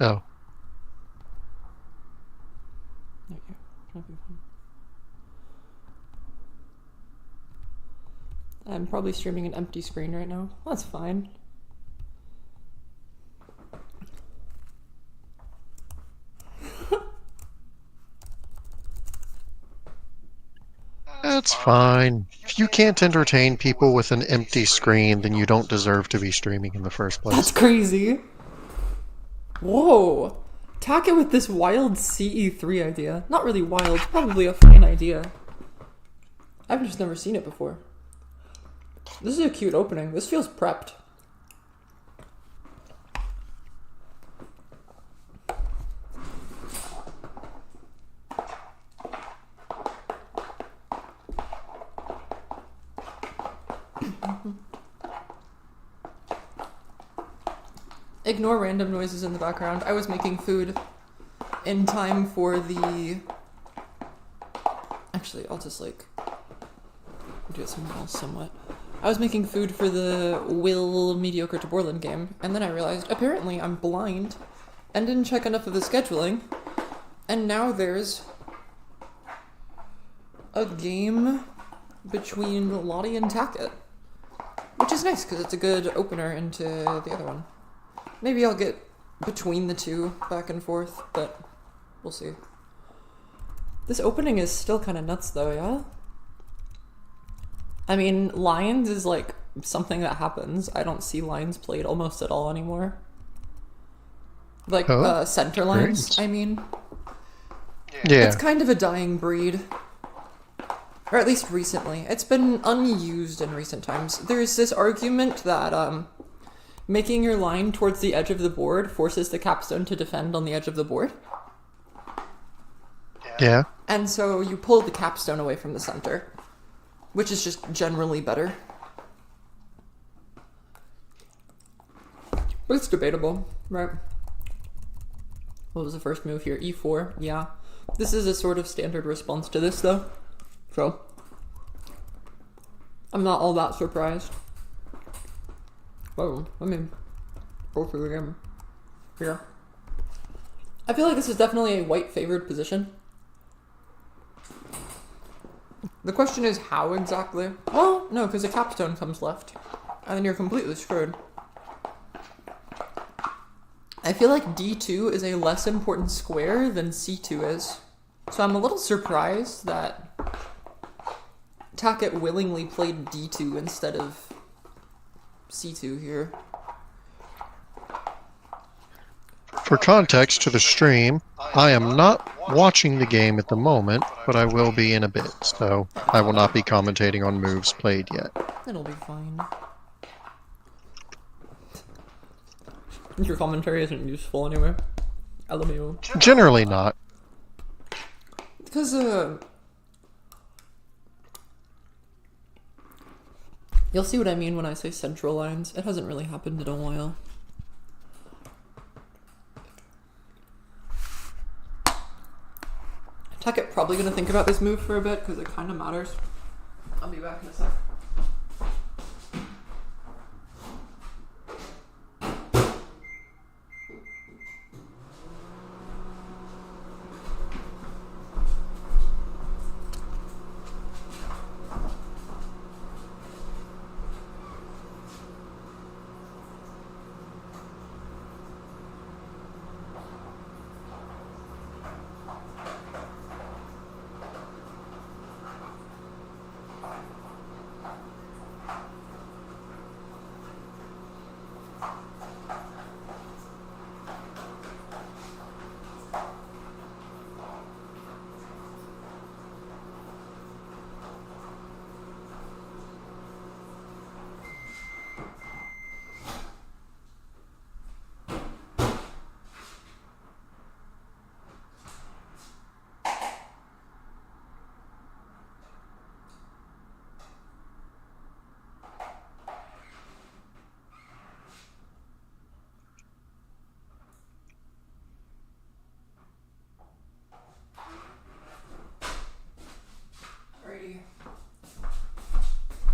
Oh. There you go. I'm probably streaming an empty screen right now. That's fine. That's fine. If you can't entertain people with an empty screen, then you don't deserve to be streaming in the first That's place. crazy. Whoa. Taket with this wild CE3 idea. Not really wild, probably a fine idea. I've just never seen it before. This is a cute opening. This feels prepped. Ignore random noises in the background. I was making food in time for the... Actually, I'll just like do it somewhere else somewhat. I was making food for the MediocreTaborlin game, and then I realized apparently I'm blind and didn't check enough of the scheduling, and now there's a game between Lottie and Taket, which is nice because it's a good opener into the other one. Maybe I'll get between the two back and forth, but we'll see. This opening is still kind of nuts though, yeah? I mean, lines is like something that happens. I don't see lines played almost at all anymore. Like, center lines, great. I mean. Yeah. It's kind of a dying breed. Or at least recently. It's been unused in recent times. There's this argument that, making your line towards the edge of the board forces the capstone to defend on the edge of the board. Yeah. And so you pull the capstone away from the center, which is just generally better. But it's debatable, right? What was the first move here? E4, yeah. This is a sort of standard response to this, though. So, I'm not all that surprised. Whoa, let me go through the game here. I feel like this is definitely a white-favored position. The question is how exactly? Well, no, because a capstone comes left, and then you're completely screwed. I feel like D2 is a less important square than C2 is. So I'm a little surprised that Taket willingly played D2 instead of C2 here. For context to the stream, I am not watching the game at the moment, but I will be in a bit, so I will not be commentating on moves played yet. It'll be fine. Your commentary isn't useful anyway. LMAO. Generally not. Because, you'll see what I mean when I say central lines. It hasn't really happened in a while. Taket probably gonna think about this move for a bit because it kind of matters. I'll be back in a sec.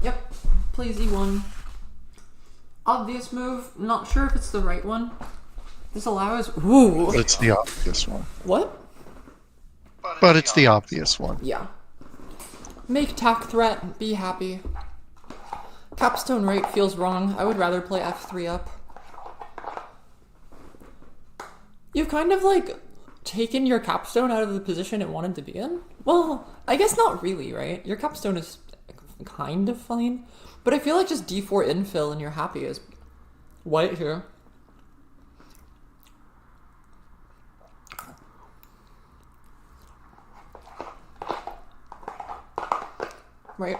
Yep, plays E1. Obvious move, not sure if it's the right one. This allows... Ooh. But it's the obvious one. What? But it's the obvious one. Yeah. Make tack threat, be happy. Capstone rate feels wrong. I would rather play F3 up. You've kind of, like, taken your capstone out of the position it wanted to be in? Well, I guess not really, right? Your capstone is kind of fine. But I feel like just D4 infill and you're happy as white here. Right.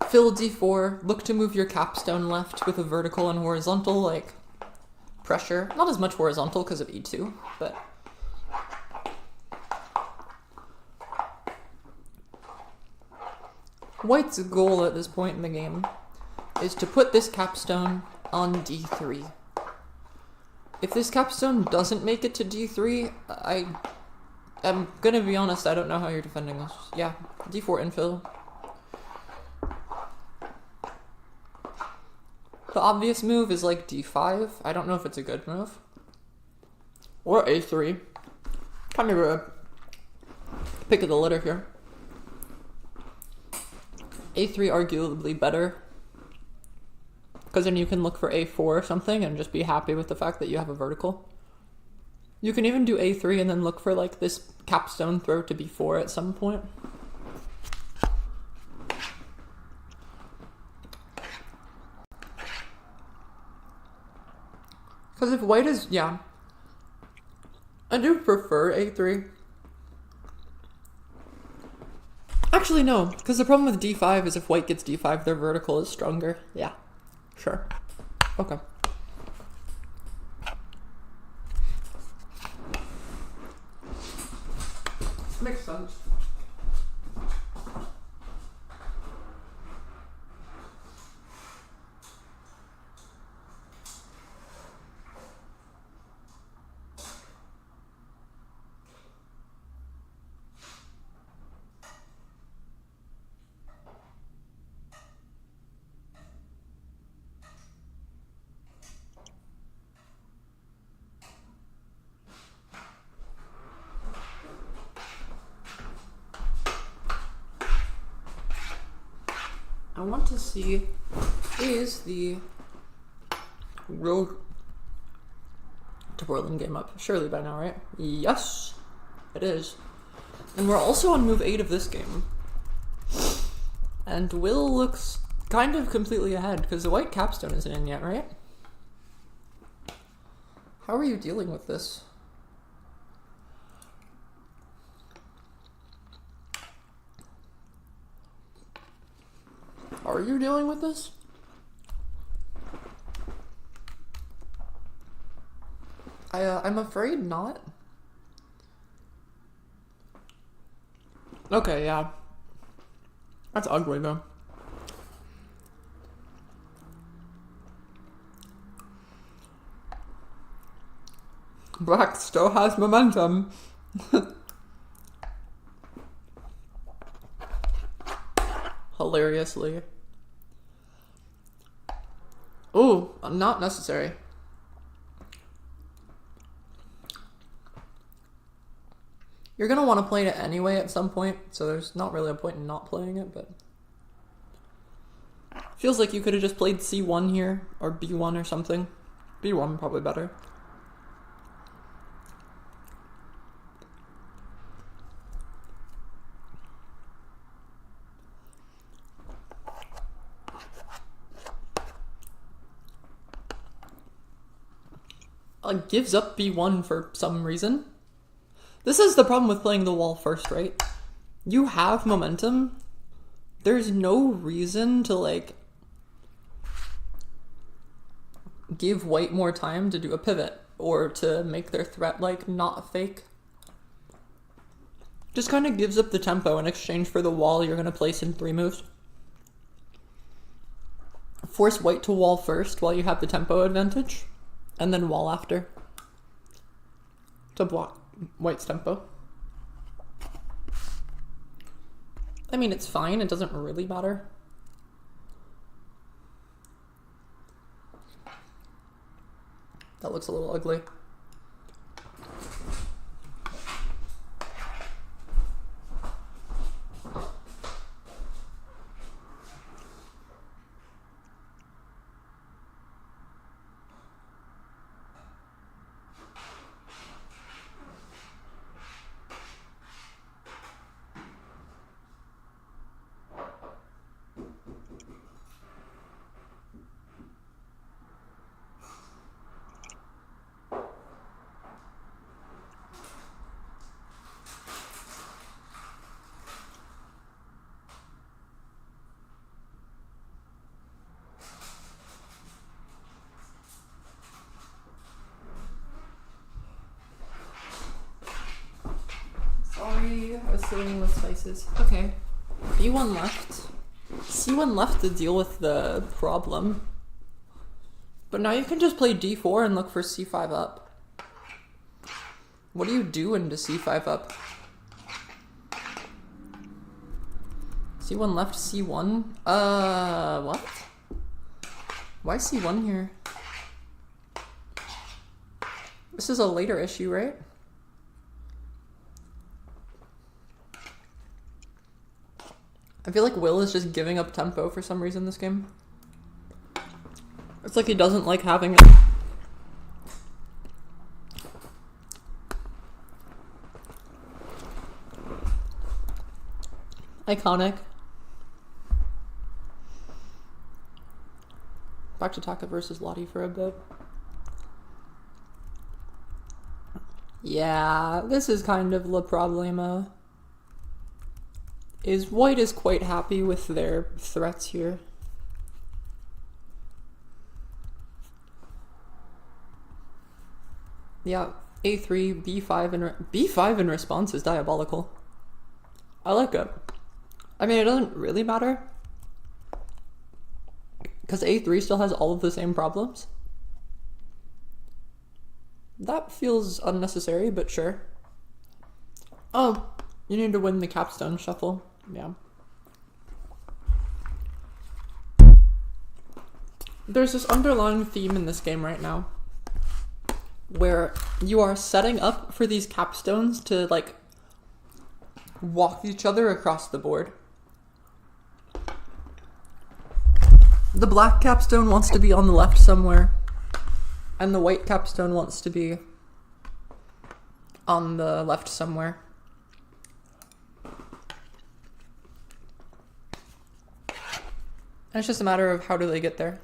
Fill D4, look to move your capstone left with a vertical and horizontal, like, pressure. Not as much horizontal because of E2, but... White's goal at this point in the game is to put this capstone on D3. If this capstone doesn't make it to D3, I'm gonna be honest, I don't know how you're defending this. Yeah, D4 infill. The obvious move is like D5. I don't know if it's a good move. Or A3. Kind of a pick of the litter here. A3 arguably better. Because then you can look for A4 or something and just be happy with the fact that you have a vertical. You can even do A3 and then look for like this capstone throw to B4 at some point. Because if white is, yeah. I do prefer A3. Actually, no. Because the problem with D5 is if white gets D5, their vertical is stronger. Yeah. Sure. Okay. Makes sense. I want to see, is the MediocreTaborlin game up? Surely by now, right? Yes, it is. And we're also on move 8 of this game. And Will looks kind of completely ahead, because the white capstone isn't in yet, right? How are you dealing with this? Are you dealing with this? I'm afraid not. Okay, yeah. That's ugly, though. Black still has momentum. Hilariously. Ooh, not necessary. You're gonna want to play it anyway at some point, so there's not really a point in not playing it, but... Feels like you could have just played C1 here, or B1 or something. B1 probably better. Gives up B1 for some reason. This is the problem with playing the wall first, right? You have momentum. There's no reason to, like, give white more time to do a pivot or to make their threat, like, not fake. Just kind of gives up the tempo in exchange for the wall you're going to place in 3 moves. Force white to wall first while you have the tempo advantage. And then wall after. To block white's tempo. I mean, it's fine. It doesn't really matter. That looks a little ugly. was sitting with spices. Okay. B1 left. C1 left to deal with the problem. But now you can just play D4 and look for C5 up. What do you do into C5 up? C1 left, C1? What? Why C1 here? This is a later issue, right? I feel like Will is just giving up tempo for some reason this game. It's like he doesn't like having it. Iconic. Back to Taket versus Lottie for a bit. Yeah, this is kind of la problema. White is quite happy with their threats here. Yeah, A3, B5, and B5 in response is diabolical. I like it. I mean, it doesn't really matter, because A3 still has all of the same problems. That feels unnecessary, but sure. Oh, you need to win the capstone shuffle. Yeah. There's this underlying theme in this game right now where you are setting up for these capstones to, like, walk each other across the board. The black capstone wants to be on the left somewhere, and the white capstone wants to be on the left somewhere. And it's just a matter of how do they get there.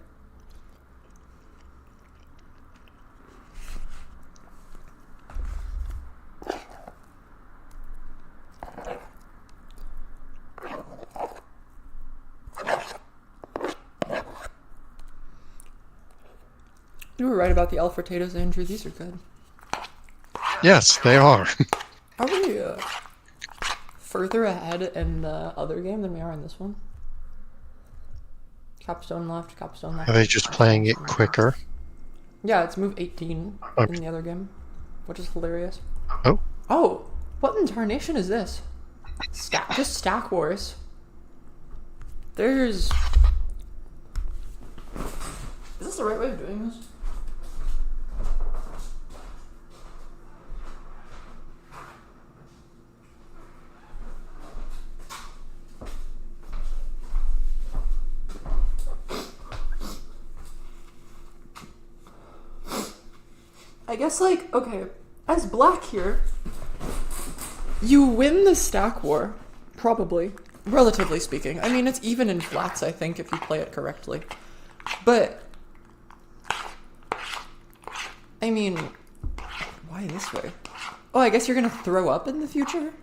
You were right about the Alfretados, Andrew. These are good. Yes, they are. Are we further ahead in the other game than we are in this one? Capstone left, capstone left. Are they just playing it quicker? Yeah, it's move 18 Okay. in the other game, which is hilarious. Oh. Oh, what in tarnation is this? Just Stack Wars. There's... Is this the right way of doing this? I guess, like, okay, as black here, you win the stack war, probably, relatively speaking. I mean, it's even in flats, I think, if you play it correctly. But, I mean, why this way? Oh, I guess you're gonna throw up in the future?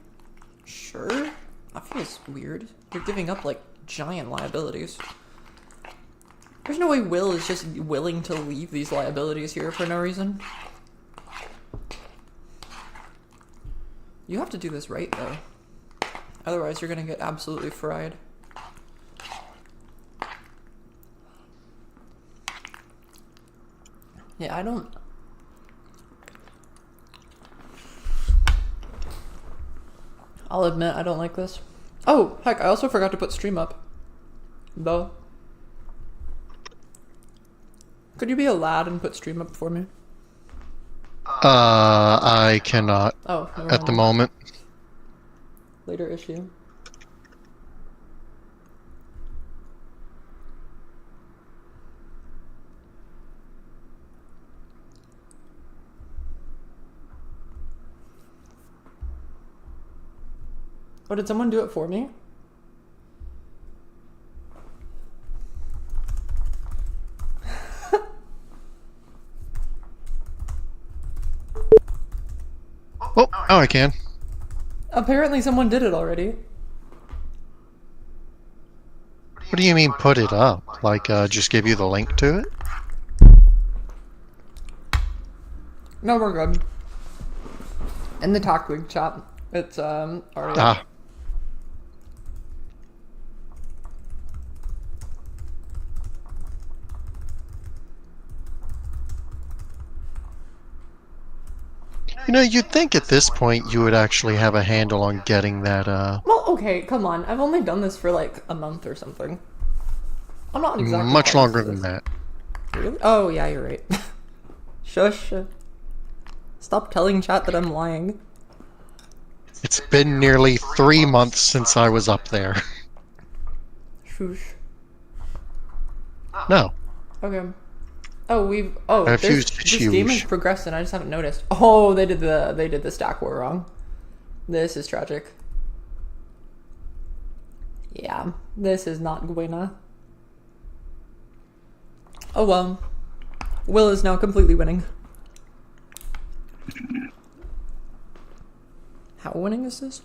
Sure. That feels weird. You're giving up, like, giant liabilities. There's no way Will is just willing to leave these liabilities here for no reason. You have to do this right, though. Otherwise, you're gonna get absolutely fried. Yeah, I don't... I'll admit, I don't like this. Oh, heck, I also forgot to put stream up. Though. Could you be a lad and put stream up for me? I cannot Oh, never at the mind. moment. Later issue. Oh, did someone do it for me? Oh, now I can. Apparently someone did it already. What do you mean put it up? Like, just give you the link to it? No, we're good. In the Talkwig chat, It's already up. Ah. You know, you'd think at this point you would actually have a handle on getting that, Well, okay, come on. I've only done this for like a month or something. I'm not exactly much hot longer for than this. that. Really? Oh, yeah, you're right. Shush. Stop telling chat that I'm lying. It's been nearly 3 months since I was up there. Shush. No. Okay. Oh, I refuse to this game has choose. progressed and I just haven't noticed. Oh, they did the stack war wrong. This is tragic. Yeah, this is not Gwena. Oh well. Will is now completely winning. How winning is this?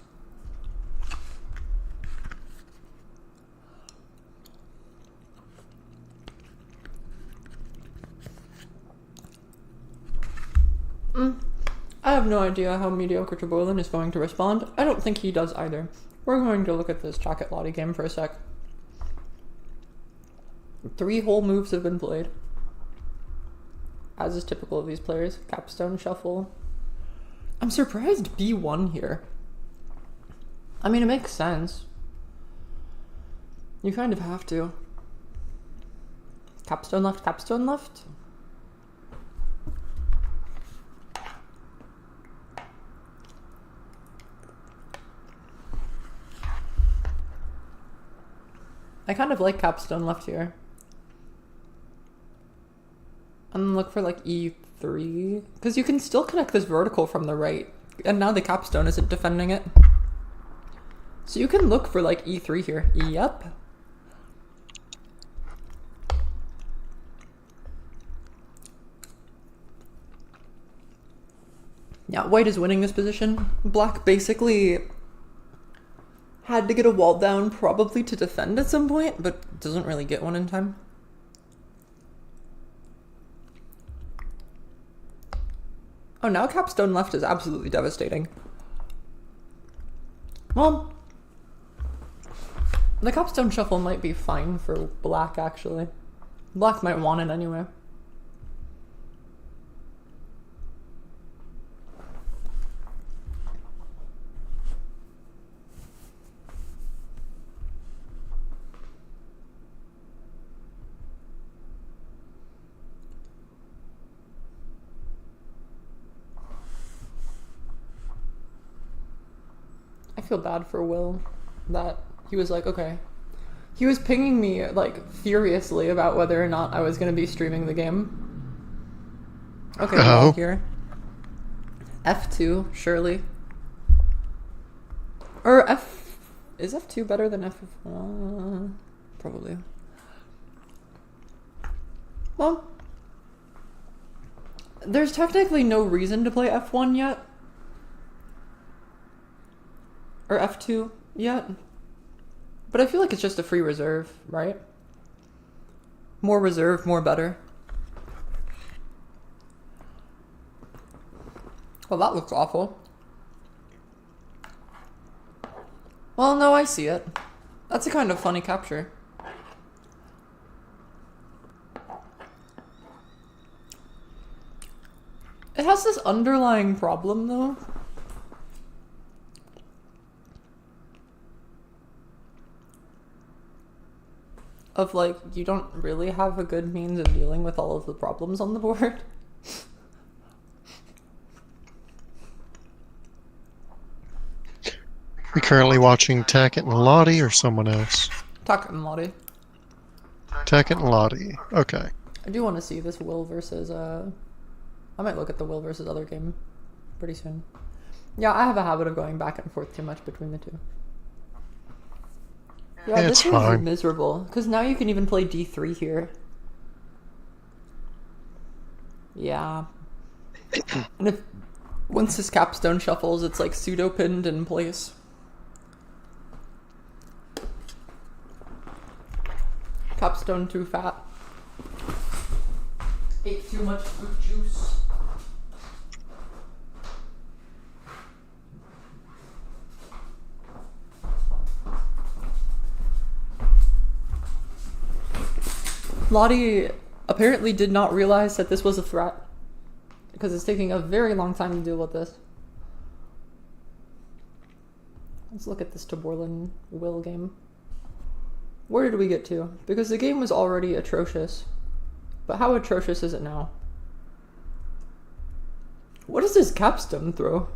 I have no idea how MediocreTaborlin is going to respond. I don't think he does either. We're going to look at this Taket Lottie game for a sec. 3 whole moves have been played. As is typical of these players. Capstone shuffle. I'm surprised B won here. I mean, it makes sense. You kind of have to. Capstone left, capstone left? I kind of like capstone left here. And then look for like E3. Because you can still connect this vertical from the right. And now the capstone isn't defending it. So you can look for like E3 here. Yep. Yeah, white is winning this position. Black basically had to get a wall down probably to defend at some point, but doesn't really get one in time. Oh, now capstone left is absolutely devastating. Well, the capstone shuffle might be fine for black, actually. Black might want it anyway. I feel bad for Will that he was like, okay. He was pinging me like furiously about whether or not I was going to be streaming the game. Okay, wall here. F2, surely. Or F... Is F2 better than F... probably. Well, there's technically no reason to play F1 yet. Or F2 yet. But I feel like it's just a free reserve, right? More reserve, more better. Well, that looks awful. Well, no, I see it. That's a kind of funny capture. It has this underlying problem, though. Of, like, you don't really have a good means of dealing with all of the problems on the board. You're currently watching Taket and Lottie or someone else? Taket and Lottie. Taket and Lottie. Okay. I do want to see this Will versus, I might look at the Will versus other game pretty soon. Yeah, I have a habit of going back and forth too much between the two. Yeah, It's this is fine. miserable. Because now you can even play D3 here. Yeah. And if once this capstone shuffles, it's like pseudo-pinned in place. Capstone too fat. Ate too much fruit juice. Lottie apparently did not realize that this was a threat, because it's taking a very long time to deal with this. Let's look at this Taborlin will game. Where did we get to? Because the game was already atrocious. But how atrocious is it now? What does this capstone throw?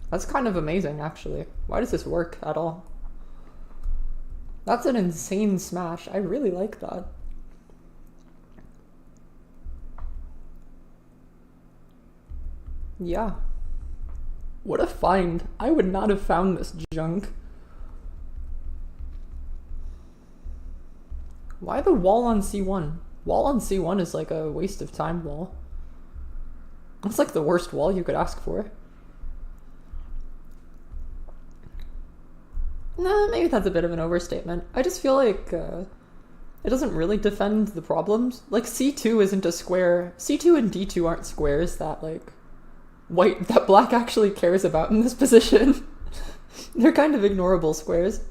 That's kind of amazing, actually. Why does this work at all? That's an insane smash. I really like that. Yeah. What a find. I would not have found this junk. Why the wall on C1? Wall on C1 is like a waste of time wall. That's like the worst wall you could ask for. Nah, maybe that's a bit of an overstatement. I just feel like it doesn't really defend the problems. Like C2 isn't a square. C2 and D2 aren't squares that like that black actually cares about in this position. They're kind of ignorable squares.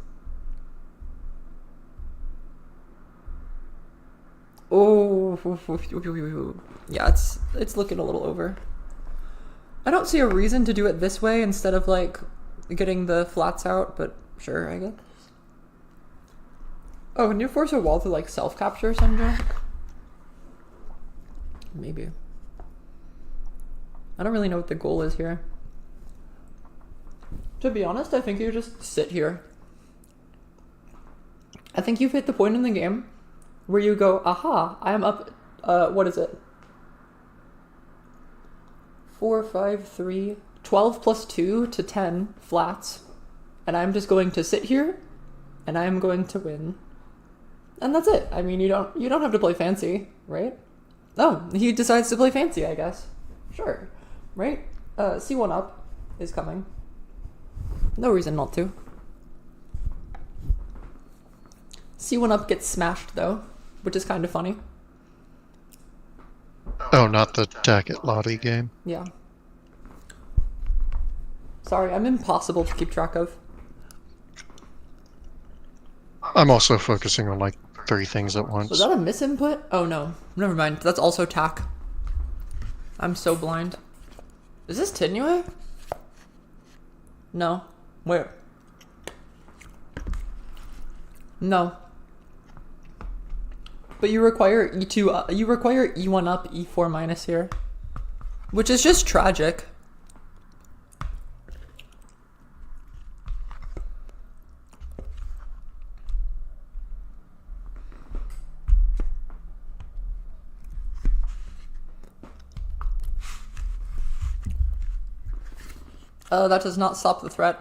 Oh, yeah, it's looking a little over. I don't see a reason to do it this way instead of like getting the flats out, but sure, I guess. Oh, can you force a wall to like self-capture some junk? Maybe. I don't really know what the goal is here. To be honest, I think you just sit here. I think you've hit the point in the game where you go, aha, I am up, what is it? 4, 5, 3, 12 plus 2 to 10 flats. And I'm just going to sit here, and I'm going to win. And that's it. I mean, you don't have to play fancy, right? Oh, he decides to play fancy, I guess. Sure. Right? C1 up is coming. No reason not to. C1 up gets smashed, though, which is kind of funny. Oh, not the Taket Lottie game. Yeah. Sorry, I'm impossible to keep track of. I'm also focusing on like 3 things at once. Was that a misinput? Oh no, never mind. That's also tack. I'm so blind. Is this Tinue? No. Where? No. But you require E2, you require E1 up, E4 minus here. Which is just tragic. That does not stop the threat.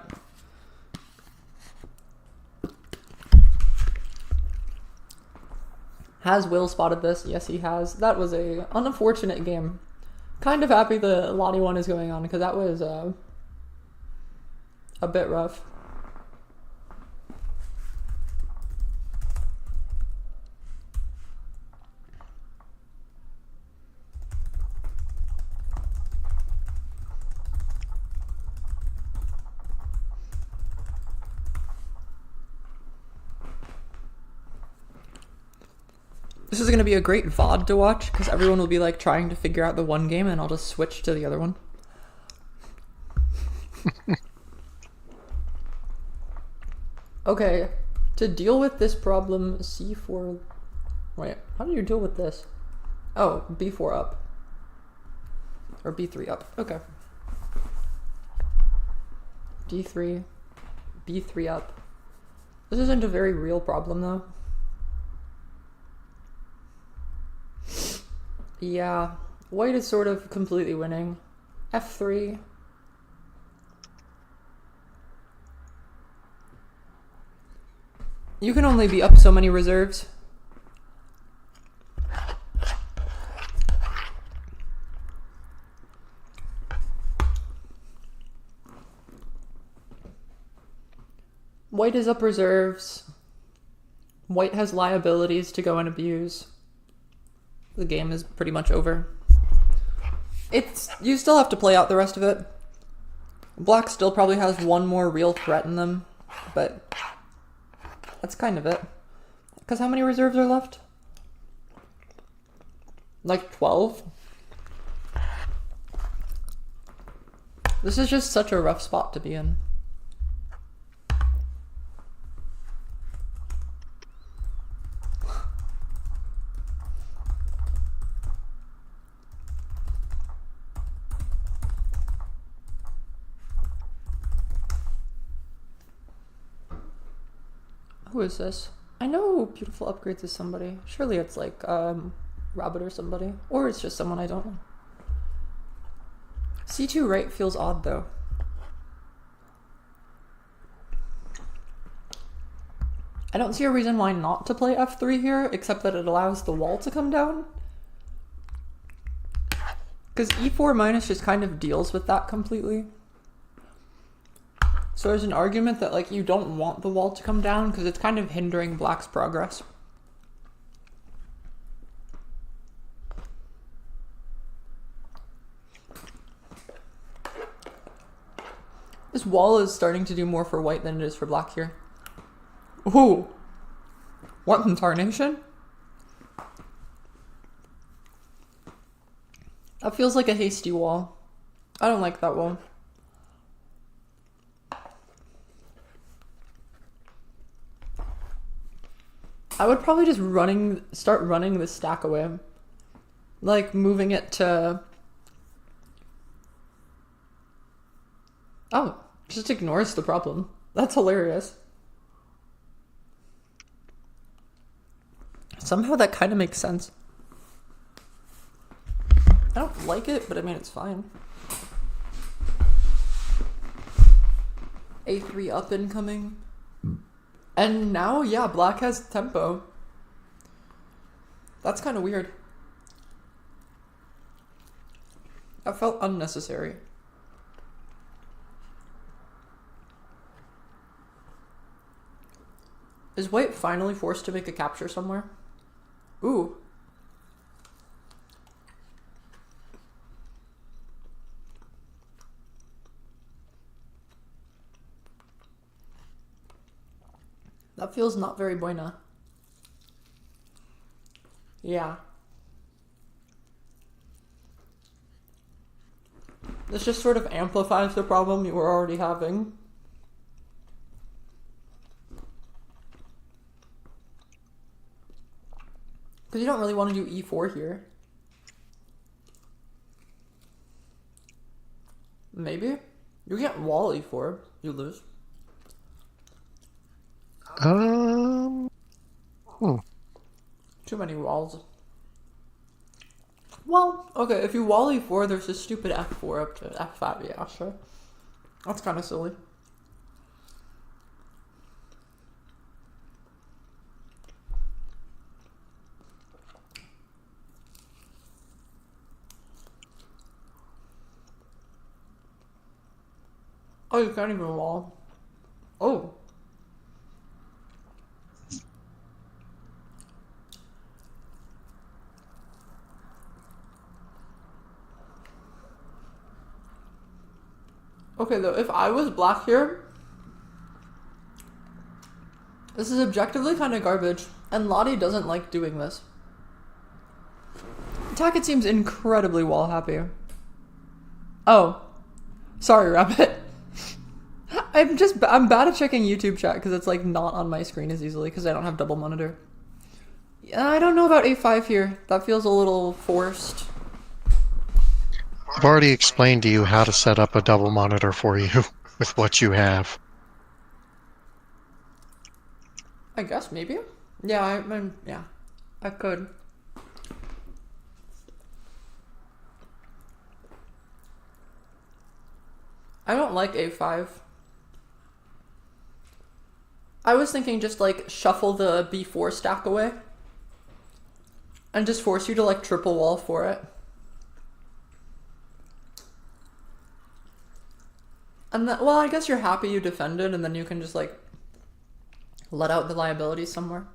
Has Will spotted this? Yes, he has. That was a unfortunate game. Kind of happy the Lottie one is going on, because that was a bit rough. This is going to be a great VOD to watch, because everyone will be like trying to figure out the one game, and I'll just switch to the other one. Okay, to deal with this problem, C4... Wait, how do you deal with this? Oh, B4 up. Or B3 up, okay. D3, B3 up. This isn't a very real problem, though. Yeah, white is sort of completely winning. F3. You can only be up so many reserves. White is up reserves. White has liabilities to go and abuse. The game is pretty much over. You still have to play out the rest of it. Black still probably has one more real threat in them, but That's kind of it. Because how many reserves are left? Like 12? This is just such a rough spot to be in. Who is this? I know Beautiful Upgrades is somebody. Surely it's like, Rabbit or somebody. Or it's just someone I don't know. C2 right feels odd though. I don't see a reason why not to play F3 here, except that it allows the wall to come down. Because E4 minus just kind of deals with that completely. So there's an argument that like you don't want the wall to come down because it's kind of hindering black's progress. This wall is starting to do more for white than it is for black here. Ooh! What in tarnation? That feels like a hasty wall. I don't like that wall. I would probably just start running the stack away. Like moving it to... Oh, just ignores the problem. That's hilarious. Somehow that kind of makes sense. I don't like it, but I mean, it's fine. A3 up incoming. And now, yeah, black has tempo. That's kind of weird. That felt unnecessary. Is white finally forced to make a capture somewhere? Ooh. That feels not very buena. Yeah. This just sort of amplifies the problem you were already having. Because you don't really want to do E4 here. Maybe? You can't wall E4. You lose. Too many walls. Well, okay, if you wall E4, there's this stupid F4 up to F5, yeah, sure. That's kind of silly. Oh, you can't even wall. Oh. Okay, though, if I was black here, this is objectively kind of garbage, and Lottie doesn't like doing this. Taket seems incredibly wall happy. Oh. Sorry, Rabbit. I'm bad at checking YouTube chat because it's like not on my screen as easily because I don't have double monitor. Yeah, I don't know about A5 here. That feels a little forced. I've already explained to you how to set up a double monitor for you with what you have. I guess, maybe? Yeah, yeah. I could. I don't like A5. I was thinking just like shuffle the B4 stack away and just force you to like triple wall for it. And then, well, I guess you're happy you defended and then you can just like let out the liabilities somewhere.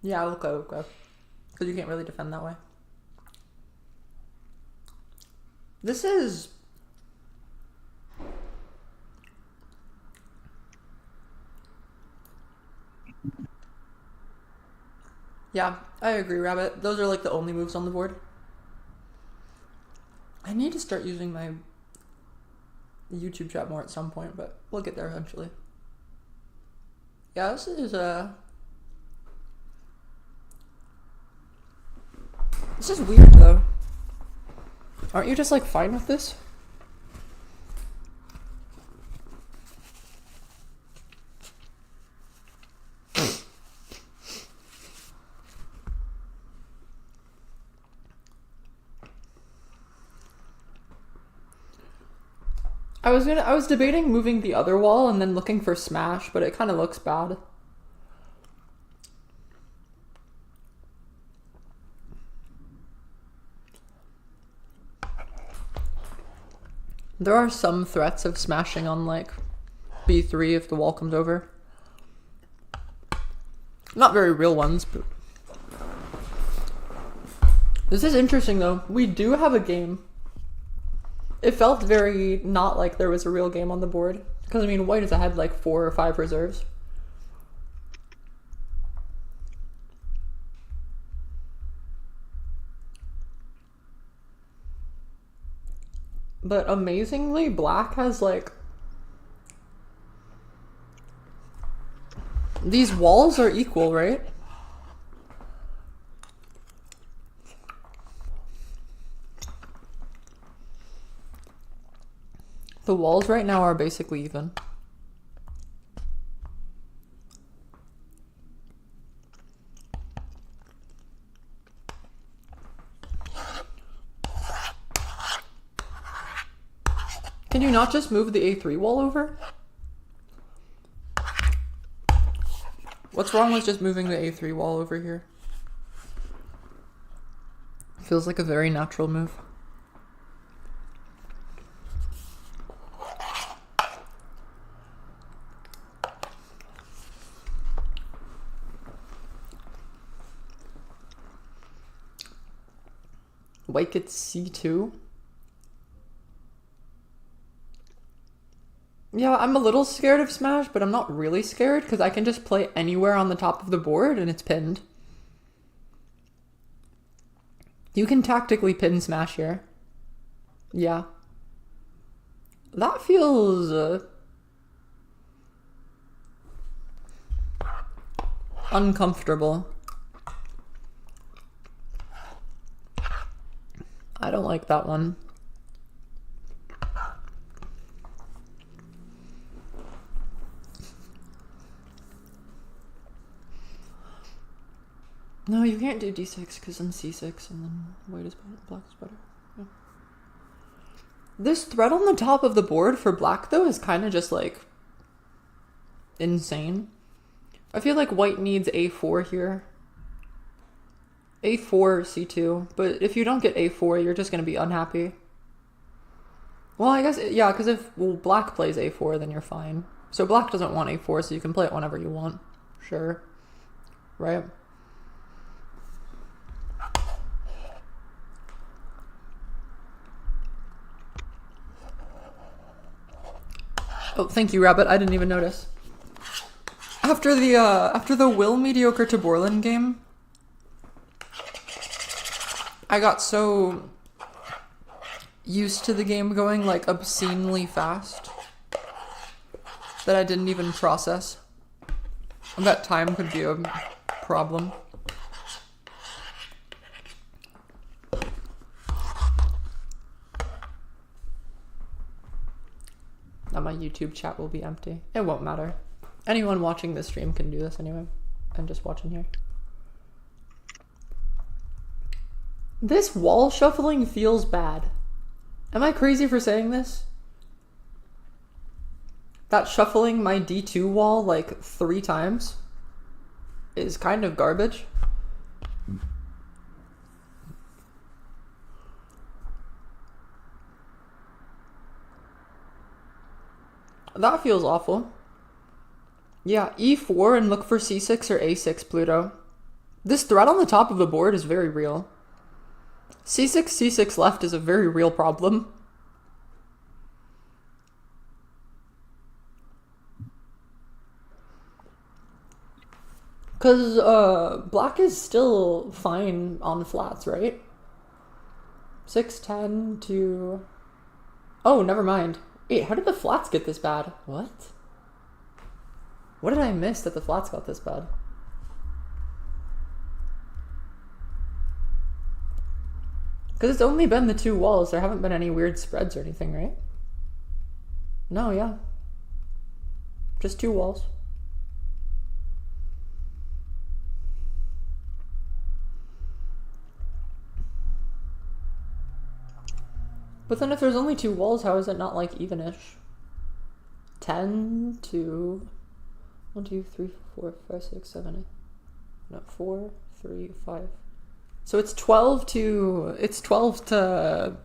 Yeah, we'll go. Because you can't really defend that way. This is... Yeah, I agree, Rabbit. Those are like the only moves on the board. I need to start using my YouTube chat more at some point, but we'll get there eventually. Yeah, this is weird though. Aren't you just like fine with this? I was debating moving the other wall and then looking for smash, but it kind of looks bad. There are some threats of smashing on like B3 if the wall comes over. Not very real ones, but this is interesting though. We do have a game. It felt very not like there was a real game on the board. Because, I mean, white has had like 4 or 5 reserves. But amazingly, black has like... These walls are equal, right? The walls right now are basically even. Can you not just move the A3 wall over? What's wrong with just moving the A3 wall over here? Feels like a very natural move. White gets C2. Yeah, I'm a little scared of smash, but I'm not really scared because I can just play anywhere on the top of the board and it's pinned. You can tactically pin smash here. Yeah. That feels... uncomfortable. I don't like that one. No, you can't do d6 because then c6 and then white is better, black is better. Yeah. This threat on the top of the board for black though is kind of just like insane. I feel like white needs a4 here. a4, c2, but if you don't get a4, you're just going to be unhappy. Well, I guess, yeah, because if black plays a4, then you're fine. So black doesn't want a4, so you can play it whenever you want. Sure. Right? Oh, thank you, Rabbit. I didn't even notice. After the Will MediocreTaborlin game, I got so used to the game going like obscenely fast that I didn't even process. That time could be a problem. Now my YouTube chat will be empty. It won't matter. Anyone watching this stream can do this anyway. I'm just watching here. This wall shuffling feels bad. Am I crazy for saying this? That shuffling my D2 wall like 3 times is kind of garbage. That feels awful. Yeah, E4 and look for C6 or A6 Pluto. This threat on the top of the board is very real. C6, C6 left is a very real problem. Because black is still fine on flats, right? 6-10 to... Oh, never mind. Wait, how did the flats get this bad? What? What did I miss that the flats got this bad? Because it's only been the 2 walls. There haven't been any weird spreads or anything, right? No, yeah. Just 2 walls. But then if there's only 2 walls, how is it not like evenish? 10 to 1, 2, 3, 4, 5, 6, 7, 8. No, 4, 3, 5. So it's 12 to... It's 12 to...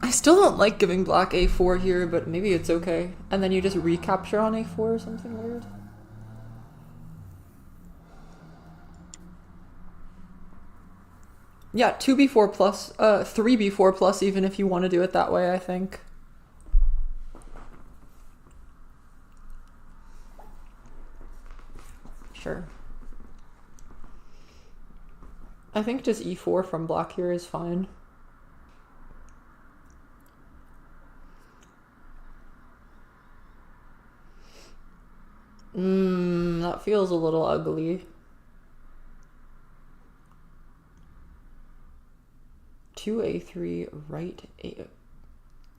I still don't like giving black A4 here, but maybe it's okay. And then you just recapture on A4 or something weird. Yeah, 2b4 plus, 3b4 plus, even if you want to do it that way, I think. Sure. I think just e4 from black here is fine. That feels a little ugly. 2a3 right a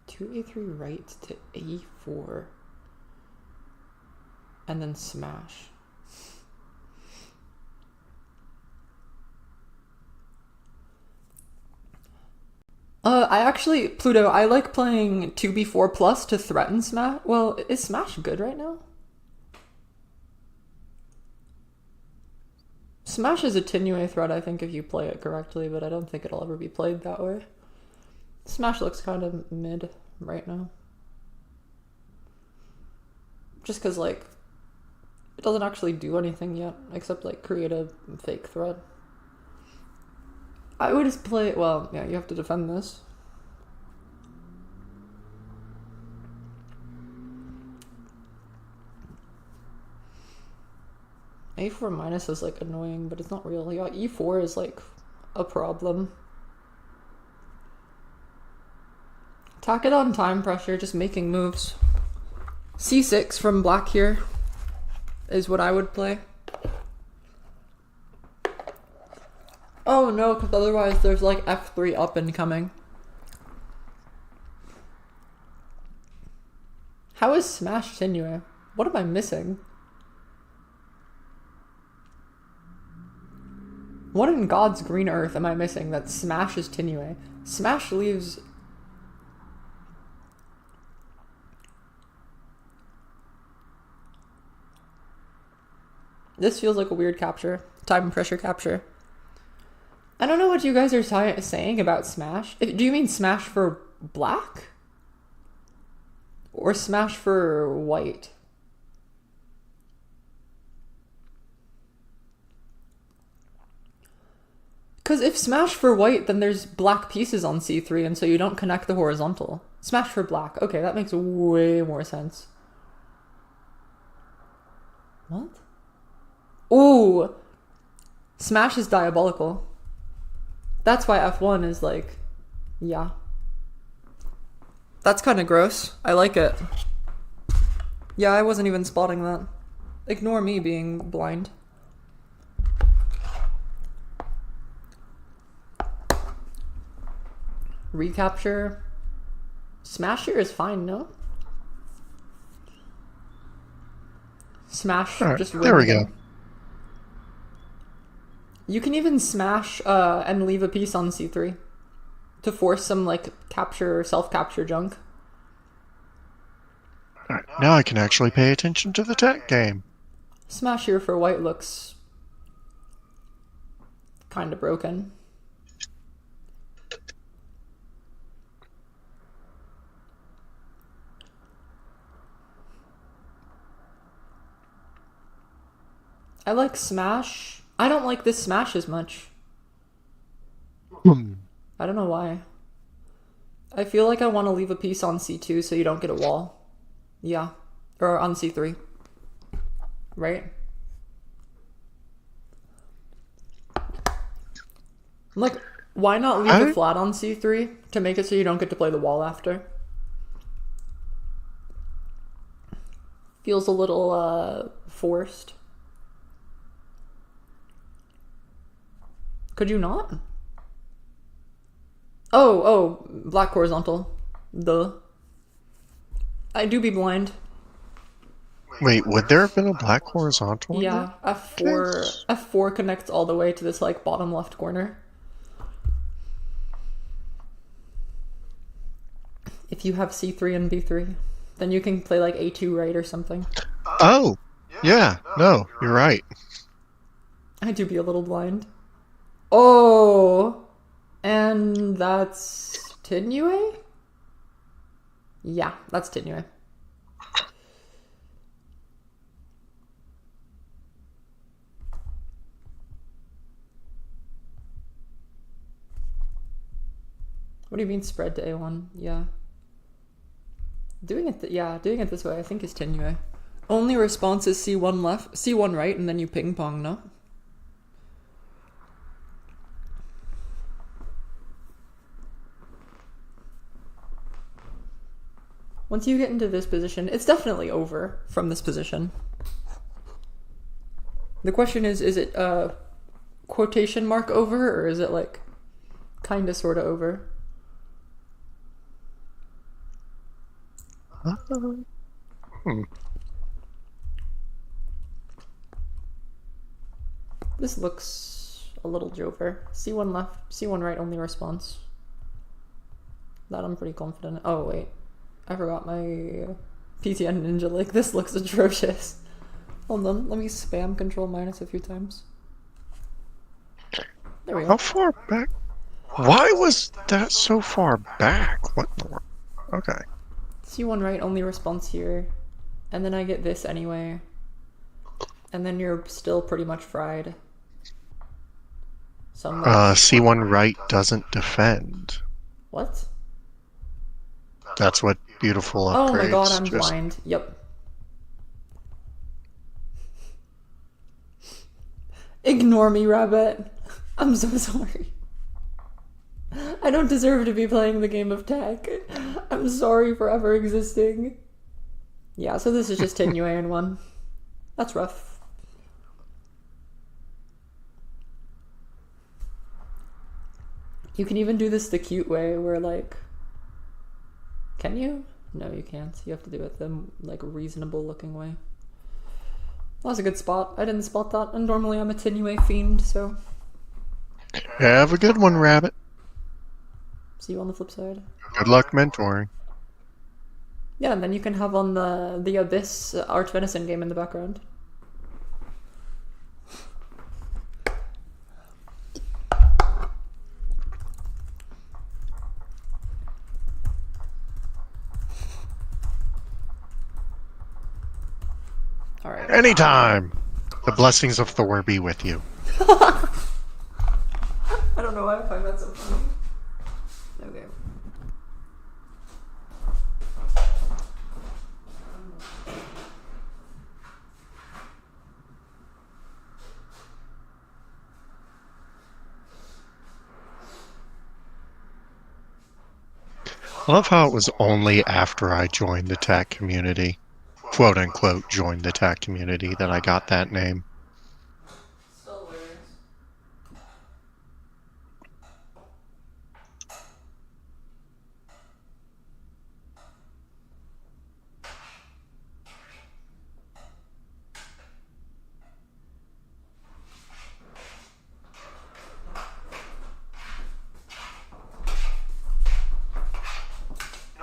2a3 right to a4 and then smash. I actually, Pluto, I like playing 2b4 plus to threaten smash. Well, is smash good right now? Smash is a Tinue threat, I think, if you play it correctly, but I don't think it'll ever be played that way. Smash looks kind of mid right now. Just because, like, it doesn't actually do anything yet, except, like, create a fake threat. I would just play, well, yeah, you have to defend this. A4 minus is like annoying, but it's not real. Yeah, E4 is like a problem. Taket on time pressure, just making moves. C6 from black here is what I would play. Oh no, because otherwise there's like F3 up and coming. How is smash Tinue? What am I missing? What in God's green earth am I missing that smash is Tinue? Smash leaves... This feels like a weird capture. Time and pressure capture. I don't know what you guys are saying about smash. Do you mean smash for black? Or smash for white? Because if smash for white, then there's black pieces on c3, and so you don't connect the horizontal. Smash for black. Okay, that makes way more sense. What? Ooh! Smash is diabolical. That's why F1 is like... Yeah. That's kind of gross. I like it. Yeah, I wasn't even spotting that. Ignore me being blind. Recapture. Smash here is fine, no? Smash, right, just there we go. You can even smash and leave a piece on c3 to force some like capture, self-capture junk. Alright, now I can actually pay attention to the tech game. Smash here for white looks kind of broken. I like smash. I don't like this smash as much. I don't know why. I feel like I want to leave a piece on c2 so you don't get a wall. Yeah. Or on c3. Right? Like, why not leave I it flat on c3 to make it so you don't get to play the wall after? Feels a little, forced. Could you not? Oh, black horizontal. Duh. I do be blind. wait. Would there have been a black horizontal? Yeah, F4 connects all the way to this, like, bottom left corner. If you have c3 and b3, then you can play, like, a2 right or something. Oh, yeah. No, you're right. I do be a little blind. Oh! And that's Tinue? Yeah, that's Tinue. What do you mean spread to A1? Yeah. Doing it this way I think is Tinue. Only response is C1 left, C1 right, and then you ping pong, no? Once you get into this position, it's definitely over from this position. The question is it a quotation mark over, or is it like kinda sorta over? This looks a little jover. C1 left, C1 right, only response. That I'm pretty confident. Oh wait, I forgot my PTN Ninja. Like, this looks atrocious. Hold on, let me spam Control minus a few times. There we go. How far back? Why was that so far back? What in the world? Okay. C1 right, only response here. And then I get this anyway. And then you're still pretty much fried. C1 right doesn't defend. What? That's what beautiful upgrades. Oh my god, I'm blind. Yep. Ignore me, rabbit. I'm so sorry. I don't deserve to be playing the game of tech. I'm sorry for ever existing. Yeah, so this is just Tinue in one. That's rough. You can even do this the cute way where, like... Can you? No, you can't. You have to do it the, like, reasonable looking way. That was a good spot. I didn't spot that, and normally I'm a Tinue fiend, so... Have a good one, Rabbit. See you on the flip side. Good luck mentoring. Yeah, and then you can have on the Abyss archvenison game in the background. Alright. Anytime! The blessings of Thor be with you. I don't know why I find that so funny. Okay. I love how it was only after I joined the tech community, quote unquote, joined the tech community, that I got that name. Still weird.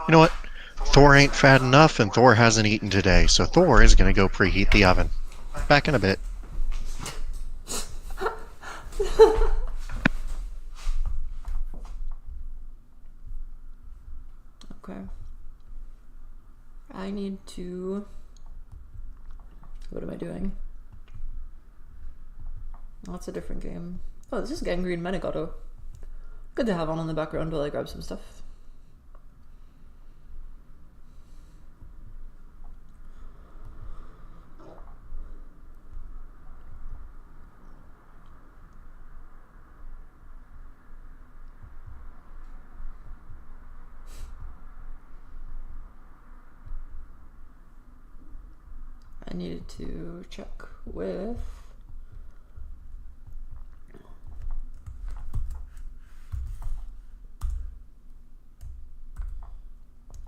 You know what? Thor ain't fat enough, and Thor hasn't eaten today, so Thor is going to go preheat the oven. Back in a bit. Okay. I need to... What am I doing? Oh, it's a different game. Oh, this is Gangrene Menegato. Good to have on in the background while I grab some stuff. I needed to check with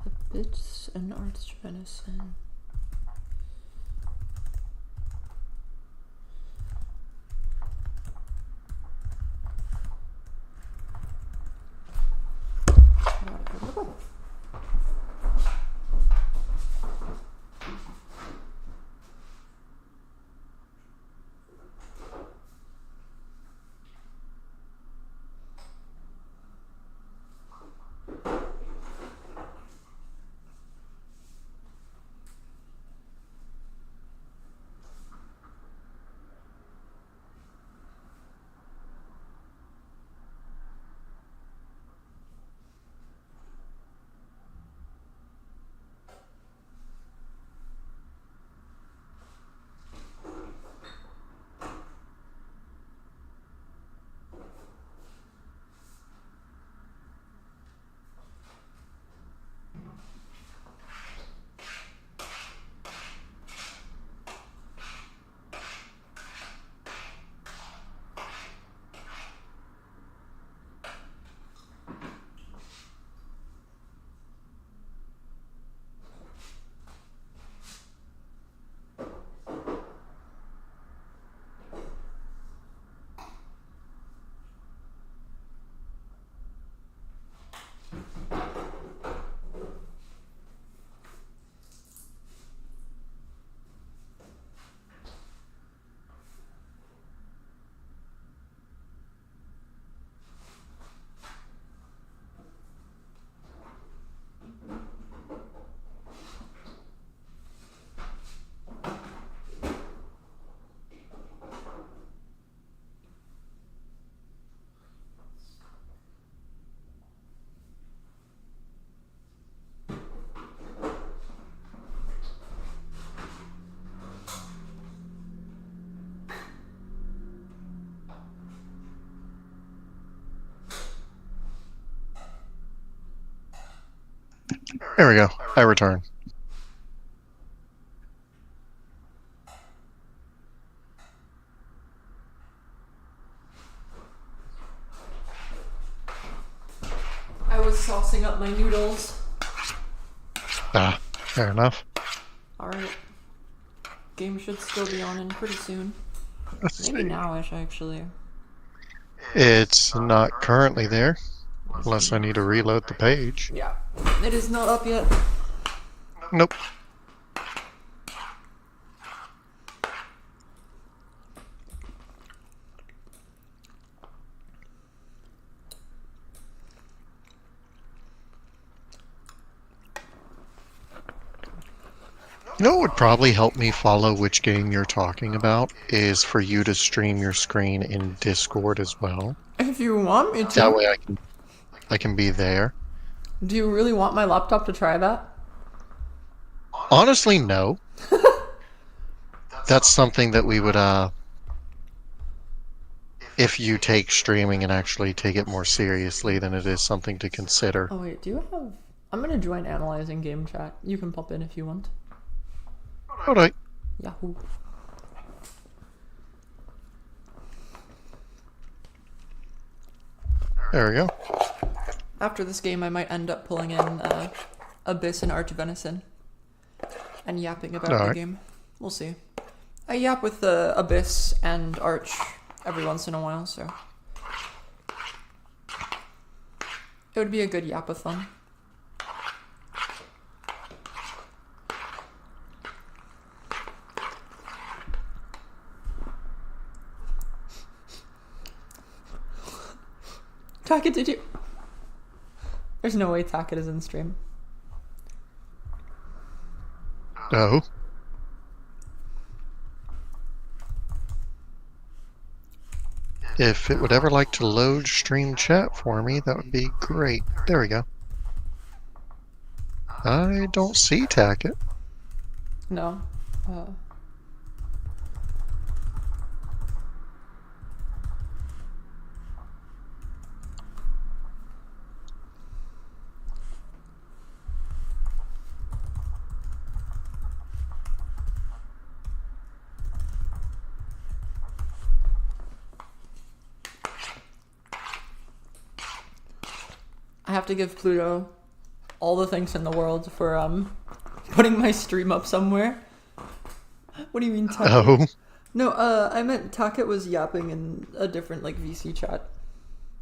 the bits and archvenison. There we go. I return. I was saucing up my noodles. Ah, fair enough. Alright. Game should still be on in pretty soon. Let's Maybe see. nowish, actually. It's not currently there, unless I need to reload the page. Yeah. It is not up yet. Nope. You know what would probably help me follow which game you're talking about is for you to stream your screen in Discord as well. If you want me to. That way I can be there. Do you really want my laptop to try that? Honestly, no. That's something that we would if you take streaming and actually take it more seriously, then it is something to consider. Oh wait, do you have... I'm gonna join analyzing game chat. You can pop in if you want. Alright. Yahoo. There we go. After this game, I might end up pulling in Abyss and archvenison and yapping about the Alright. game. We'll see. I yap with the Abyss and Arch every once in a while, so it would be a good yap-a-thon. Taket, did you? There's no way Taket is in stream. Oh. If it would ever like to load stream chat for me, that would be great. There we go. I don't see Taket. No. have to give Pluto all the thanks in the world for putting my stream up somewhere. What do you mean, Taket? Oh. No, I meant Taket was yapping in a different like VC chat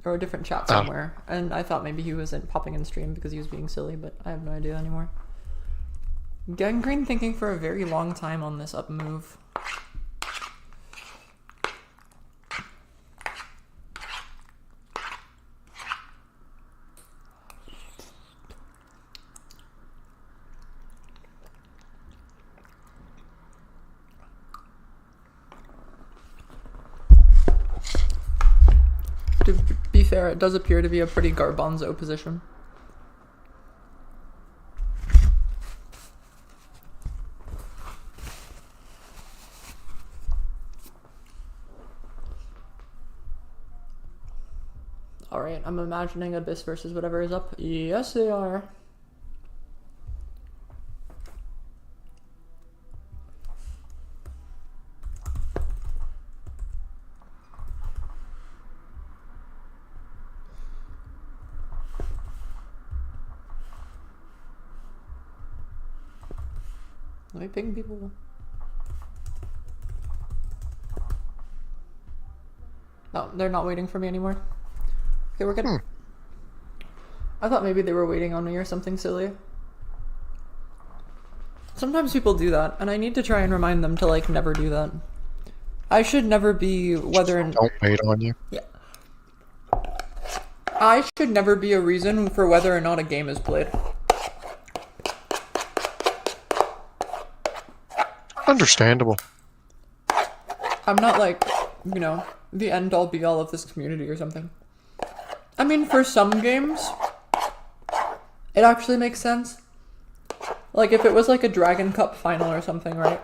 or a different chat somewhere, and I thought maybe he wasn't popping in stream because he was being silly, but I have no idea anymore. Gangrene thinking for a very long time on this up move. To be fair, it does appear to be a pretty garbanzo position. Alright, I'm imagining Abyss versus whatever is up. Yes, they are. Let me ping people. No, they're not waiting for me anymore. Okay, we're good. I thought maybe they were waiting on me or something silly. Sometimes people do that, and I need to try and remind them to, like, never do that. I should never be whether... Don't wait on you. Yeah. I should never be a reason for whether or not a game is played. Understandable. I'm not like, you know, the end-all be-all of this community or something. I mean, for some games, it actually makes sense. Like, if it was like a Dragon Cup final or something, right?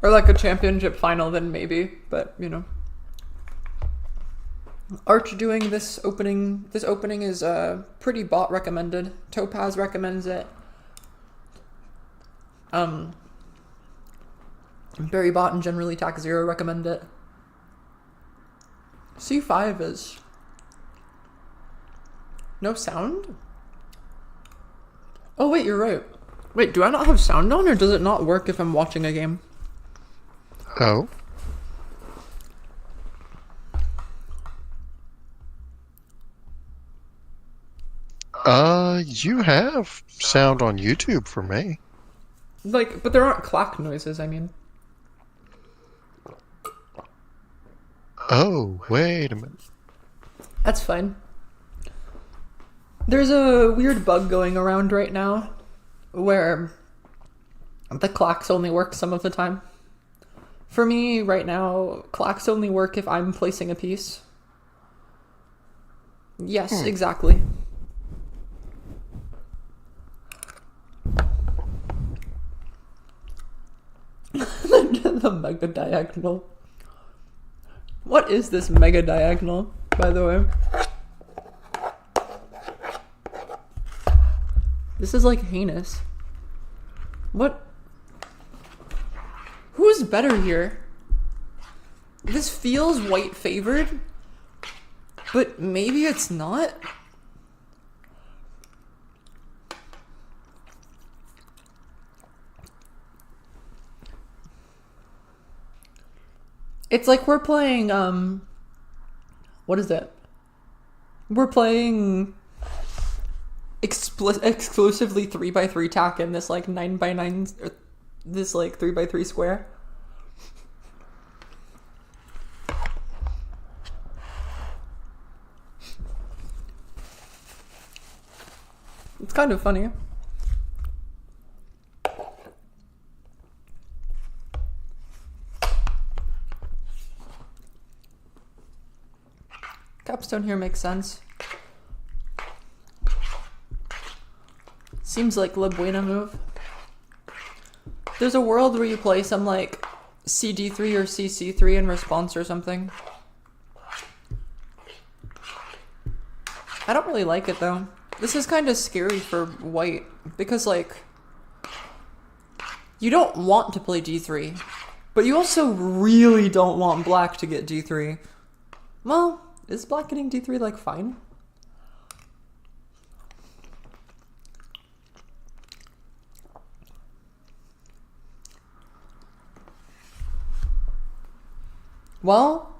Or like a championship final, then maybe, but, you know. Arch doing this opening is pretty bot recommended. Topaz recommends it. Berry Bot and generally Tack Zero recommend it. C5 is... no sound? Oh wait, you're right. Wait, do I not have sound on, or does it not work if I'm watching a game? Oh. You have sound on YouTube for me. Like, but there aren't clack noises, I mean. Oh, wait a minute. That's fine. There's a weird bug going around right now where the clacks only work some of the time. For me, right now, clacks only work if I'm placing a piece. Yes, exactly. The mega diagonal. What is this mega diagonal, by the way? This is like heinous. What? Who's better here? This feels white favored, but maybe it's not. It's like we're playing, what is that? We're playing exclusively 3x3 tack in this like 9x9, or this like 3x3 square. It's kind of funny. Capstone here makes sense. Seems like La Buena move. There's a world where you play some like CD3 or CC3 in response or something. I don't really like it though. This is kind of scary for white because like you don't want to play D3, but you also really don't want black to get D3. Well, is black getting D3 like fine? Well,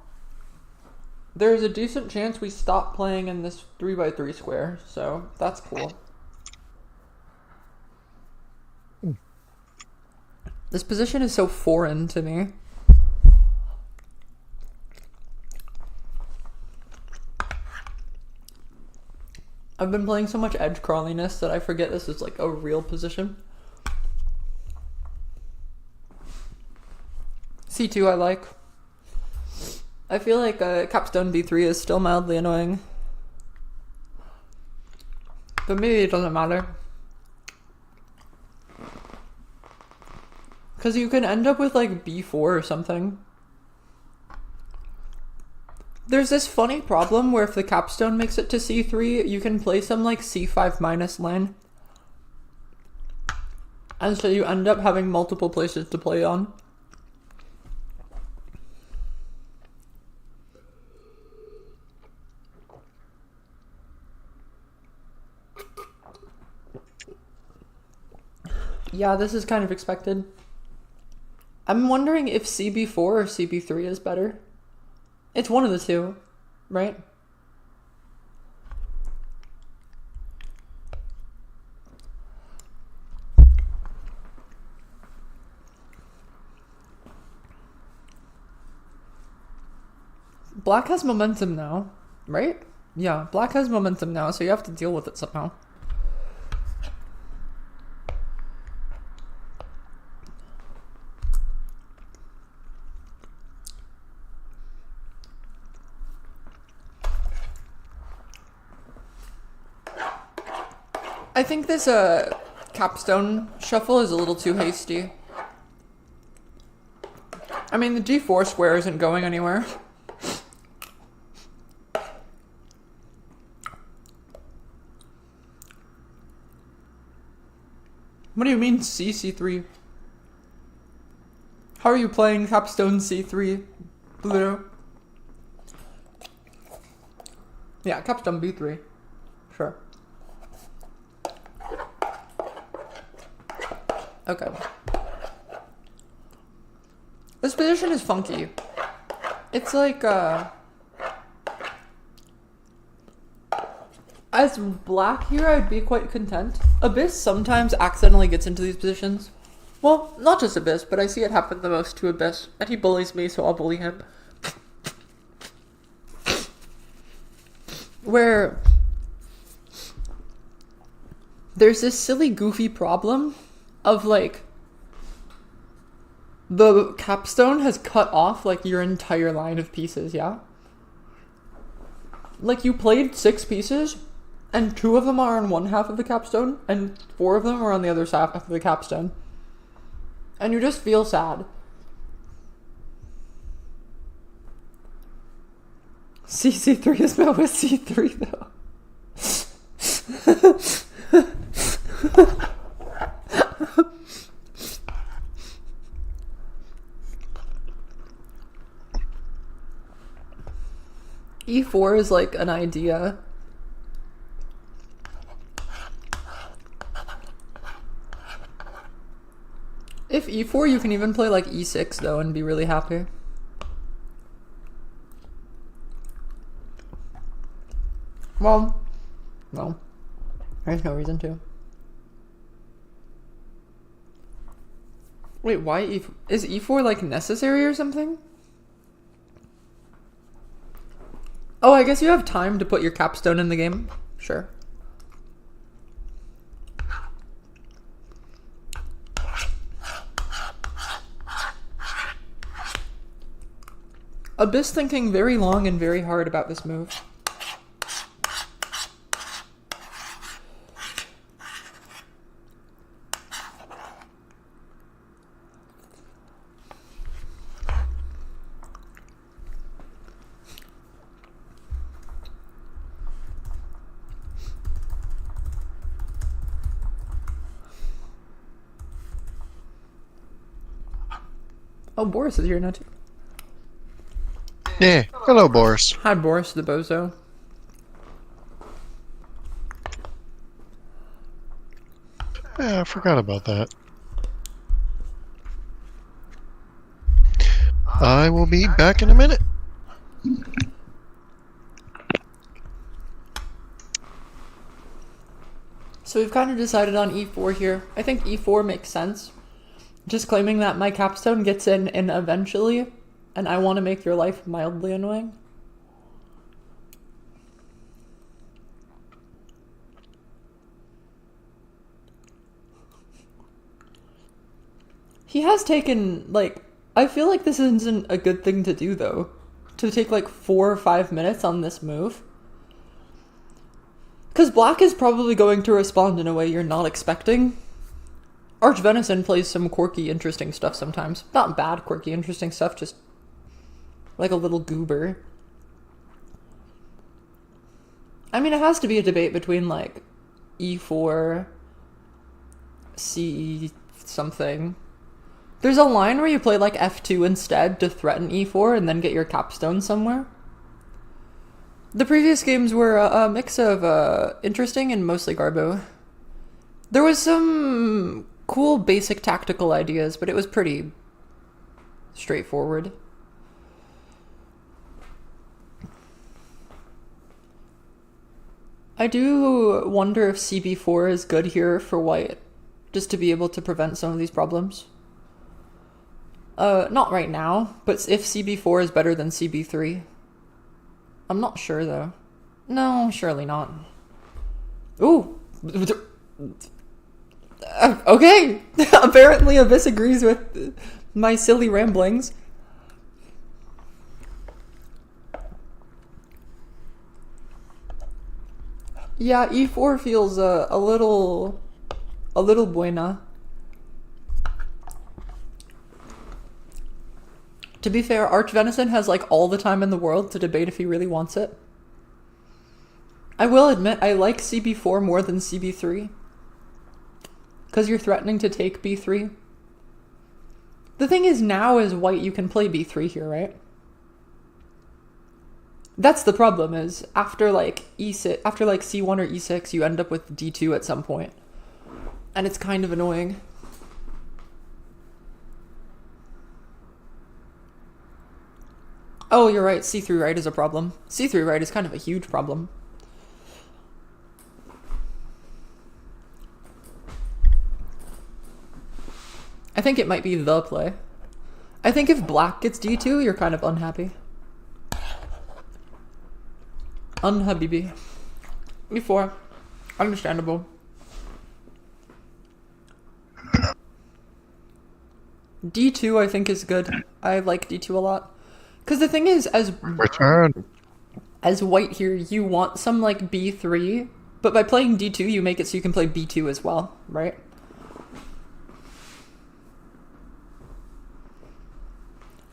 there's a decent chance we stop playing in this 3x3 square, so that's cool. This position is so foreign to me. I've been playing so much edge crawliness that I forget this is like a real position. C2 I like. I feel like capstone b3 is still mildly annoying. But maybe it doesn't matter. Because you can end up with like b4 or something. There's this funny problem where if the capstone makes it to c3, you can play some like c5 minus line. And so you end up having multiple places to play on. Yeah, this is kind of expected. I'm wondering if CB4 or CB3 is better. It's one of the two, right? Black has momentum now, right? Yeah, black has momentum now, so you have to deal with it somehow. I think this capstone shuffle is a little too hasty. I mean, the g4 square isn't going anywhere. What do you mean c3? How are you playing capstone c3, Blue? Yeah, capstone b3. Sure. Okay. This position is funky. It's like, as black here, I'd be quite content. Abyss sometimes accidentally gets into these positions. Well, not just Abyss, but I see it happen the most to Abyss. And he bullies me, so I'll bully him. Where there's this silly, goofy problem of, like, the capstone has cut off, like, your entire line of pieces, yeah? Like, you played 6 pieces, and 2 of them are on one half of the capstone, and 4 of them are on the other half of the capstone. And you just feel sad. C3 is met with C3, though. E4 is like an idea. If E4, you can even play like E6 though and be really happy. Well, no. There's no reason to. Wait, why E4? Is E4 like necessary or something? Oh, I guess you have time to put your capstone in the game. Sure. Abyss thinking very long and very hard about this move. Oh, Boris is here now too. Yeah, hello, Boris. Hi, Boris the bozo. Yeah, I forgot about that. I will be back in a minute. So we've kind of decided on e4 here. I think e4 makes sense. Just claiming that my capstone gets in eventually, and I want to make your life mildly annoying. He has taken, like, I feel like this isn't a good thing to do, though. To take, like, 4 or 5 minutes on this move. Because black is probably going to respond in a way you're not expecting. Archvenison plays some quirky, interesting stuff sometimes. Not bad, quirky, interesting stuff, just like a little goober. I mean, it has to be a debate between, like, e4, c something. There's a line where you play, like, f2 instead to threaten e4 and then get your capstone somewhere. The previous games were a mix of interesting and mostly garbo. There was some cool basic tactical ideas, but it was pretty straightforward. I do wonder if CB4 is good here for white, just to be able to prevent some of these problems. Not right now, but if CB4 is better than CB3. I'm not sure, though. No, surely not. Ooh. Okay. Apparently Abyss agrees with my silly ramblings. Yeah, e4 feels a little buena. To be fair, Archvenison has, like, all the time in the world to debate if he really wants it. I will admit, I like CB4 more than CB3. Because you're threatening to take B3. The thing is, now as white, you can play B3 here, right? That's the problem, is after, like, E6, after, like, C1 or E6, you end up with D2 at some point. And it's kind of annoying. Oh, you're right, C3 right is a problem. C3 right is kind of a huge problem. I think it might be the play. I think if black gets D2, you're kind of unhappy. Unhabibi. E4. Understandable. D2 I think is good. I like D2 a lot. Because the thing is, as white here, you want some, like, B3, but by playing D2, you make it so you can play B2 as well, right?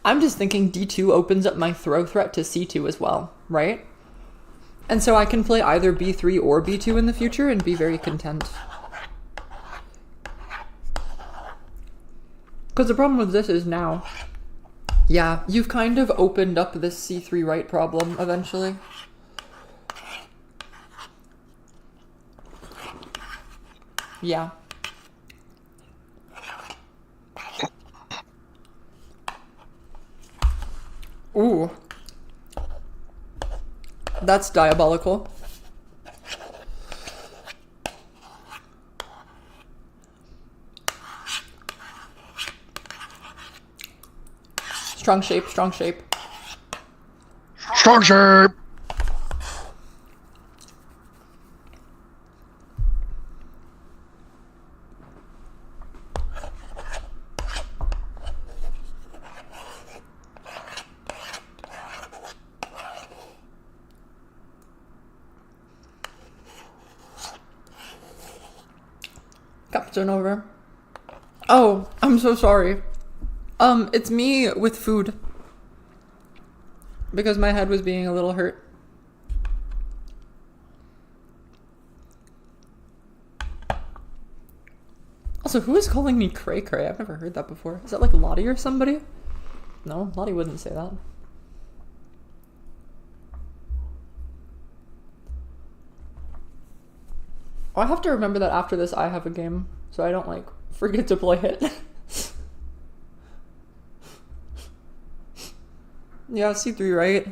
I'm just thinking D2 opens up my throw threat to C2 as well, right? And so I can play either B3 or B2 in the future and be very content. Because the problem with this is now... Yeah, you've kind of opened up this C3 right problem eventually. Yeah. Ooh. That's diabolical. Strong shape, strong shape. Strong shape! Captain over. Oh, I'm so sorry. It's me with food. Because my head was being a little hurt. Also, who is calling me cray cray? I've never heard that before. Is that like Lottie or somebody? No, Lottie wouldn't say that. Oh, I have to remember that after this I have a game, so I don't, like, forget to play it. Yeah, C3 right.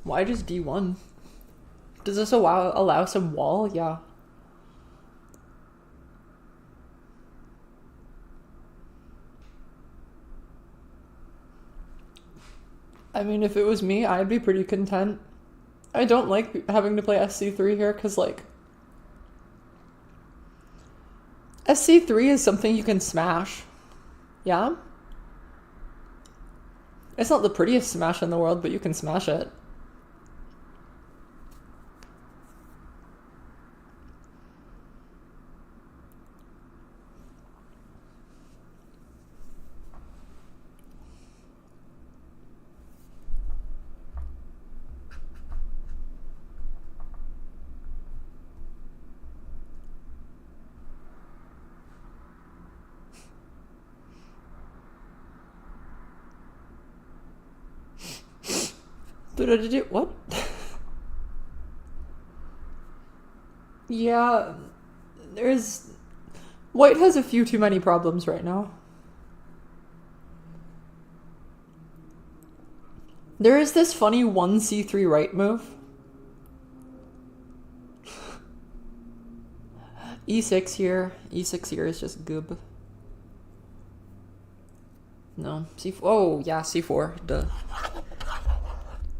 Why just D1? Does this allow some wall? Yeah. I mean, if it was me, I'd be pretty content. I don't like having to play SC3 here, because, like, SC3 is something you can smash. Yeah? It's not the prettiest smash in the world, but you can smash it. What? Yeah, there's... White has a few too many problems right now. There is this funny 1c3 right move. E6 here. E6 here is just goob. No. C4. Oh, yeah, C4. Duh.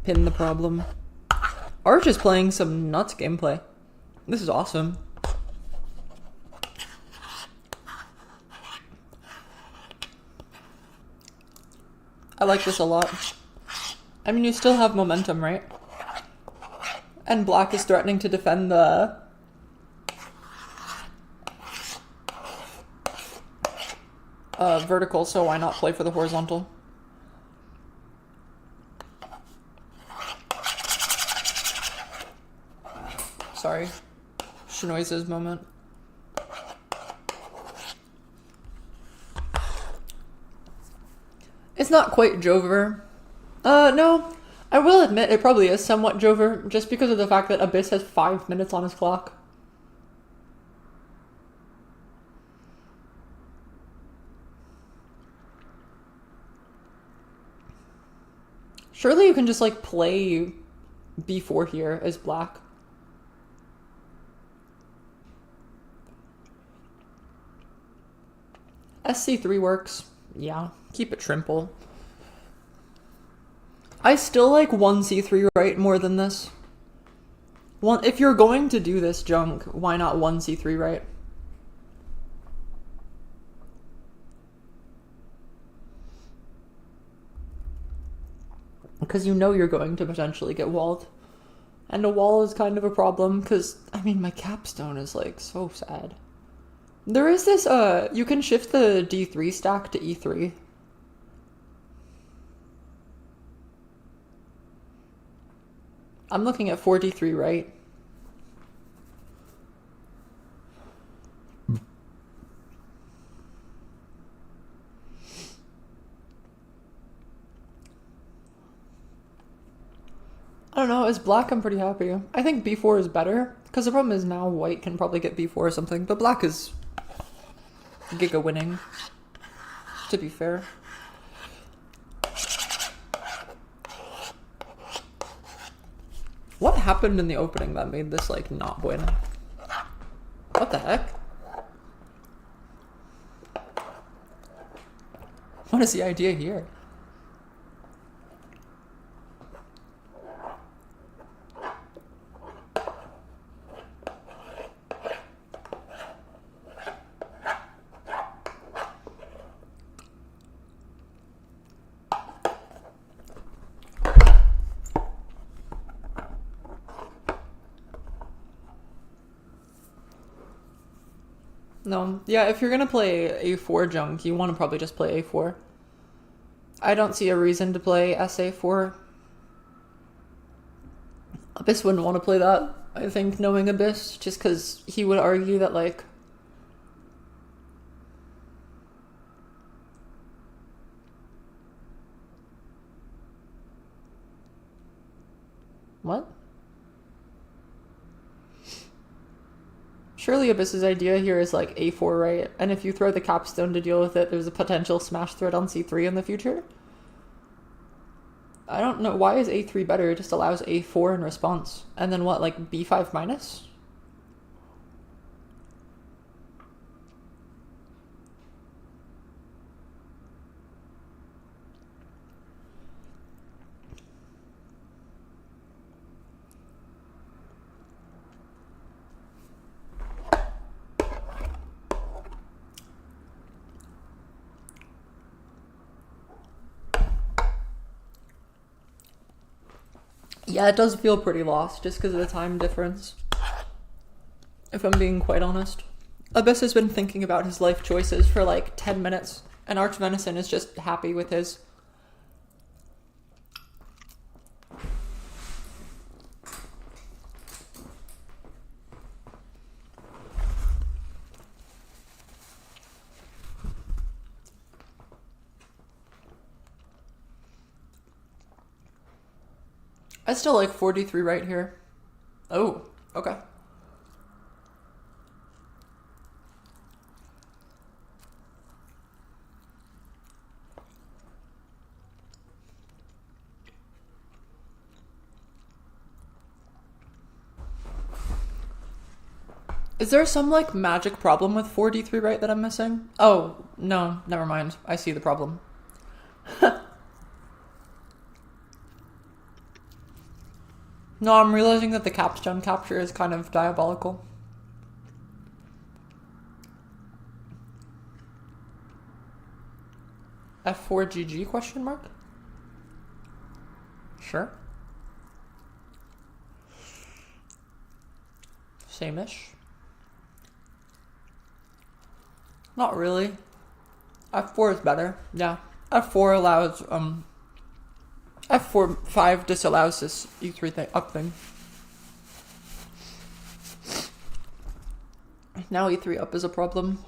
Pin the problem. Arch is playing some nuts gameplay. This is awesome. I like this a lot. I mean, you still have momentum, right? And black is threatening to defend the... vertical, so why not play for the horizontal? Sorry. Schnoise's moment. It's not quite Jover. No. I will admit it probably is somewhat Jover, just because of the fact that Abyss has 5 minutes on his clock. Surely you can just, like, play b4 here as black. SC3 works. Yeah, keep it trimple. I still like 1c3 right more than this. If you're going to do this junk, why not 1c3 right? Because you know you're going to potentially get walled. And a wall is kind of a problem, because, I mean, my capstone is, like, so sad. There is this, you can shift the d3 stack to e3. I'm looking at 4d3 right. I don't know, as black I'm pretty happy. I think b4 is better, because the problem is now white can probably get b4 or something, but black is giga winning, to be fair. What happened in the opening that made this, like, not win? What the heck? What is the idea here? No, yeah, if you're gonna play a4 junk, you want to probably just play a4. I don't see a reason to play sa4. Abyss wouldn't want to play that, I think, knowing Abyss, just because he would argue that, like... What? Surely Abyss's idea here is like a4, right? And if you throw the capstone to deal with it, there's a potential smash threat on c3 in the future? I don't know. Why is a3 better? It just allows a4 in response. And then what, like b5 minus? Yeah, it does feel pretty lost just because of the time difference. If I'm being quite honest. Abyss has been thinking about his life choices for like 10 minutes, and Archvenison is just happy with his. I still like 43 right here. Oh, okay. Is there some like magic problem with 43 right that I'm missing? Oh, no, never mind. I see the problem. No, I'm realizing that the capstone capture is kind of diabolical. F4 GG question mark? Sure. Same-ish. Not really. F4 is better. Yeah. F4 allows F4 5 disallows this E3 thing up thing. Now E3 up is a problem.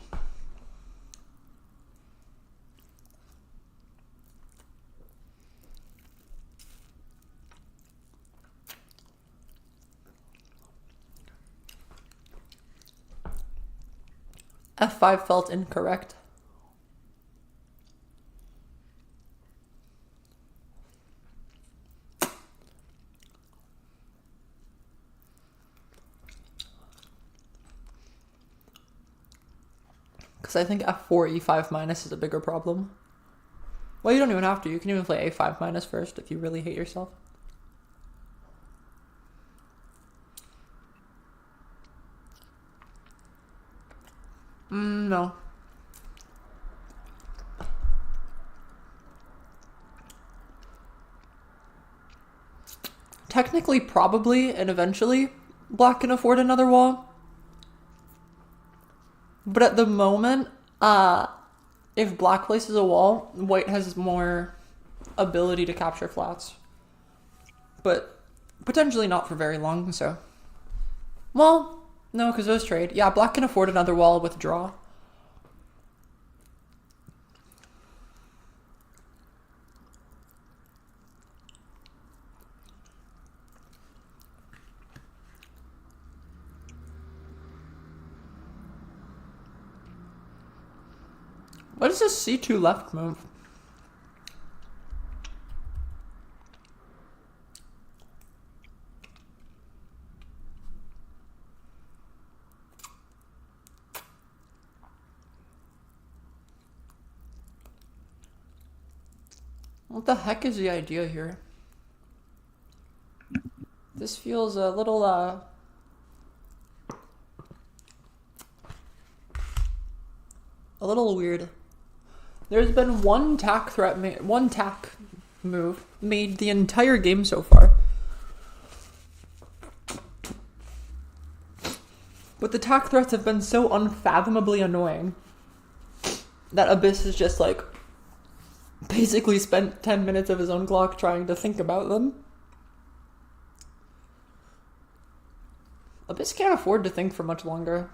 F5 felt incorrect. Because I think F4 E5 minus is a bigger problem. Well, you don't even have to. You can even play A5 minus first if you really hate yourself. No. Technically, probably, and eventually, black can afford another wall. But at the moment, if black places a wall, white has more ability to capture flats. But potentially not for very long, so. Well, no, because those trade. Yeah, black can afford another wall with draw. What is this C2 left move? What the heck is the idea here? This feels a little, a little weird. There's been one tack threat, one tack move made the entire game so far. But the tack threats have been so unfathomably annoying that Abyss has just like basically spent 10 minutes of his own clock trying to think about them. Abyss can't afford to think for much longer.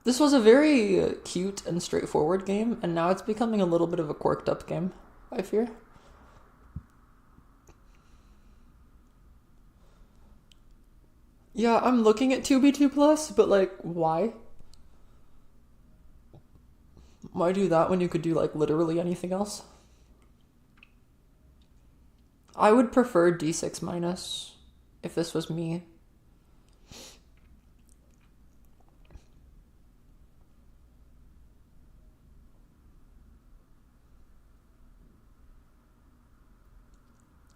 This was a very cute and straightforward game, and now it's becoming a little bit of a quirked up game, I fear. Yeah, I'm looking at 2B2+, but like, why? Why do that when you could do like literally anything else? I would prefer D6 minus if this was me.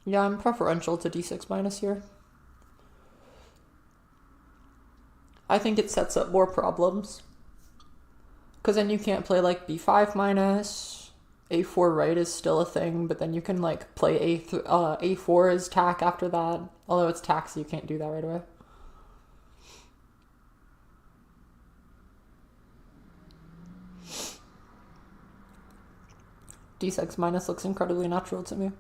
Yeah, I'm preferential to D6 minus here. I think it sets up more problems. Because then you can't play like B5 minus. A4 right is still a thing, but then you can like play A4 as tack after that. Although it's tack, so you can't do that right away. D6 minus looks incredibly natural to me.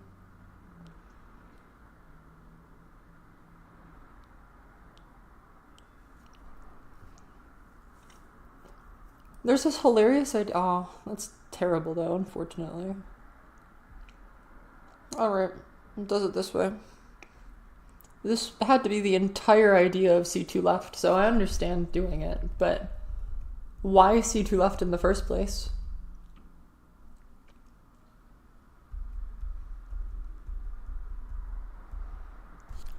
There's this hilarious idea. Oh, that's terrible though, unfortunately. Alright, does it this way. This had to be the entire idea of C2 left, so I understand doing it, but why C2 left in the first place?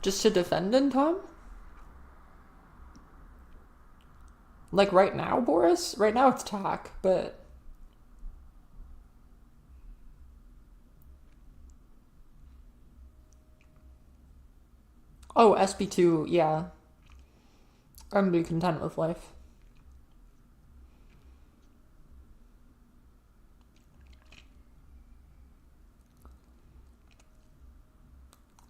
Just to defend in time? Like right now, Boris? Right now it's tack, but... Oh, SB2, yeah. I'm gonna be content with life.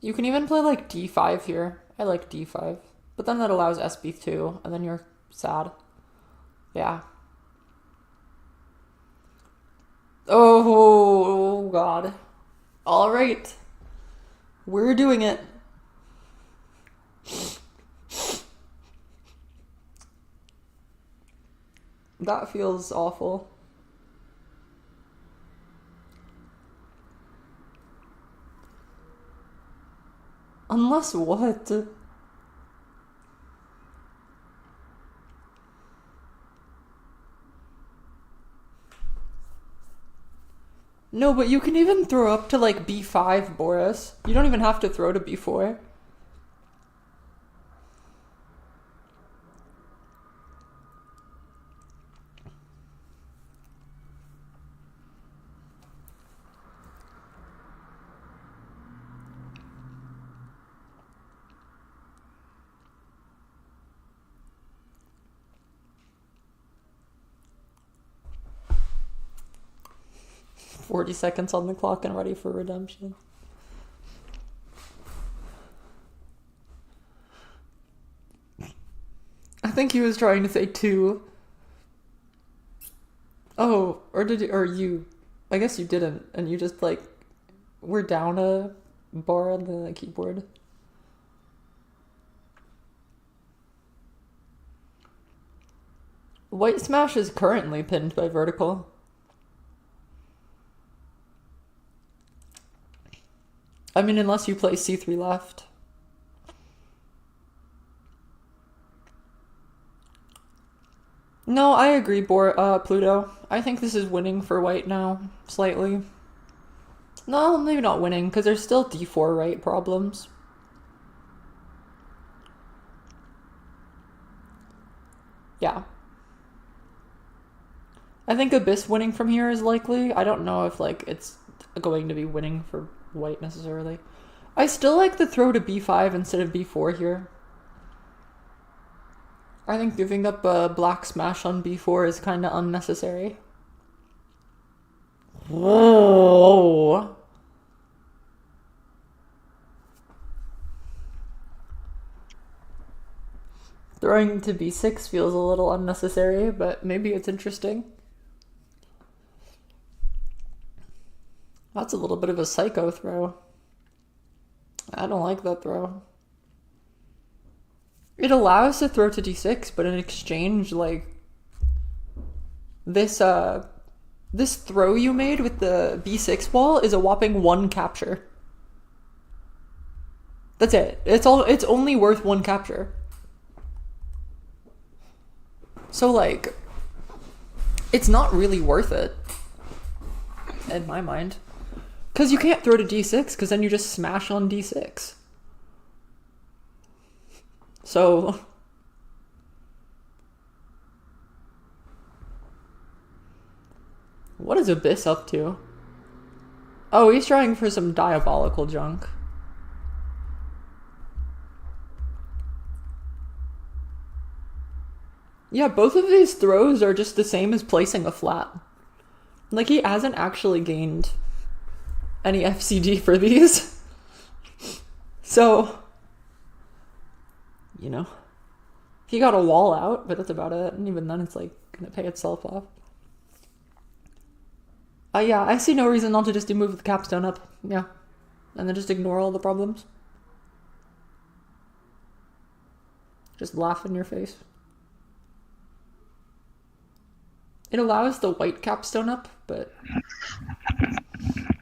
You can even play like D5 here. I like D5. But then that allows SB2, and then you're sad. Yeah. Oh, God. All right. We're doing it. That feels awful. Unless what? No, but you can even throw up to like B5, Boris. You don't even have to throw to B4. "40 seconds on the clock and ready for redemption." I think he was trying to say 2. Oh, or did you, or you? I guess you didn't, and you just like were down a bar on the keyboard. White smash is currently pinned by vertical. I mean, unless you play C3 left. No, I agree, Pluto. I think this is winning for white now, slightly. No, maybe not winning, because there's still D4 right problems. Yeah. I think Abyss winning from here is likely. I don't know if, like, it's going to be winning for white necessarily. I still like the throw to B5 instead of B4 here. I think giving up a black smash on B4 is kind of unnecessary. Whoa! Throwing to B6 feels a little unnecessary, but maybe it's interesting. That's a little bit of a psycho throw. I don't like that throw. It allows to throw to D6, but in exchange, like, This throw you made with the b6 wall is a whopping 1 capture. That's it. It's only worth 1 capture. So like, it's not really worth it in my mind. Because you can't throw to d6, because then you just smash on d6. So what is Abyss up to? Oh, he's trying for some diabolical junk. Yeah, both of these throws are just the same as placing a flat. Like, he hasn't actually gained any FCD for these. So, you know, he got a wall out, but that's about it. And even then, it's like gonna pay itself off. Yeah, I see no reason not to just move the capstone up. Yeah. And then just ignore all the problems. Just laugh in your face. It allows the white capstone up, but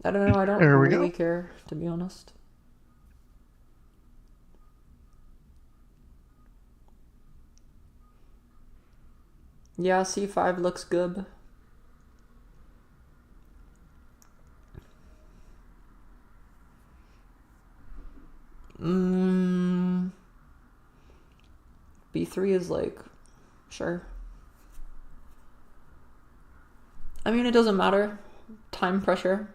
I don't know, I don't really care, to be honest. Yeah, c5 looks good. B3 is like, sure. I mean, it doesn't matter. Time pressure.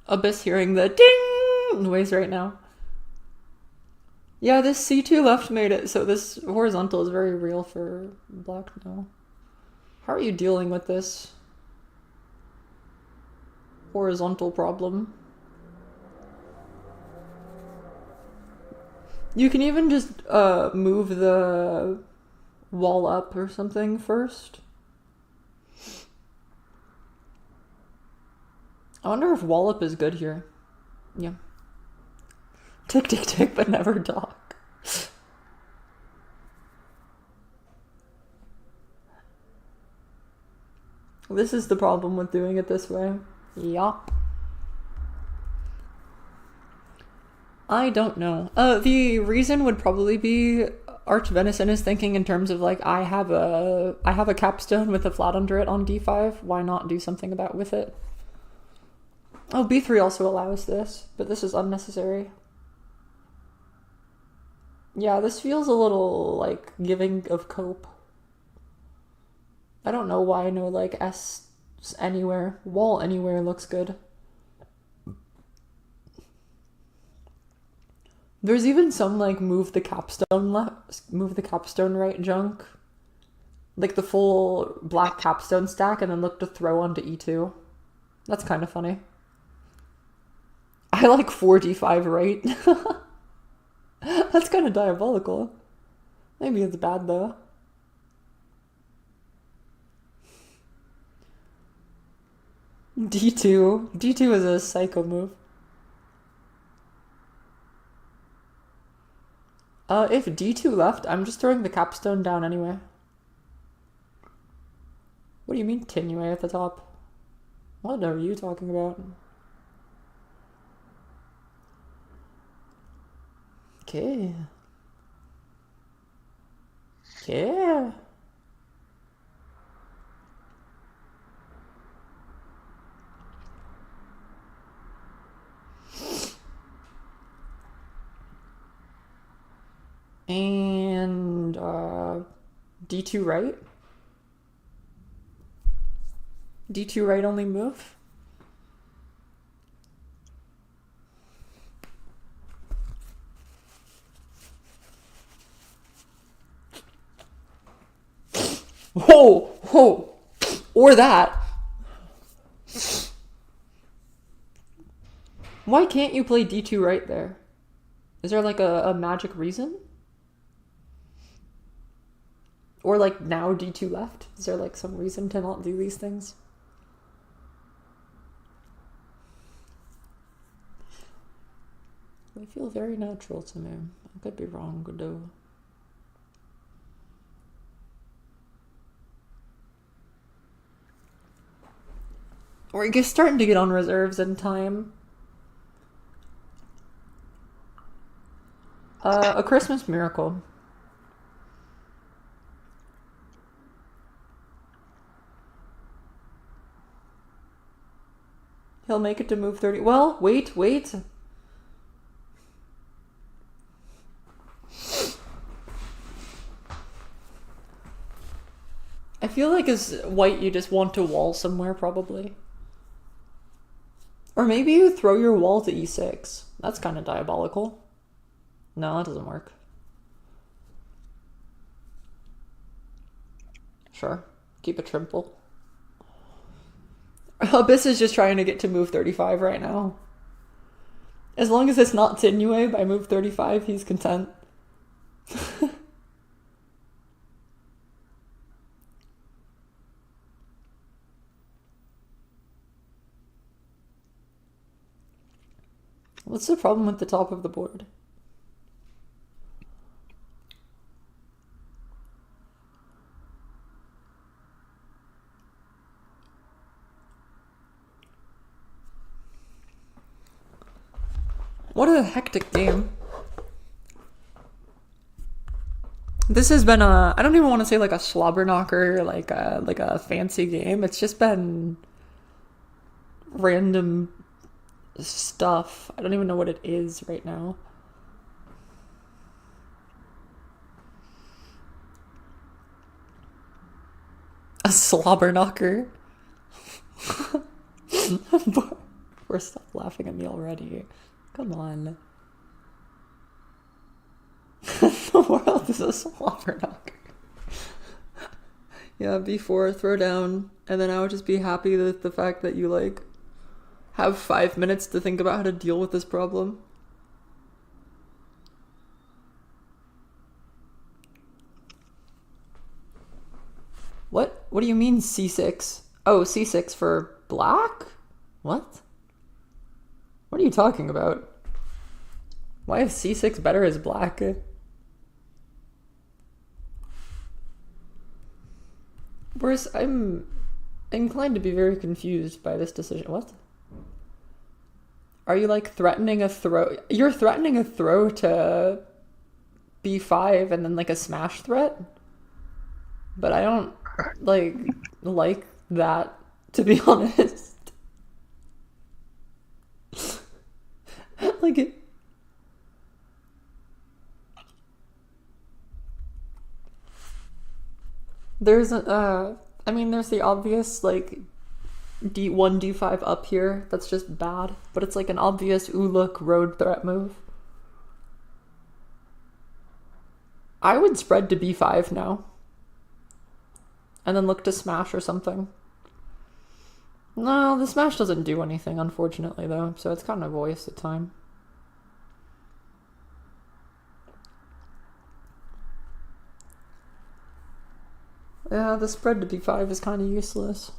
Abyss hearing the ding noise right now. Yeah, this c2 left made it, so this horizontal is very real for black now. How are you dealing with this horizontal problem? You can even just move the wall up or something first. I wonder if wallop is good here. Yeah. Tick, tick, tick, but never talk. This is the problem with doing it this way. Yup. I don't know. The reason would probably be archvenison is thinking in terms of like, I have a capstone with a flat under it on d5. Why not do something about with it? Oh, b3 also allows this, but this is unnecessary. Yeah, this feels a little like giving of cope. I don't know why no like S anywhere, wall anywhere looks good. There's even some like move the capstone right junk. Like the full black capstone stack and then look to throw onto e2. That's kind of funny. I like 4d5 right. That's kind of diabolical. Maybe it's bad though. D2. D2 is a psycho move. If d2 left, I'm just throwing the capstone down anyway. What do you mean tinue at the top? What are you talking about? Okay. Yeah. And d2 right. D2 right only move. Whoa, whoa, or that. Why can't you play d2 right there? Is there like a magic reason? Or like now d2 left? Is there like some reason to not do these things? They feel very natural to me. I could be wrong, though. We're just starting to get on reserves in time. A Christmas Miracle. He'll make it to move 30. Well, wait. I feel like as white you just want to wall somewhere, probably. Or maybe you throw your wall to e6. That's kind of diabolical. No, that doesn't work. Sure. Keep a trimple. Abyss is just trying to get to move 35 right now. As long as it's not Tinue by move 35, he's content. What's the problem with the top of the board? What a hectic game. This has been I don't even want to say like a slobber knocker, like a fancy game. It's just been random stuff. I don't even know what it is right now. A slobber knocker. We're stop laughing at me already. Come on. The world is a slobber knocker. Yeah, b4, throw down, and then I would just be happy with the fact that you like have 5 minutes to think about how to deal with this problem. What? What do you mean c6? Oh, c6 for black? What? What are you talking about? Why is c6 better as black? Whereas I'm inclined to be very confused by this decision. What? Are you like threatening a throw? You're threatening a throw to b5 and then like a smash threat? But I don't like that, to be honest. Like it. There's I mean, there's the obvious like d1 d5 up here that's just bad, but it's like an obvious ooh look road threat move. I would spread to b5 now and then look to smash or something. No, the smash doesn't do anything, unfortunately, though, so it's kind of a waste of time. Yeah, the spread to b5 is kind of useless.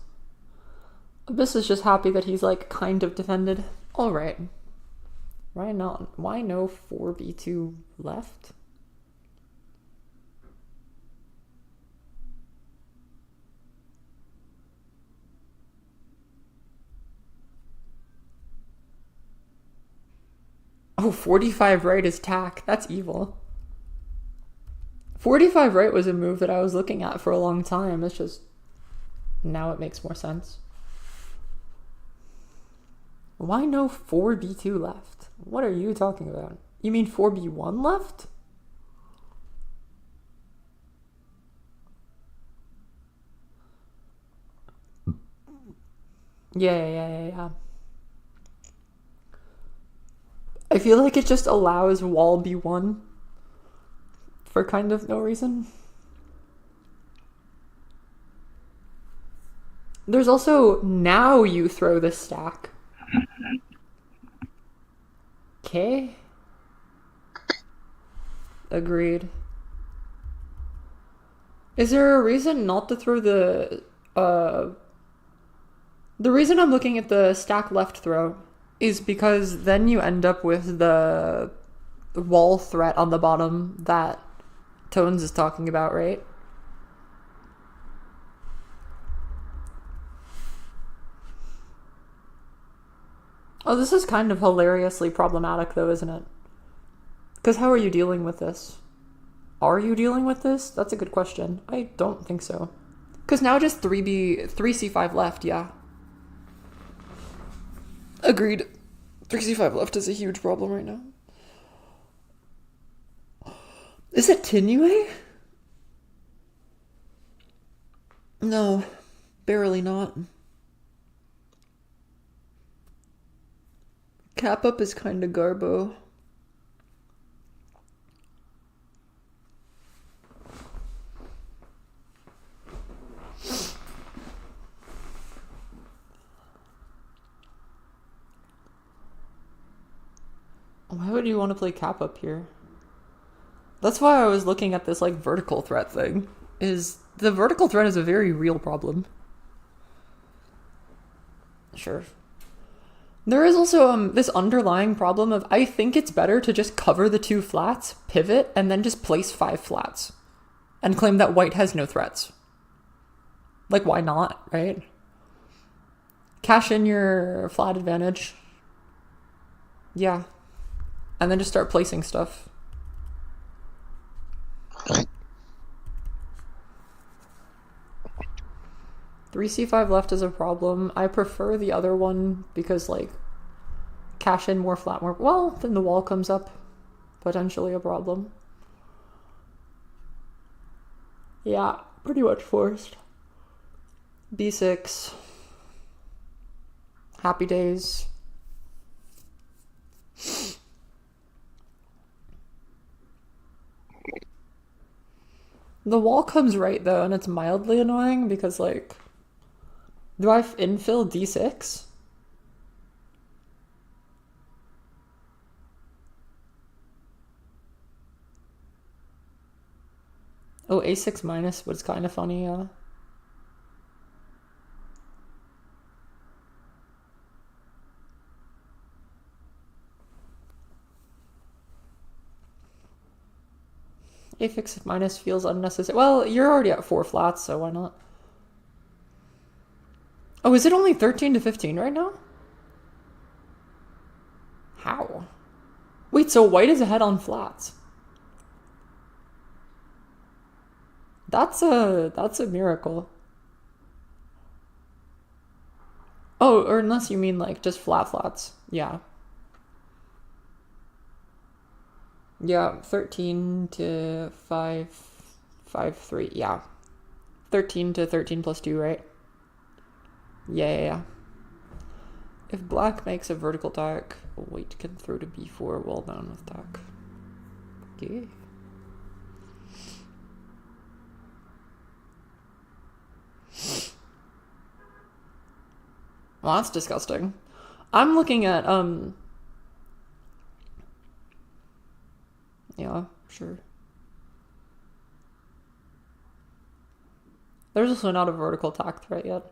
Abyss is just happy that he's, like, kind of defended. Alright. Why not? Why no 4b2 left? Oh, 45 right is tack. That's evil. 45 right was a move that I was looking at for a long time. It's just... now it makes more sense. Why no 4b2 left? What are you talking about? You mean 4b1 left? Yeah. I feel like it just allows wall b1 for kind of no reason. There's also now you throw the stack. Okay. Agreed. Is there a reason not to throw the reason I'm looking at the stack left throw is because then you end up with the wall threat on the bottom that Tones is talking about, right? Oh, this is kind of hilariously problematic, though, isn't it? Because how are you dealing with this? Are you dealing with this? That's a good question. I don't think so. Because now just 3c5 left, yeah. Agreed. 3c5 left is a huge problem right now. Is it Tinue? No, barely not. Cap up is kind of garbo. Why would you want to play cap up here? That's why I was looking at this like vertical threat thing. Is the vertical threat is a very real problem. Sure. There is also this underlying problem of I think it's better to just cover the 2 flats, pivot, and then just place 5 flats. And claim that white has no threats. Like, why not, right? Cash in your flat advantage. Yeah. And then just start placing stuff. Three c5 left is a problem. I prefer the other one because, like, cash in more flat, more... Well, then the wall comes up. Potentially a problem. Yeah, pretty much forced. b6. Happy days. The wall comes right, though, and it's mildly annoying because, like... Do I infill d6? Oh, a6 minus, but it's kind of funny, yeah. A6 minus feels unnecessary. Well, you're already at 4 flats, so why not? Oh, is it only 13 to 15 right now? How? Wait, so white is ahead on flats. That's a miracle. Oh, or unless you mean like just flat flats. Yeah. Yeah, 13 to 5, 5, 3. Yeah. 13 to 13 plus 2, right? Yeah. If black makes a vertical attack, white can throw to b4 wall down with attack. Okay. Well, that's disgusting. I'm looking at, yeah, sure. There's also not a vertical attack threat yet.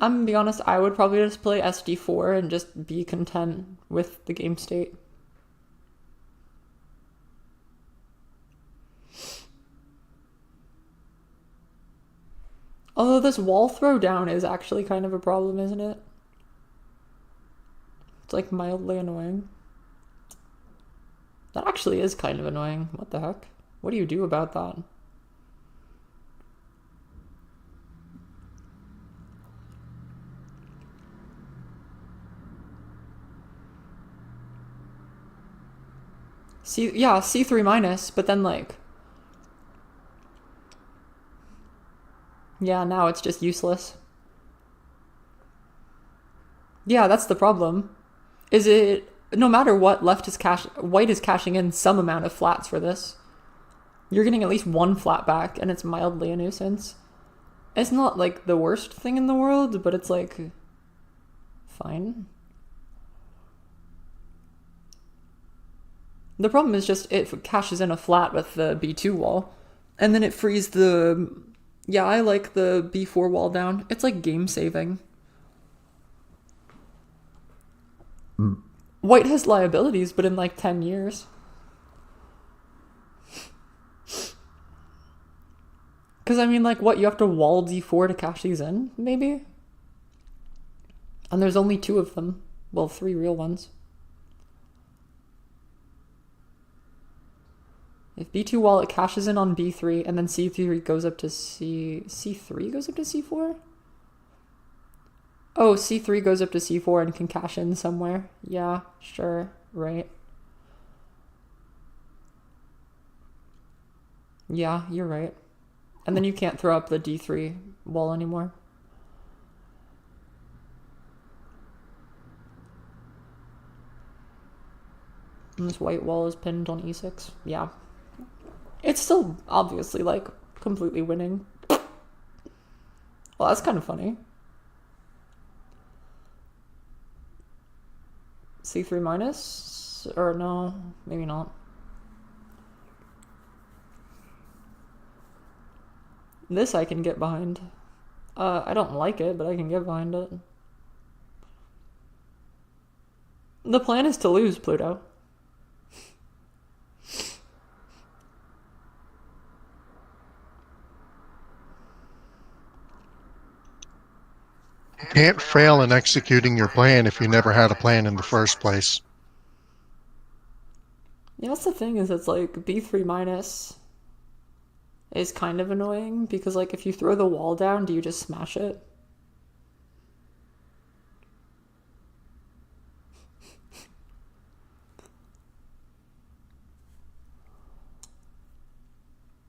I'm gonna be honest, I would probably just play SD4 and just be content with the game state. Although this wall throw down is actually kind of a problem, isn't it? It's like mildly annoying. That actually is kind of annoying. What the heck? What do you do about that? Yeah, C3 minus, but then like... Yeah, now it's just useless. Yeah, that's the problem. Is it... No matter what, white is cashing in some amount of flats for this. You're getting at least 1 flat back, and it's mildly a nuisance. It's not like the worst thing in the world, but it's like... fine. The problem is just it cashes in a flat with the b2 wall, and then it frees the... Yeah, I like the b4 wall down. It's like game saving. White has liabilities, but in like 10 years. Because I mean, like, what, you have to wall d4 to cash these in, maybe? And there's only 2 of them. Well, 3 real ones. If B2 wallet cashes in on B3 and then C3 goes up to C3 goes up to C4? Oh, C3 goes up to C4 and can cash in somewhere. Yeah, sure, right. Yeah, you're right. And then you can't throw up the D3 wall anymore. And this white wall is pinned on E6. Yeah. It's still obviously, like, completely winning. Well, that's kind of funny. C3 minus? Or no, maybe not. This I can get behind. I don't like it, but I can get behind it. The plan is to lose Pluto. Can't fail in executing your plan if you never had a plan in the first place. Yeah, that's the thing, is it's like B3 minus is kind of annoying because, like, if you throw the wall down, do you just smash it?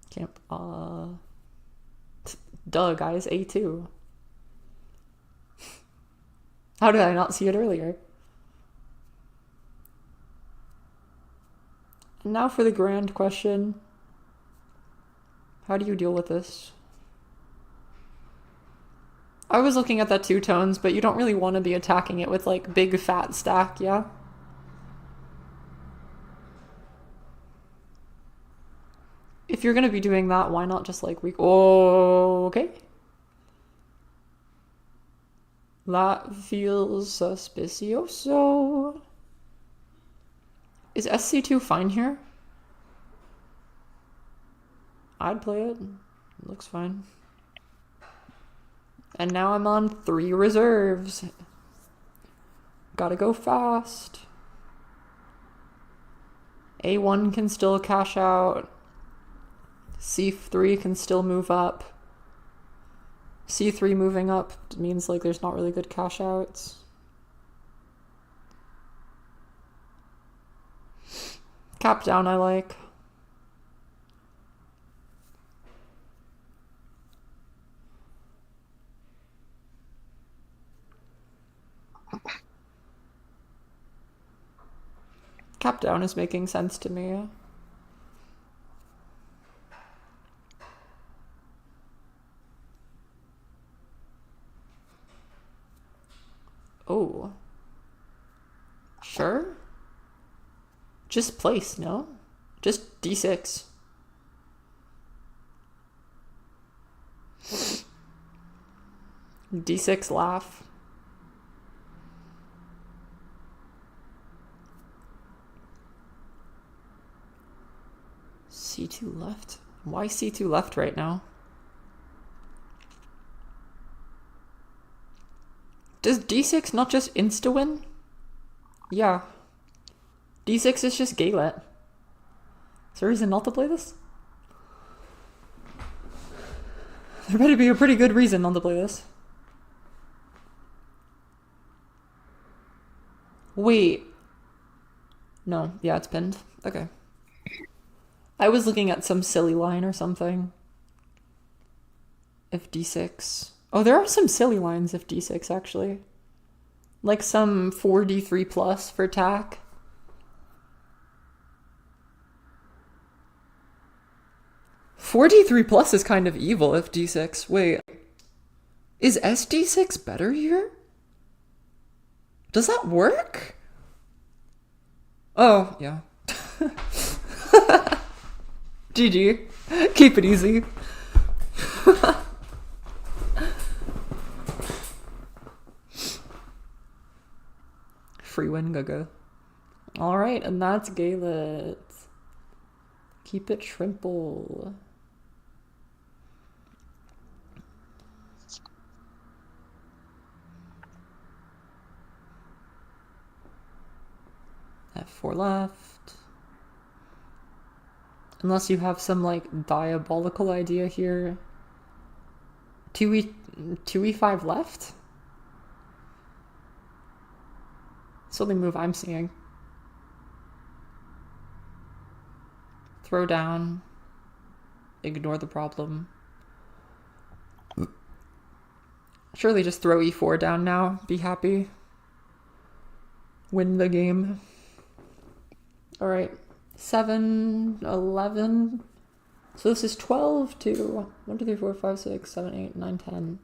Can't, duh, guys, A2. How did I not see it earlier? And now for the grand question. How do you deal with this? I was looking at that 2 tones, but you don't really want to be attacking it with, like, big fat stack, yeah? If you're gonna be doing that, why not just, like, oh, okay. That feels suspicioso. Is SC2 fine here? I'd play it. It looks fine. And now I'm on 3 reserves. Gotta go fast. A1 can still cash out. C3 can still move up. C3 moving up means, like, there's not really good cash outs. Cap down I like. Cap down is making sense to me. Oh. Sure? Just place, no? Just D6. D6 laugh. C2 left? Why C2 left right now? Does D6 not just insta-win? Yeah. D6 is just Gaylet. Is there a reason not to play this? There better be a pretty good reason not to play this. Wait. No, yeah, it's pinned. Okay. I was looking at some silly line or something. If D6... Oh, there are some silly lines if D6, actually. Like some 4D3 plus for tack. (4D3 plus is kind of evil if D6. Wait. Is SD6 better here? Does that work? Oh, yeah. GG. Keep it easy. Free win, Gaga. Alright, and that's Gaylet. Keep it trimple. F4 left. Unless you have some, like, diabolical idea here. 2e5 left? It's the only move I'm seeing. Throw down. Ignore the problem. Surely just throw e4 down now. Be happy. Win the game. Alright. 7, 11. So this is 12 to 1, 2, 3, 4, 5, 6, 7, 8, 9, 10.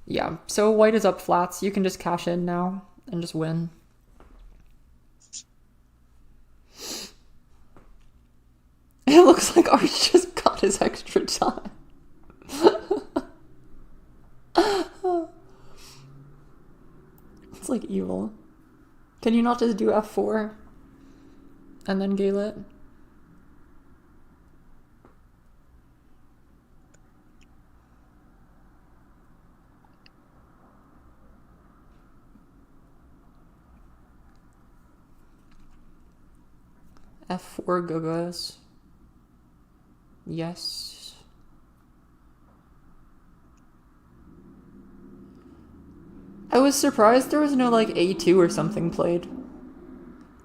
Yeah, so white is up flats. You can just cash in now and just win. It looks like Arch just got his extra time. It's like evil. Can you not just do F4 and then gale it? F4 Gugas. Yes. I was surprised there was no, like, A2 or something played.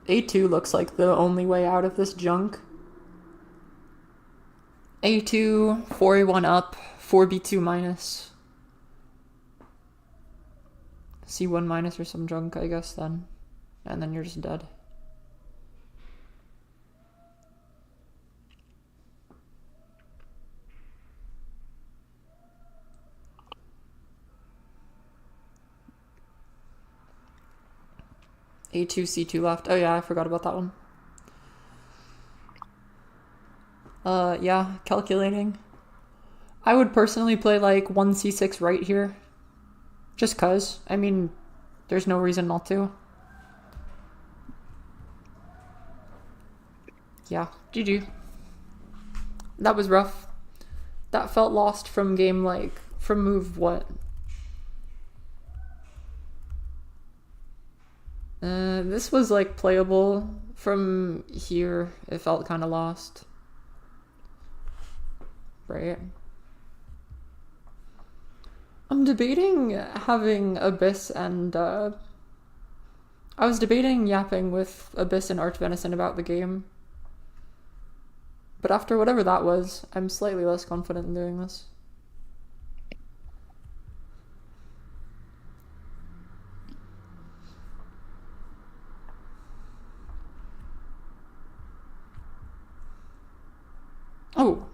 A2 looks like the only way out of this junk. A2, 4A1 up, 4B2 minus. C1 minus or some junk, I guess, then. And then you're just dead. A2, C2 left. Oh yeah, I forgot about that one. Yeah, calculating. I would personally play like 1c6 right here. Just cuz. I mean, there's no reason not to. Yeah, GG. That was rough. That felt lost from game, like, from move what? This was, like, playable. From here, it felt kind of lost. Right. I'm debating having Abyss and, I was debating yapping with Abyss and Archvenison about the game. But after whatever that was, I'm slightly less confident in doing this. Oh!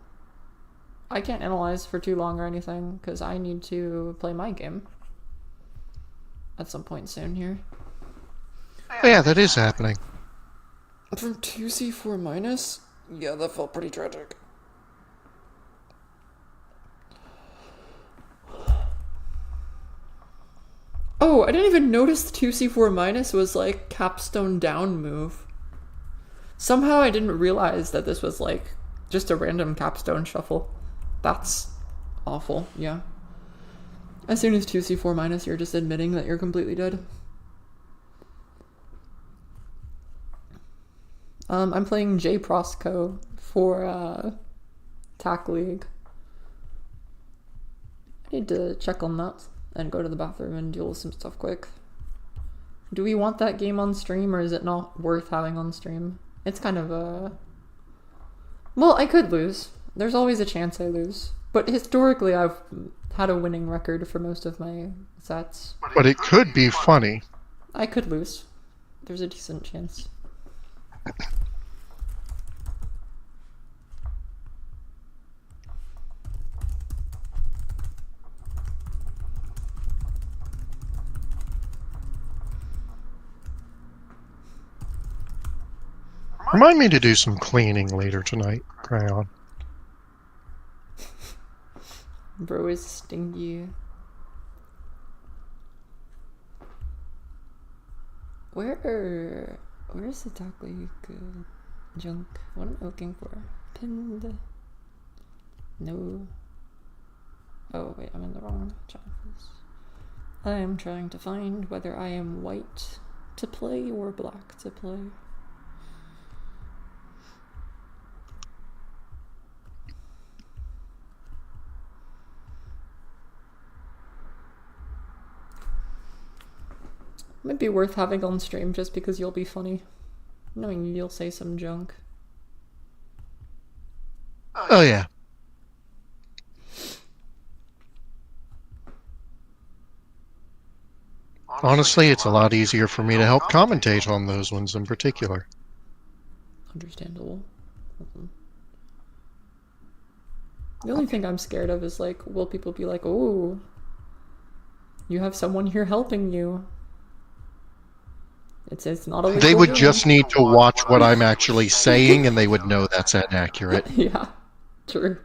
I can't analyze for too long or anything, because I need to play my game. At some point soon here. Yeah, that is happening. From 2c4 minus? Yeah, that felt pretty tragic. Oh, I didn't even notice the 2c4 minus was like capstone down move. Somehow I didn't realize that this was like just a random capstone shuffle. That's awful, yeah. As soon as 2c4 minus, you're just admitting that you're completely dead. I'm playing J Prosco for TAC League. I need to check on that and go to the bathroom and deal with some stuff quick. Do we want that game on stream, or is it not worth having on stream? It's kind of a... Well, I could lose. There's always a chance I lose. But historically, I've had a winning record for most of my sets. But it could be funny. I could lose. There's a decent chance. Remind me to do some cleaning later tonight, Crayon. Bro is stingy. Where's the TAC League junk? What am I looking for? Pinned. No. Oh wait, I'm in the wrong channels. I am trying to find whether I am white to play or black to play? Might be worth having on stream just because you'll be funny. Knowing you'll say some junk. Oh, yeah. Honestly, it's a lot easier for me to help commentate on those ones in particular. Understandable. The only thing I'm scared of is, like, will people be like, oh, you have someone here helping you. It's not a legal They would game. just need to watch what I'm actually saying, and they would know that's inaccurate. Yeah, true.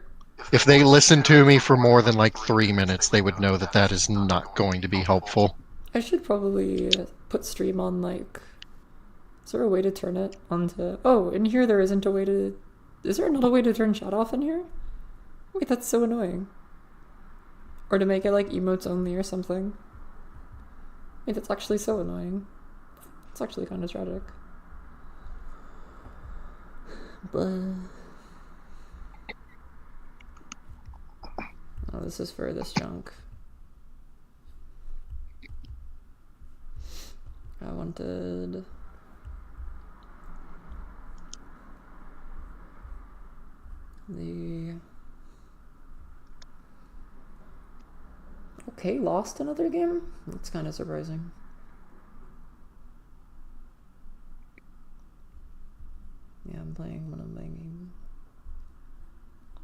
If they listen to me for more than like 3 minutes, they would know that that is not going to be helpful. I should probably put stream on, like... Is there a way to turn it onto... Oh, in here there isn't a way to... Is there not a way to turn chat off in here? Wait, that's so annoying. Or to make it, like, emotes only or something. Wait, that's actually so annoying. It's actually kind of tragic. But... Oh, this is for this junk. I wanted... the... Okay, lost another game? That's kind of surprising. Yeah, I'm playing when I'm playing.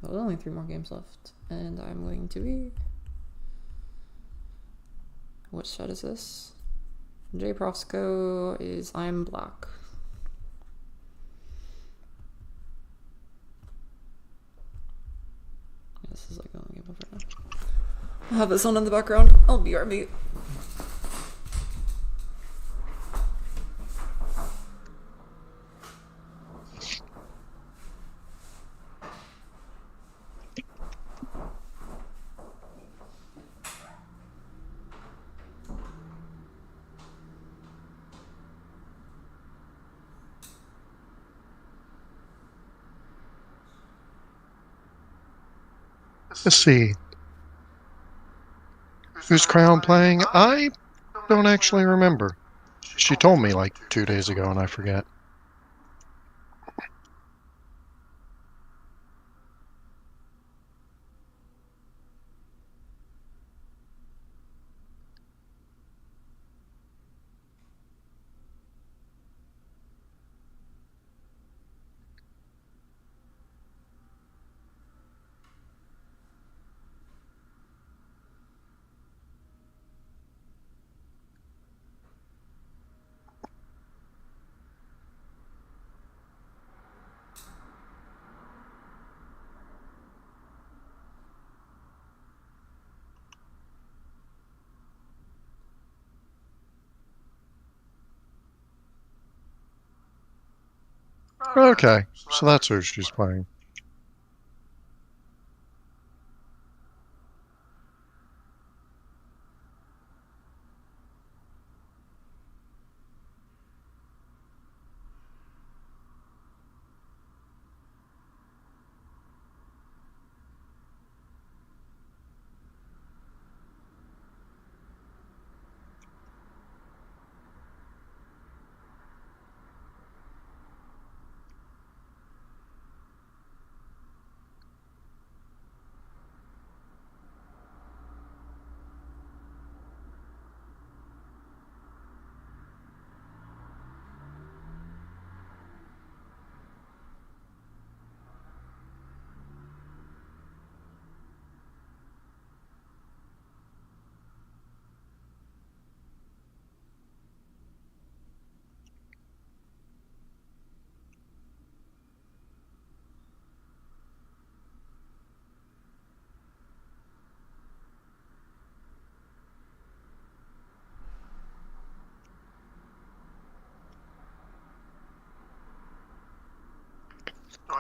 Well, there's only 3 more games left, and I'm going to be... What shot is this? J Profsco is I'm Black. This is like the only game over now. I'll have this on in the background. I'll BRB. Let's see. Who's Crayon playing? I don't actually remember. She told me like 2 days ago and I forget. Okay, so that's who she's playing.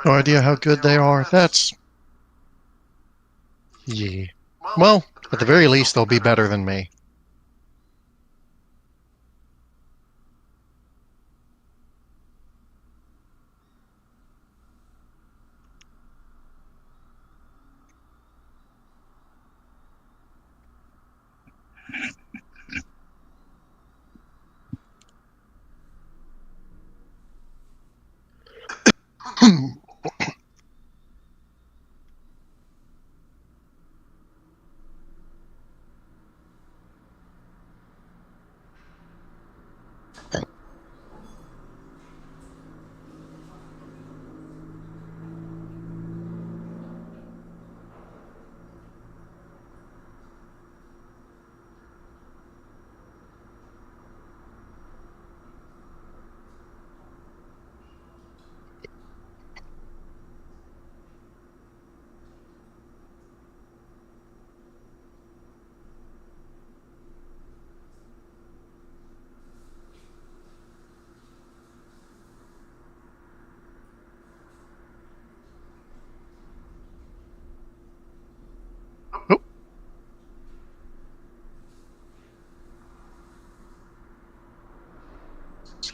No idea how good they are. That's... Yeah. Well, at the very least, they'll be better than me. Oh,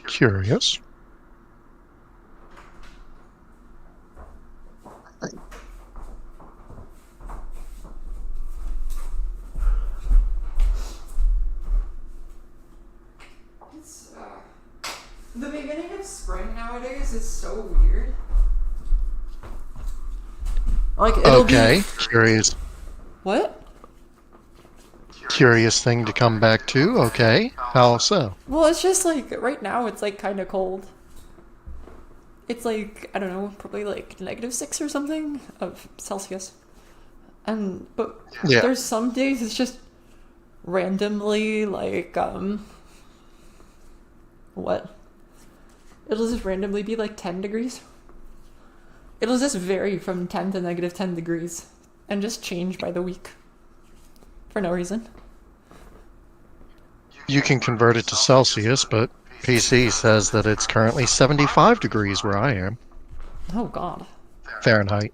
curious. It's, the beginning of spring nowadays is so weird. Like, it'll Okay, be... curious. What? Curious thing to come back to. Okay, how so? Well, it's just like, right now it's like kind of cold. It's like, I don't know, probably like -6 or something of Celsius. But Yeah. there's some days it's just randomly like, what? It'll just randomly be like 10 degrees. It'll just vary from 10 to -10 degrees and just change by the week for no reason. You can convert it to Celsius, but PC says that it's currently 75 degrees where I am. Oh god. Fahrenheit.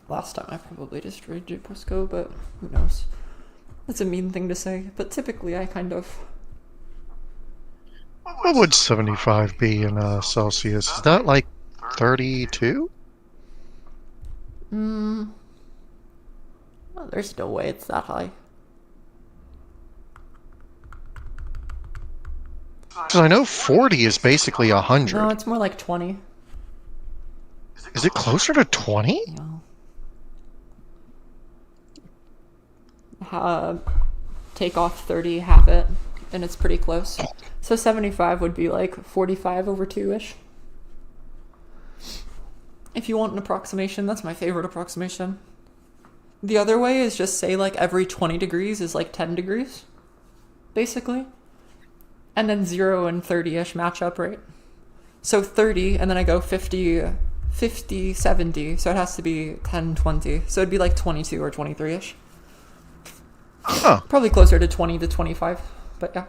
Last time I probably destroyed Jibrisco, but who knows. That's a mean thing to say, but typically I kind of... What would 75 be in Celsius? Is that like 32? Well, there's no way it's that high. Because I know 40 is basically 100. No, it's more like 20. Is it closer to 20? No. Take off 30, half it, and it's pretty close. So 75 would be like 45 over 2-ish. If you want an approximation, that's my favorite approximation. The other way is just say like every 20 degrees is like 10 degrees, basically. And then 0 and 30-ish match up, right? So 30, and then I go 50, 70, so it has to be 10, 20. So it'd be like 22 or 23-ish. Huh. Probably closer to 20 to 25, but yeah.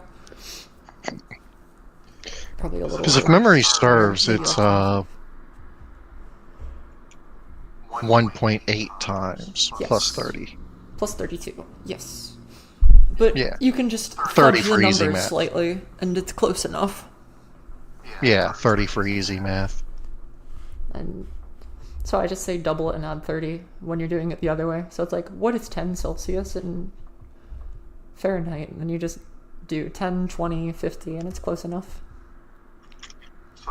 Probably a little... Because if memory serves, it's 1.8 times Yes. plus 30. Plus 32, yes. But Yeah. you can just 30 fudge the for easy numbers math. slightly, and it's close enough. Yeah, 30 for easy math. And so I just say double it and add 30 when you're doing it the other way. So it's like, what is 10 Celsius in Fahrenheit? And then you just do 10, 20, 50, and it's close enough.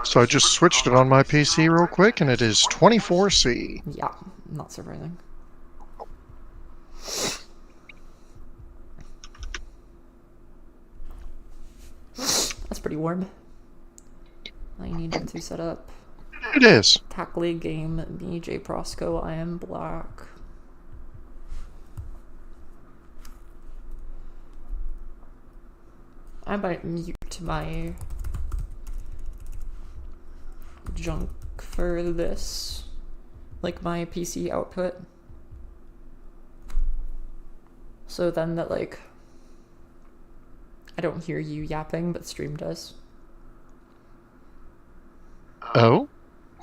So I just switched it on my PC real quick, and it is 24C. Yeah, not surprising. That's pretty warm. I need to set up It is. Tackly game, me, J Prosco, I am black. I might mute my junk for this, like my PC output. So then that like, I don't hear you yapping, but stream does. Oh?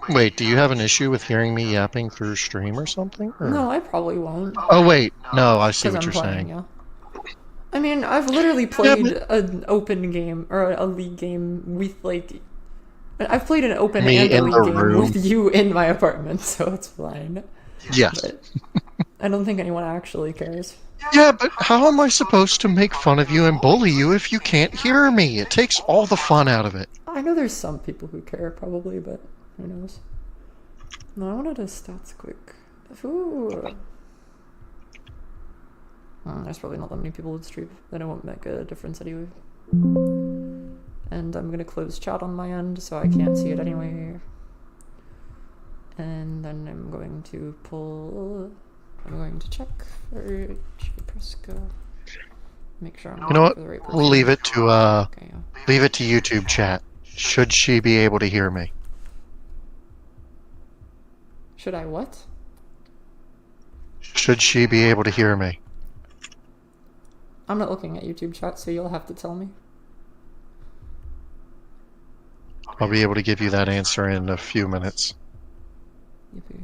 Wait, do you have an issue with hearing me yapping through stream or something? Or... No, I probably won't. Oh, wait. No, I see Because what I'm you're playing, saying. yeah. I mean, I've literally played an open game, or a league game with, like... I've played an open Me and a in league the game room. with you in my apartment, so it's fine. Yes. But, I don't think anyone actually cares. Yeah, but how am I supposed to make fun of you and bully you if you can't hear me? It takes all the fun out of it. I know there's some people who care, probably, but who knows? No, I wanted his stats quick. Ooh. There's probably not that many people with stream. Then it won't make a difference anyway. And I'm gonna close chat on my end so I can't see it anyway. And then I'm going to pull. I'm going to check for Presco. Make sure I'm You know what? for the right person. We'll leave it to Okay, yeah. leave it to YouTube chat. Should she be able to hear me? Should I what? Should she be able to hear me? I'm not looking at YouTube chat, so you'll have to tell me. I'll be able to give you that answer in a few minutes. Yippee.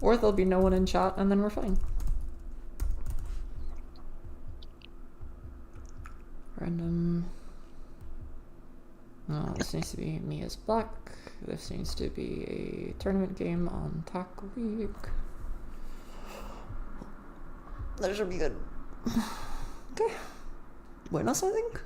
Or there'll be no one in chat, and then we're fine. Random. No, this needs to be me as black. This needs to be a tournament game on Tack League. That should be good. Okay. Buenos, I think.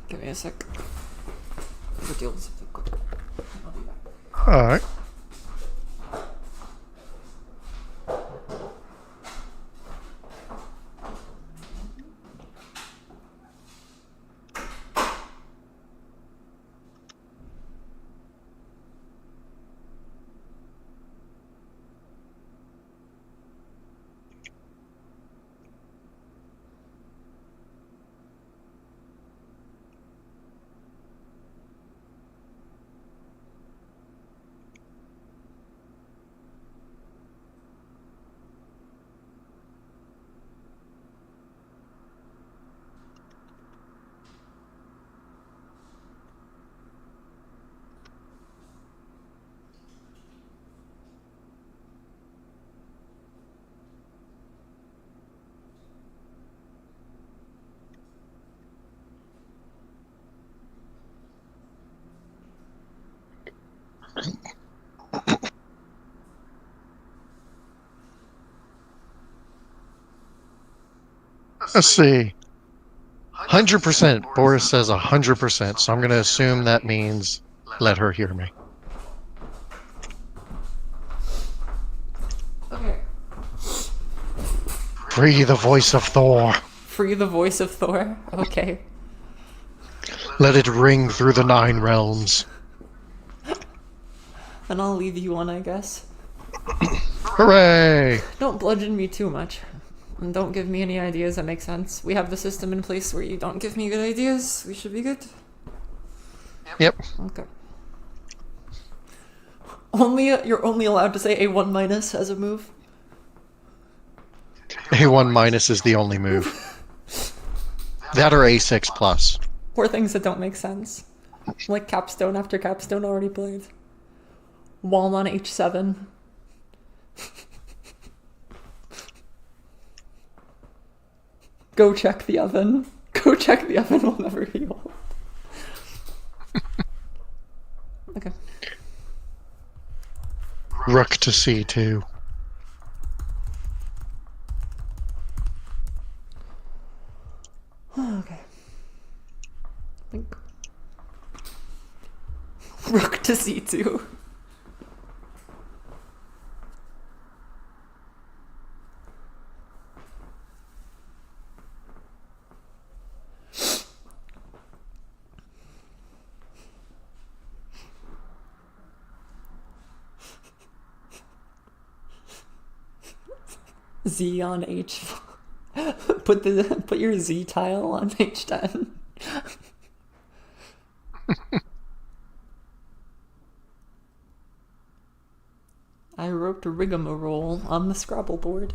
Give me a sec. The deal with something quick. I'll be back. Alright. Let's see. 100%. Boris says 100%, so I'm going to assume that means let her hear me. Okay. Free the voice of Thor. Free the voice of Thor? Okay. Let it ring through the 9 realms. And I'll leave you one, I guess. Hooray! Don't bludgeon me too much. And don't give me any ideas that make sense. We have the system in place where you don't give me good ideas. We should be good. Yep. Okay. You're only allowed to say A1 minus as a move. A1 minus is the only move. That or A6 plus. Or things that don't make sense. Like capstone after capstone already played. Walm on H7. Go check the oven. Go check the oven will never heal. Okay. Rook to C2. Okay. Think. Rook to C2. Z on H. Put your Z tile on H10. I wrote a rigmarole on the Scrabble board.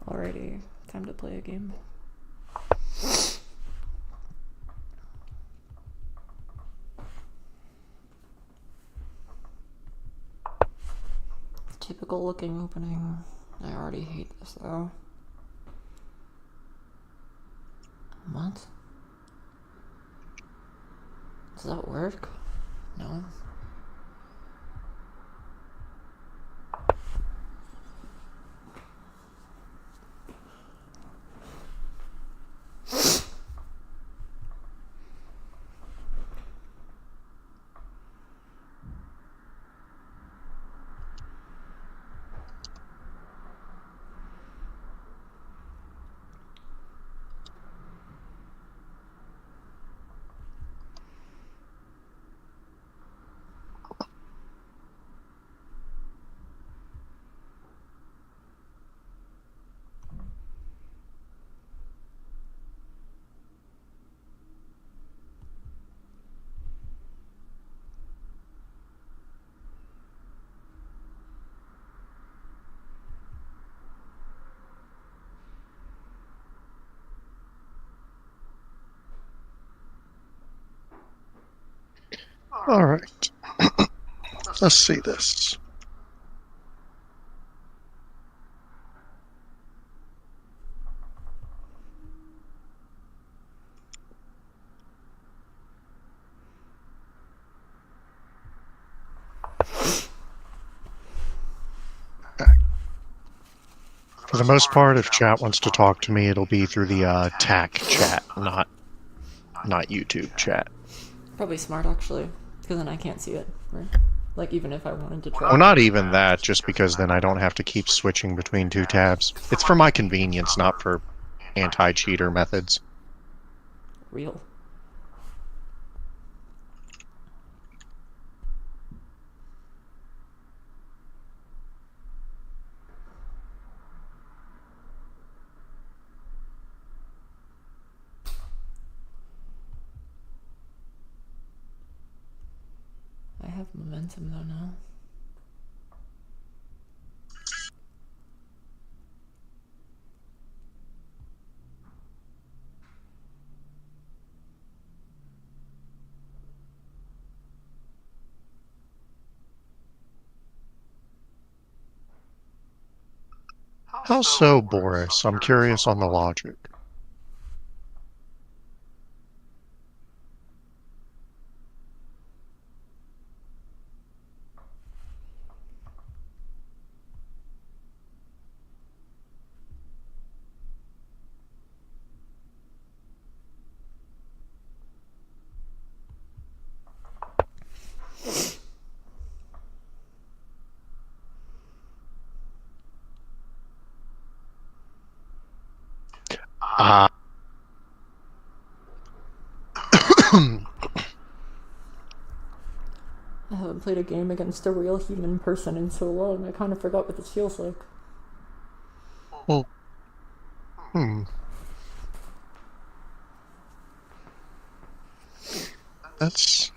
Alrighty, time to play a game. Typical looking opening. I already hate this though. What? Does that work? No. Alright. Let's see this. For the most part, if chat wants to talk to me, it'll be through the TAC chat, not YouTube chat. Probably smart actually, because then I can't see it, right? Like even if I wanted to try. Well, not even that, just because then I don't have to keep switching between two tabs. It's for my convenience, not for anti-cheater methods. Real. I have momentum though now. How so, Boris? I'm curious on the logic. Ah. I haven't played a game against a real human person in so long, I kind of forgot what this feels like. Well, That's...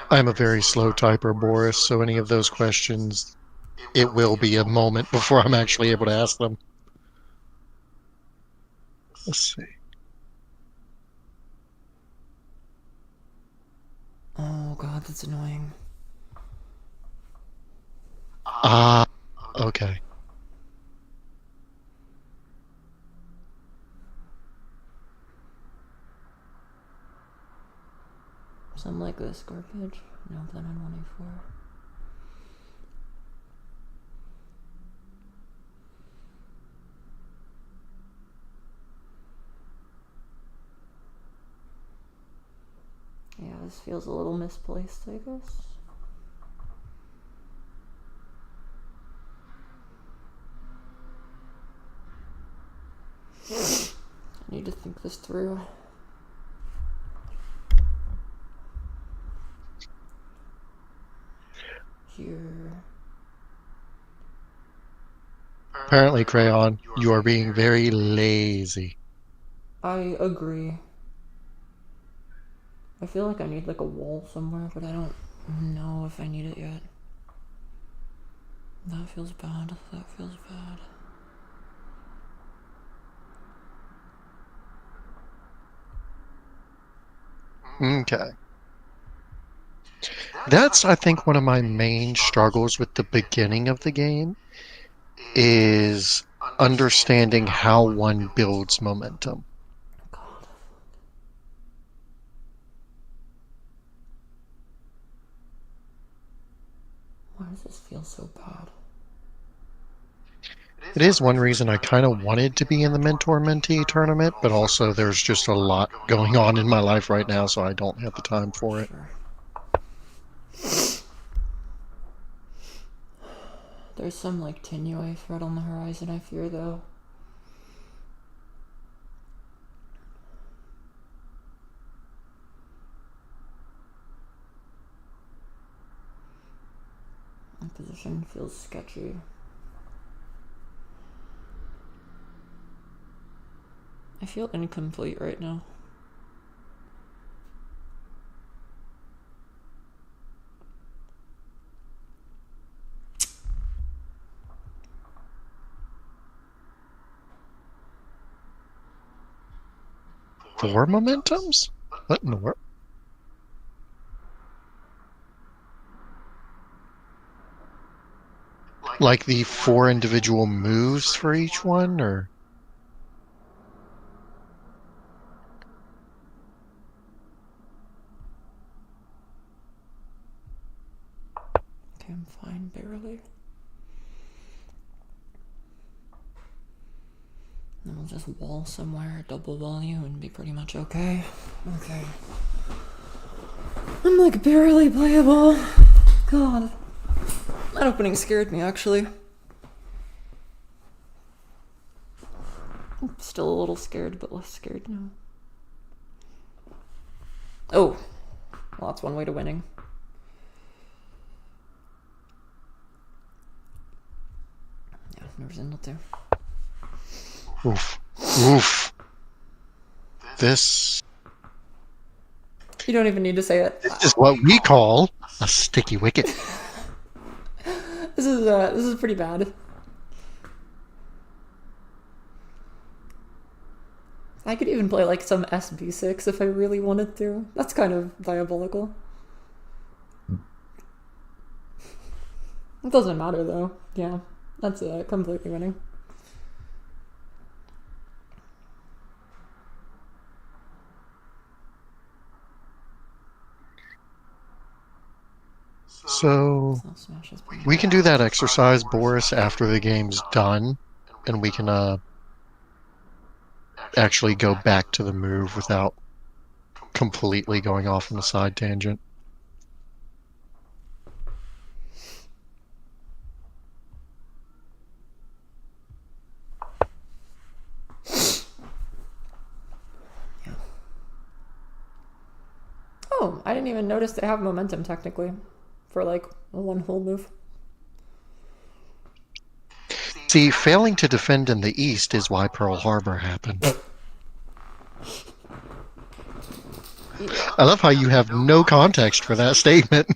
I'm a very slow typer, Boris, so any of those questions, it will be a moment before I'm actually able to ask them. Let's see. Oh god, that's annoying. Ah, okay. Some like this garbage. No, then on 1A4. Yeah, this feels a little misplaced, I guess. I need to think this through. Here. Apparently, Crayon, you are being very lazy. I agree. I feel like I need like a wall somewhere, but I don't know if I need it yet. That feels bad. That feels bad. Okay. That's, I think, one of my main struggles with the beginning of the game is understanding how one builds momentum. God. Why does this feel so bad? It is one reason I kind of wanted to be in the mentor-mentee tournament, but also there's just a lot going on in my life right now, so I don't have the time for it. Sure. There's some like Tinue threat on the horizon, I fear, though. My position feels sketchy. I feel incomplete right now. Four momentums? What in the world? Like the four individual moves for each one, or? Okay, I'm fine, barely. Then we'll just wall somewhere, double wall you, and be pretty much okay. Okay. I'm like barely playable. God. That opening scared me, actually. I'm still a little scared, but less scared now. Oh. Well, that's one way to winning. Yeah, never in too. Oof. Oof. This You don't even need to say it. is what we call a sticky wicket. This is pretty bad. I could even play like some SB6 if I really wanted to. That's kind of diabolical. It doesn't matter though. Yeah, that's completely winning. So we can do that exercise, Boris, after the game's done, and we can actually go back to the move without completely going off on a side tangent. Yeah. Oh, I didn't even notice they have momentum technically for like one whole move. See, failing to defend in the east is why Pearl Harbor happened. I love how you have no context for that statement.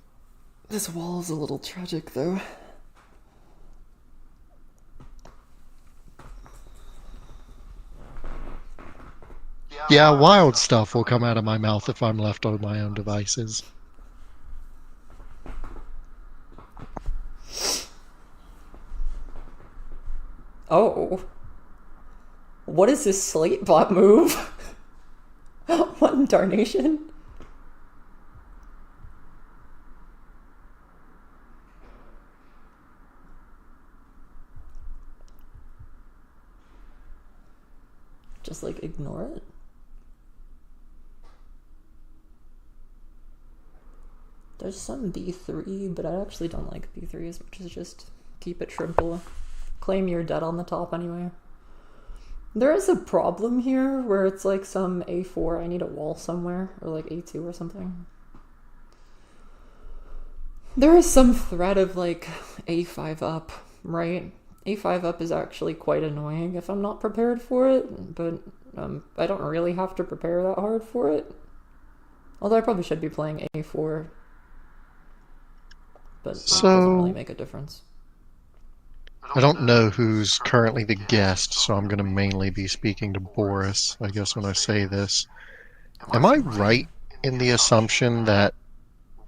This wall is a little tragic though. Yeah, wild stuff will come out of my mouth if I'm left on my own devices. Oh. What is this slate bot move? What in darnation? Just like ignore it? There's some b3, but I actually don't like b3 as much as just keep it triple. Claim you're dead on the top anyway. There is a problem here where it's like some a4, I need a wall somewhere, or like a2 or something. There is some threat of like a5 up, right? a5 up is actually quite annoying if I'm not prepared for it, but I don't really have to prepare that hard for it. Although I probably should be playing a4, but it doesn't really make a difference. I don't know who's currently the guest, so I'm going to mainly be speaking to Boris, I guess, when I say this. Am I right in the assumption that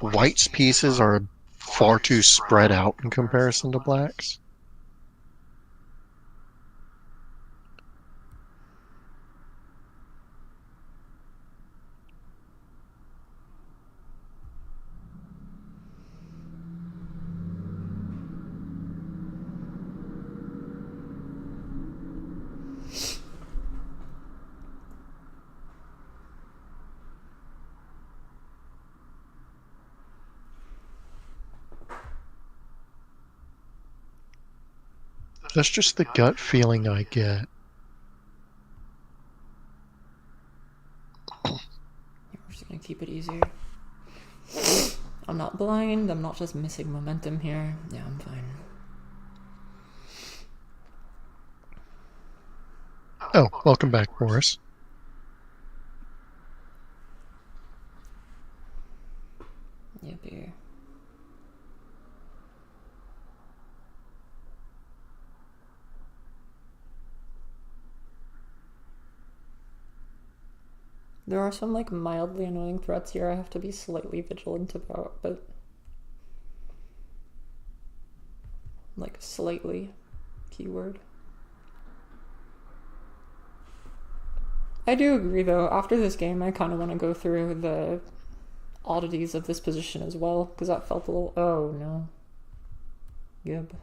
White's pieces are far too spread out in comparison to Black's? That's just the gut feeling I get. We're just gonna keep it easier. I'm not blind, I'm not just missing momentum here. Yeah, I'm fine. Oh, welcome back, Boris. Yep, here. There are some like mildly annoying threats here I have to be slightly vigilant about, but like slightly keyword. I do agree though, after this game I kind of want to go through the oddities of this position as well, because that felt a little... Oh no. Gib.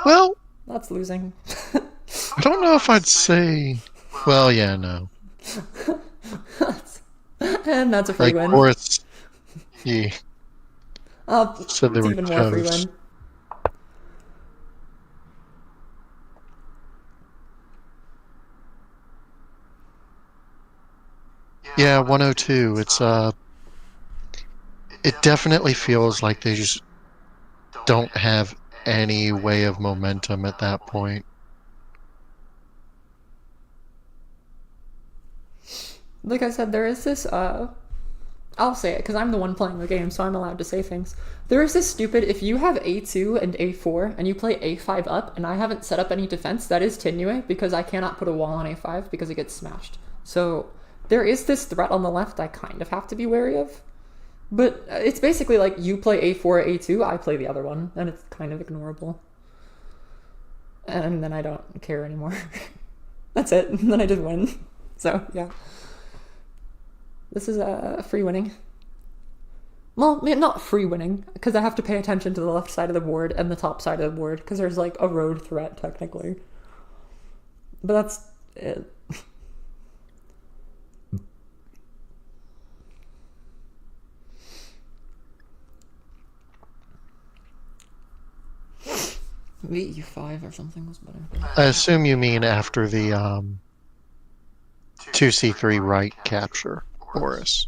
Well, That's losing. I don't know if I'd say... Well, yeah, no. And that's a free win. Boris, he said they It's were even more free toast. win. Yeah, 102. It definitely feels like they just don't have any way of momentum at that point. Like I said, there is this, I'll say it, because I'm the one playing the game, so I'm allowed to say things. There is this stupid, if you have a2 and a4, and you play a5 up, and I haven't set up any defense, that is Tinue, because I cannot put a wall on a5, because it gets smashed. So, there is this threat on the left I kind of have to be wary of. But it's basically like, you play a4, a2, I play the other one, and it's kind of ignorable. And then I don't care anymore. That's it, and then I just win. So, yeah. This is free winning. Well, not free winning, because I have to pay attention to the left side of the board and the top side of the board, because there's like a road threat, technically. But that's it. Maybe e5 or something was better. I assume you mean after the 2c3 right capture, Boris.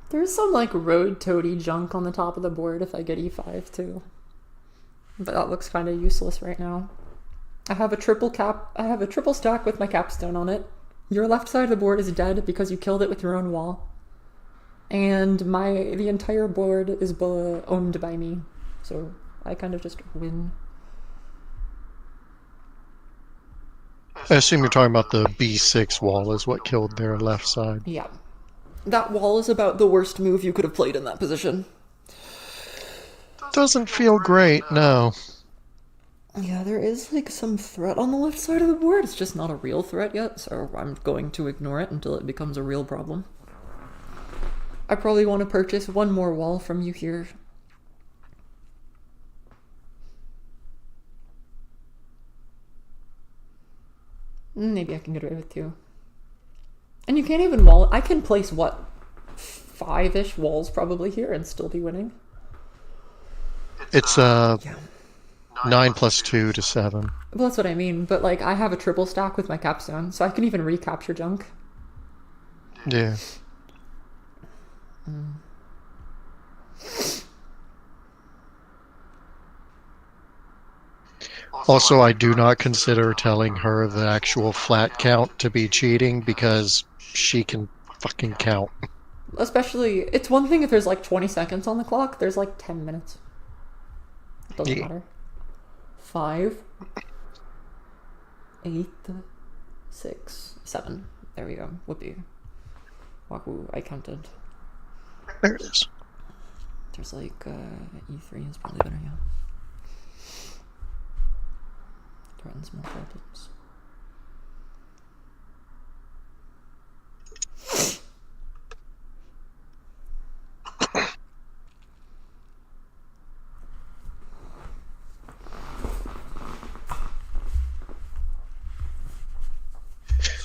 There's some like road toady junk on the top of the board if I get e5 too. But that looks kind of useless right now. I have a triple stack with my capstone on it. Your left side of the board is dead because you killed it with your own wall. And the entire board is owned by me. So I kind of just win. I assume you're talking about the b6 wall is what killed their left side. Yeah. That wall is about the worst move you could have played in that position. Doesn't feel great, no. Yeah, there is like some threat on the left side of the board. It's just not a real threat yet, so I'm going to ignore it until it becomes a real problem. I probably want to purchase one more wall from you here. Maybe I can get away with 2. And you can't even wall. I can place, what, 5-ish walls probably here and still be winning? It's Yeah. 9 plus 2 to 7. Well, that's what I mean, but like I have a triple stack with my capstone, so I can even recapture junk. Yeah. Also, I do not consider telling her the actual flat count to be cheating because she can fucking count. Especially, it's one thing if there's like 20 seconds on the clock, there's like 10 minutes. It doesn't matter. 5, 8, 6, 7. There we go. Whoopee. Wahoo, I counted. There it is. There's like, E3 is probably better, yeah. Threatens more problems.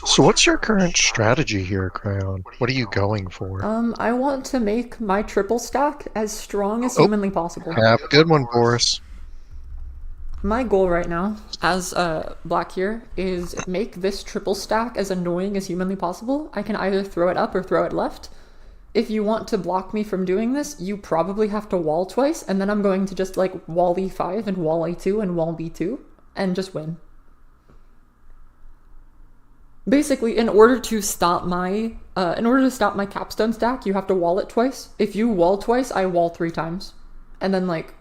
So what's your current strategy here, Crayon? What are you going for? I want to make my triple stack as strong as Oh. humanly possible. Have a good one, Boris. My goal right now, as black here, is make this triple stack as annoying as humanly possible. I can either throw it up or throw it left. If you want to block me from doing this, you probably have to wall twice, and then I'm going to just like wall E5 and wall A2 and wall B2 and just win. Basically, in order to stop my capstone stack, you have to wall it twice. If you wall twice, I wall 3 times, and then like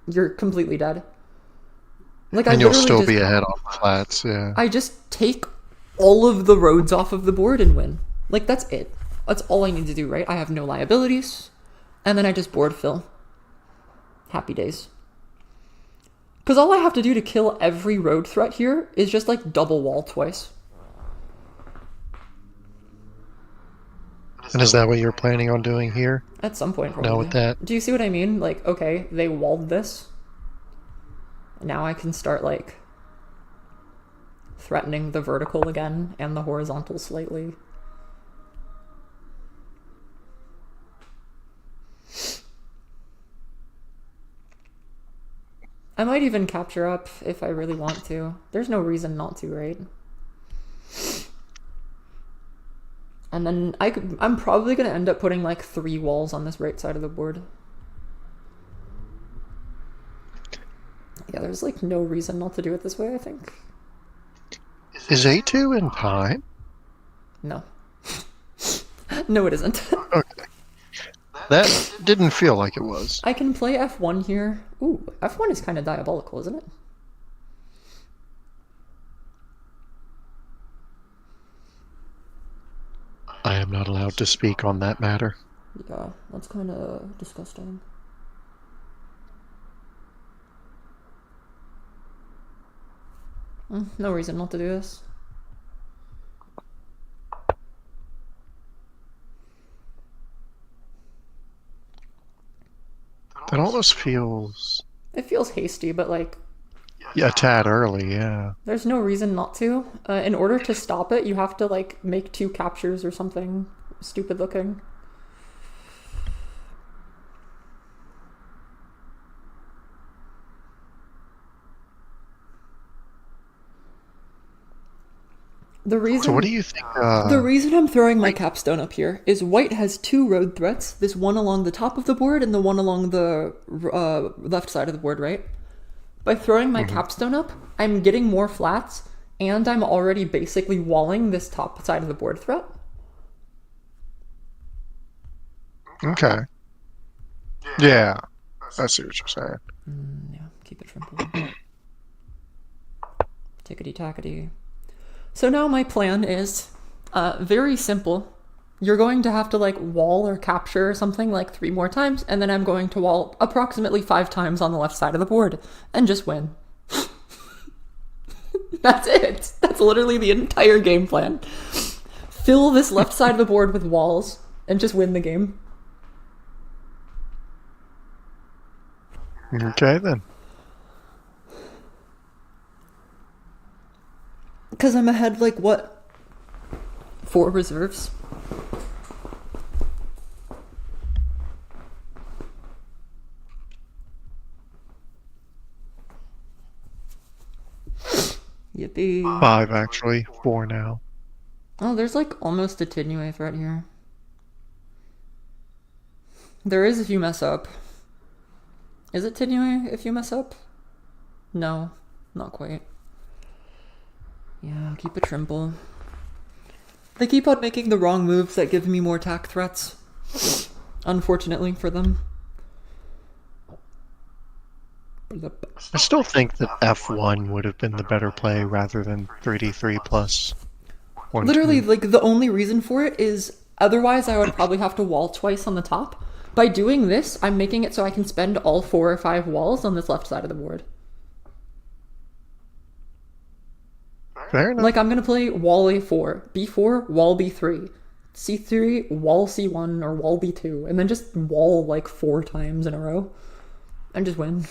you're completely dead. Like, And you'll still be ahead on flats, yeah. I just take all of the roads off of the board and win. Like, that's it. That's all I need to do, right? I have no liabilities, and then I just board fill. Happy days. Because all I have to do to kill every road threat here is just like double wall twice. And is that what you're planning on doing here? At some point, probably. Now with that? Do you see what I mean? Like, okay, they walled this. Now I can start, like, threatening the vertical again and the horizontal slightly. I might even capture up if I really want to. There's no reason not to, right? And then I'm probably going to end up putting like 3 walls on this right side of the board. Yeah, there's like no reason not to do it this way, I think. Is A2 in time? No. No, it isn't. Okay. That didn't feel like it was. I can play F1 here. Ooh, F1 is kind of diabolical, isn't it? I am not allowed to speak on that matter. Yeah, that's kind of disgusting. No reason not to do this. That almost feels... It feels hasty, but like, Yeah, a tad early, yeah. there's no reason not to. In order to stop it, you have to like make 2 captures or something stupid looking. The reason So what do you think... The reason I'm throwing my capstone up here is white has 2 road threats, this one along the top of the board and the one along the left side of the board, right? By throwing my capstone up, I'm getting more flats, and I'm already basically walling this top side of the board threat. Okay. Yeah. I see what you're saying. Yeah, keep it simple. Tickety-tackety. So now my plan is very simple. You're going to have to like wall or capture or something like 3 more times, and then I'm going to wall approximately 5 times on the left side of the board and just win. That's it. That's literally the entire game plan. Fill this left side of the board with walls and just win the game. Okay, then. Because I'm ahead, like, what? 4 reserves? Yippee. 5, actually. 4 now. Oh, there's, like, almost a Tinue threat here. There is if you mess up. Is it Tinue if you mess up? No, not quite. Yeah, keep a Trimble. They keep on making the wrong moves that give me more attack threats. Unfortunately for them. I still think that F1 would have been the better play rather than 3D3 plus 1, Literally, 2. like, the only reason for it is otherwise I would probably have to wall twice on the top. By doing this, I'm making it so I can spend all 4 or 5 walls on this left side of the board. Fair enough. Like, I'm gonna play wall A4, B4, wall B3, C3, wall C1, or wall B2, and then just wall, like, 4 times in a row. And just win.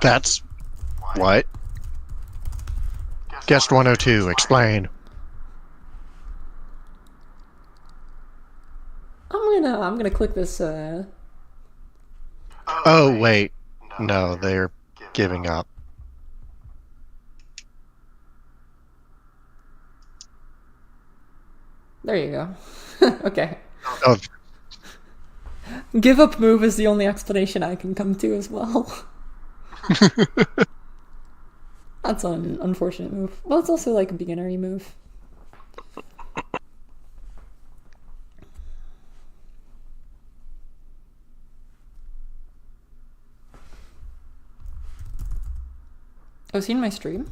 That's... What? Guest 102, explain. I'm gonna click this, Oh, wait. No, they're giving up. There you go. Okay. Oh, Give up move is the only explanation I can come to as well. That's an unfortunate move. Well, it's also like a beginner-y move. Oh, seen my stream?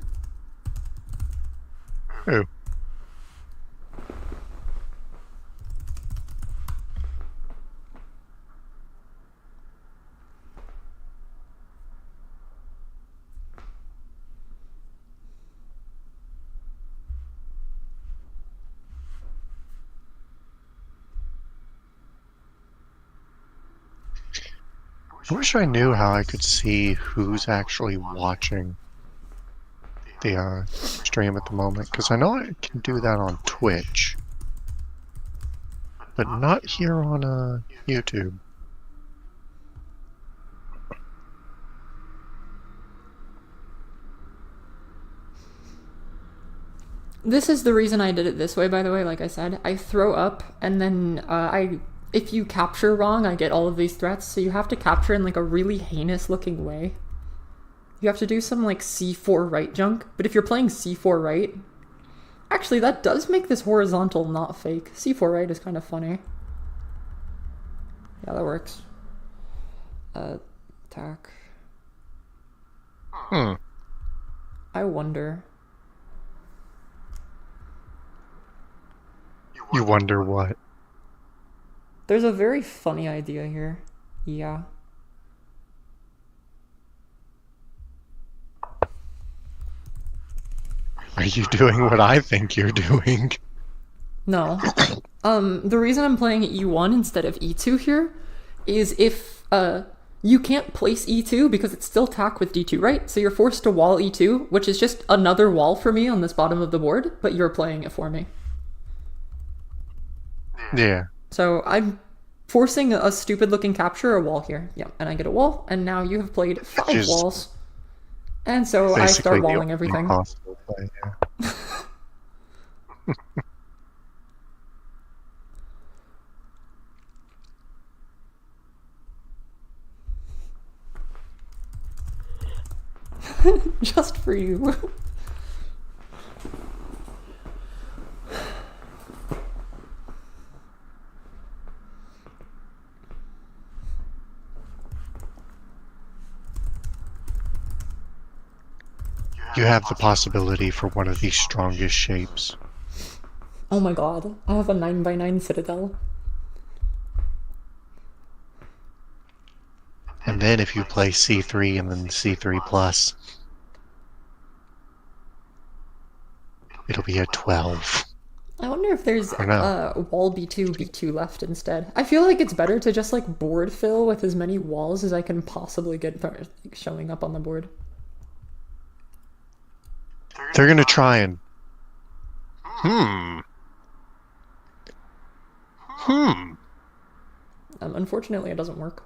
oh. I wish I knew how I could see who's actually watching the stream at the moment, because I know I can do that on Twitch, but not here on YouTube. This is the reason I did it this way, by the way, like I said. I throw up, and then if you capture wrong, I get all of these threats, so you have to capture in like a really heinous looking way. You have to do some like C4 right junk, but if you're playing C4 right... Actually, that does make this horizontal not fake. C4 right is kind of funny. Yeah, that works. Attack. I wonder... You wonder what? There's a very funny idea here. Yeah. Are you doing what I think you're doing? No. The reason I'm playing E1 instead of E2 here is if, you can't place E2 because it's still attack with D2, right? So you're forced to wall E2, which is just another wall for me on this bottom of the board, but you're playing it for me. Yeah. So I'm forcing a stupid looking capture a wall here. Yeah, and I get a wall, and now you have played 5 walls. And so I start walling everything. Play, yeah. Just for you. You have the possibility for one of the strongest shapes. Oh my god, I have a 9x9 citadel. And then if you play c3 and then c3 plus, it'll be a 12. I wonder if there's Or no. wall B2 left instead. I feel like it's better to just like board fill with as many walls as I can possibly get showing up on the board. They're gonna try and... Hmm. Unfortunately, it doesn't work.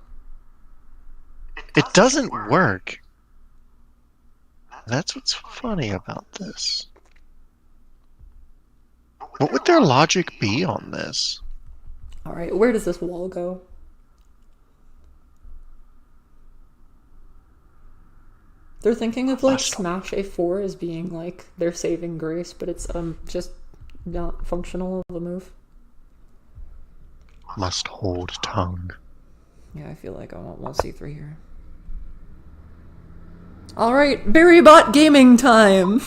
It doesn't work. That's what's funny about this. What would their logic be on this? Alright, where does this wall go? They're thinking of like smash a4 as being like their saving grace, but it's just not functional of a move. Must hold tongue. Yeah, I feel like I want wall c3 here. Alright, Berrybot gaming time!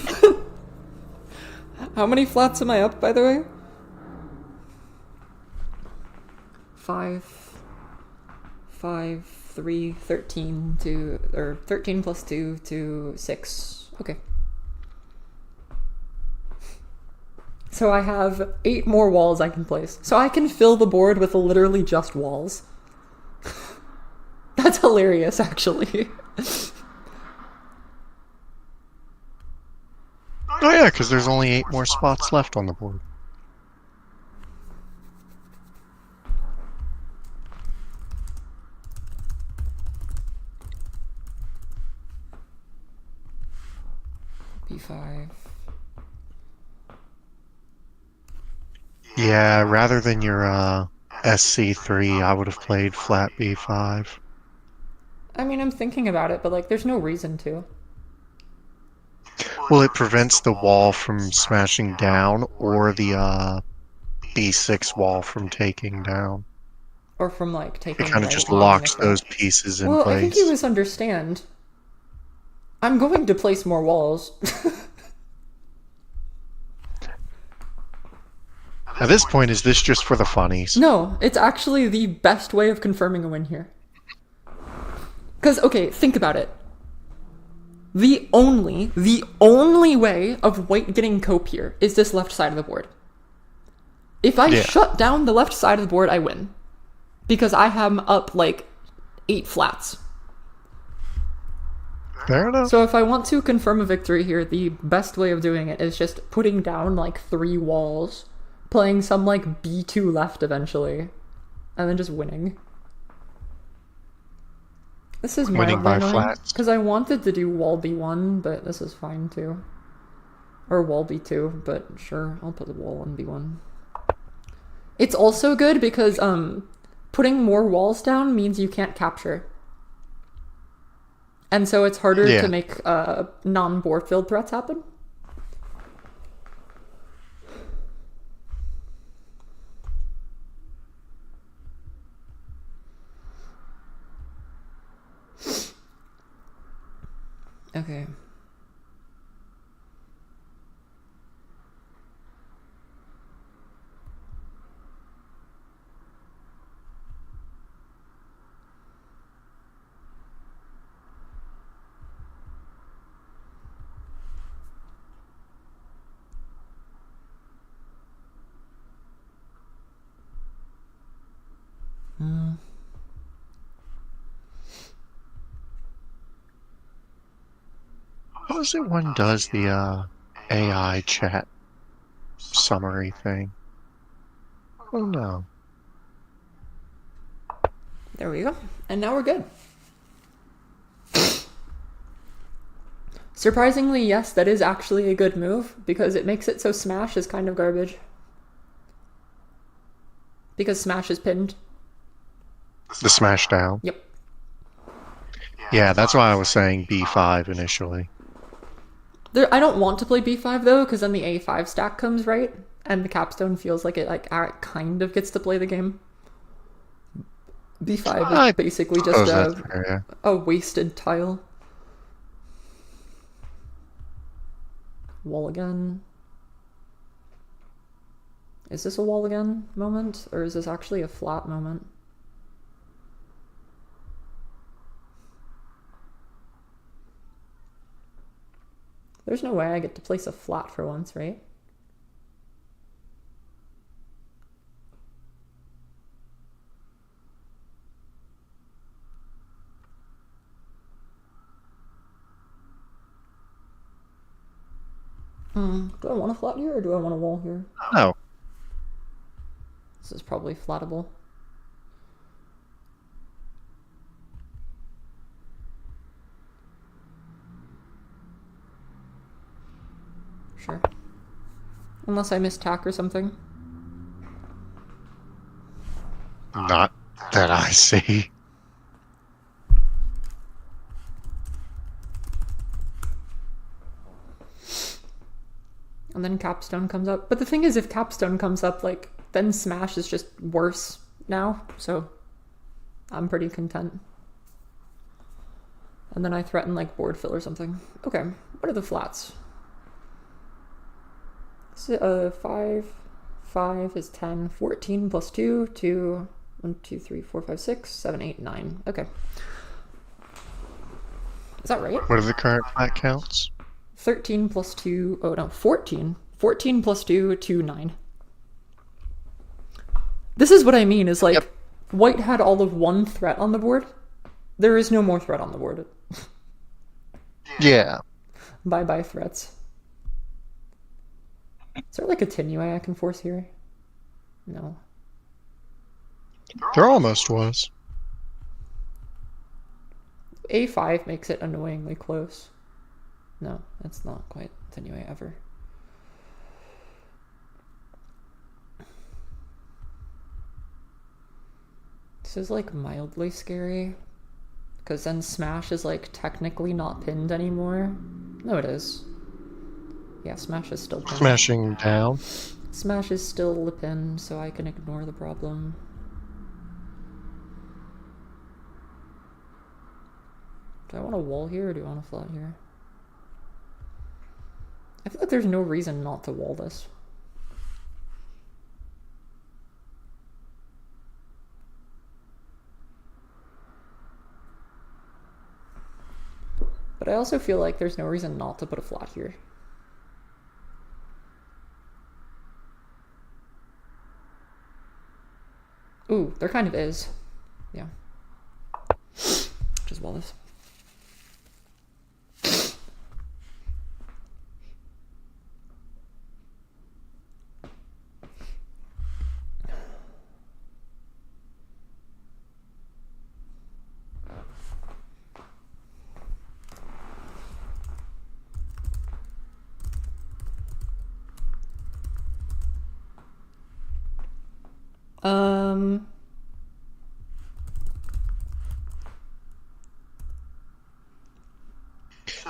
How many flats am I up, by the way? 5, 3, 13 to, or 13 plus 2 to 6. Okay. So I have 8 more walls I can place. So I can fill the board with literally just walls. That's hilarious, actually. Oh yeah, because there's only 8 more spots left on the board. B5. Yeah, rather than your SC3, I would have played flat B5. I mean, I'm thinking about it, but like, there's no reason to. Well, it prevents the wall from smashing down or the B6 wall from taking down. Or from like taking It kind of right just on locks with it. those pieces in Well, place. I think you misunderstand. I'm going to place more walls. At this point, is this just for the funnies? No, it's actually the best way of confirming a win here. Because, okay, think about it. The only way of white getting cope here is this left side of the board. If I shut down the left side of the board, I win. Because I am up, like, 8 flats. Fair enough. So if I want to confirm a victory here, the best way of doing it is just putting down, like, 3 walls, playing some, like, B2 left eventually, and then just winning. This is Winning by annoying, flats. because I wanted to do wall B1, but this is fine too. Or wall B2, but sure, I'll put the wall on B1. It's also good because putting more walls down means you can't capture. And so it's harder to make non-board filled threats happen. Okay. How is it one does the AI chat summary thing? Oh no. There we go. And now we're good. Surprisingly, yes, that is actually a good move, because it makes it so smash is kind of garbage. Because smash is pinned. The smash down? Yep. Yeah, that's why I was saying B5 initially. I don't want to play B5 though, because then the A5 stack comes right, and the capstone feels like it kind of gets to play the game. B5 is basically just a wasted tile. Wall again. Is this a wall again moment, or is this actually a flat moment? There's no way I get to place a flat for once, right? Do I want a flat here or do I want a wall here? No. This is probably flattable. Sure. Unless I missed tack or something. Not that I see. And then capstone comes up. But the thing is, if capstone comes up, like, then smash is just worse now. So I'm pretty content. And then I threaten, like, board fill or something. Okay, what are the flats? So, 5 is 10. 14 plus 2, 2, 1, 2, 3, 4, 5, 6, 7, 8, 9. Okay. Is that right? What are the current flat counts? 13 plus 2, oh no, 14. 14 plus 2, 2, 9. This is what I mean, is like, white had all of one threat on the board. There is no more threat on the board. Yeah. Bye-bye threats. Is there like a Tinue I can force here? No. There almost was. A5 makes it annoyingly close. No, it's not quite Tinue ever. This is like mildly scary. Because then smash is like technically not pinned anymore. No, it is. Yeah, smash is still pinned. Smashing down. Smash is still the pin, so I can ignore the problem. Do I want a wall here or do I want a flat here? I feel like there's no reason not to wall this. But I also feel like there's no reason not to put a flat here. Ooh, there kind of is. Yeah. Just wall this.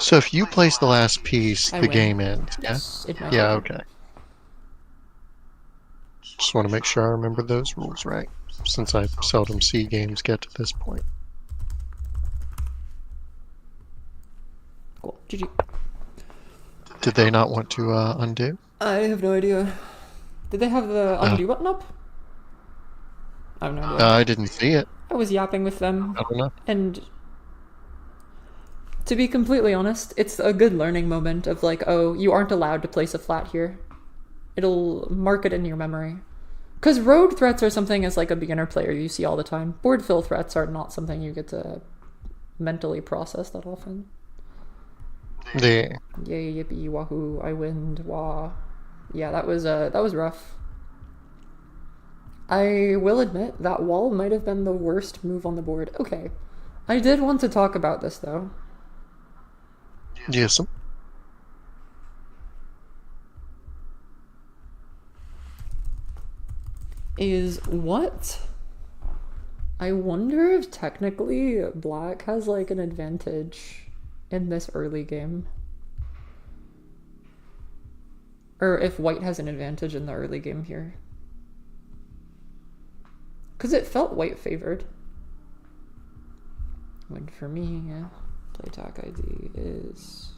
So if you place the last piece, I the win. game ends. Yes, it might. Yeah, okay. Just want to make sure I remember those rules right, since I seldom see games get to this point. Cool. GG. Did they not want to undo? I have no idea. Did they have the undo button up? I have no idea. I didn't see it. I was yapping with them, I don't know. and to be completely honest, it's a good learning moment of like, oh, you aren't allowed to place a flat here. It'll mark it in your memory. Because road threats are something as like a beginner player you see all the time. Board fill threats are not something you get to mentally process that often. Yeah. Yay, yippee, wahoo, I win, wah. Yeah, that was rough. I will admit that wall might have been the worst move on the board. Okay. I did want to talk about this though. Yes. Is what? I wonder if technically black has like an advantage in this early game. Or if white has an advantage in the early game here. Because it felt white favored. Win for me, yeah. Play attack ID is...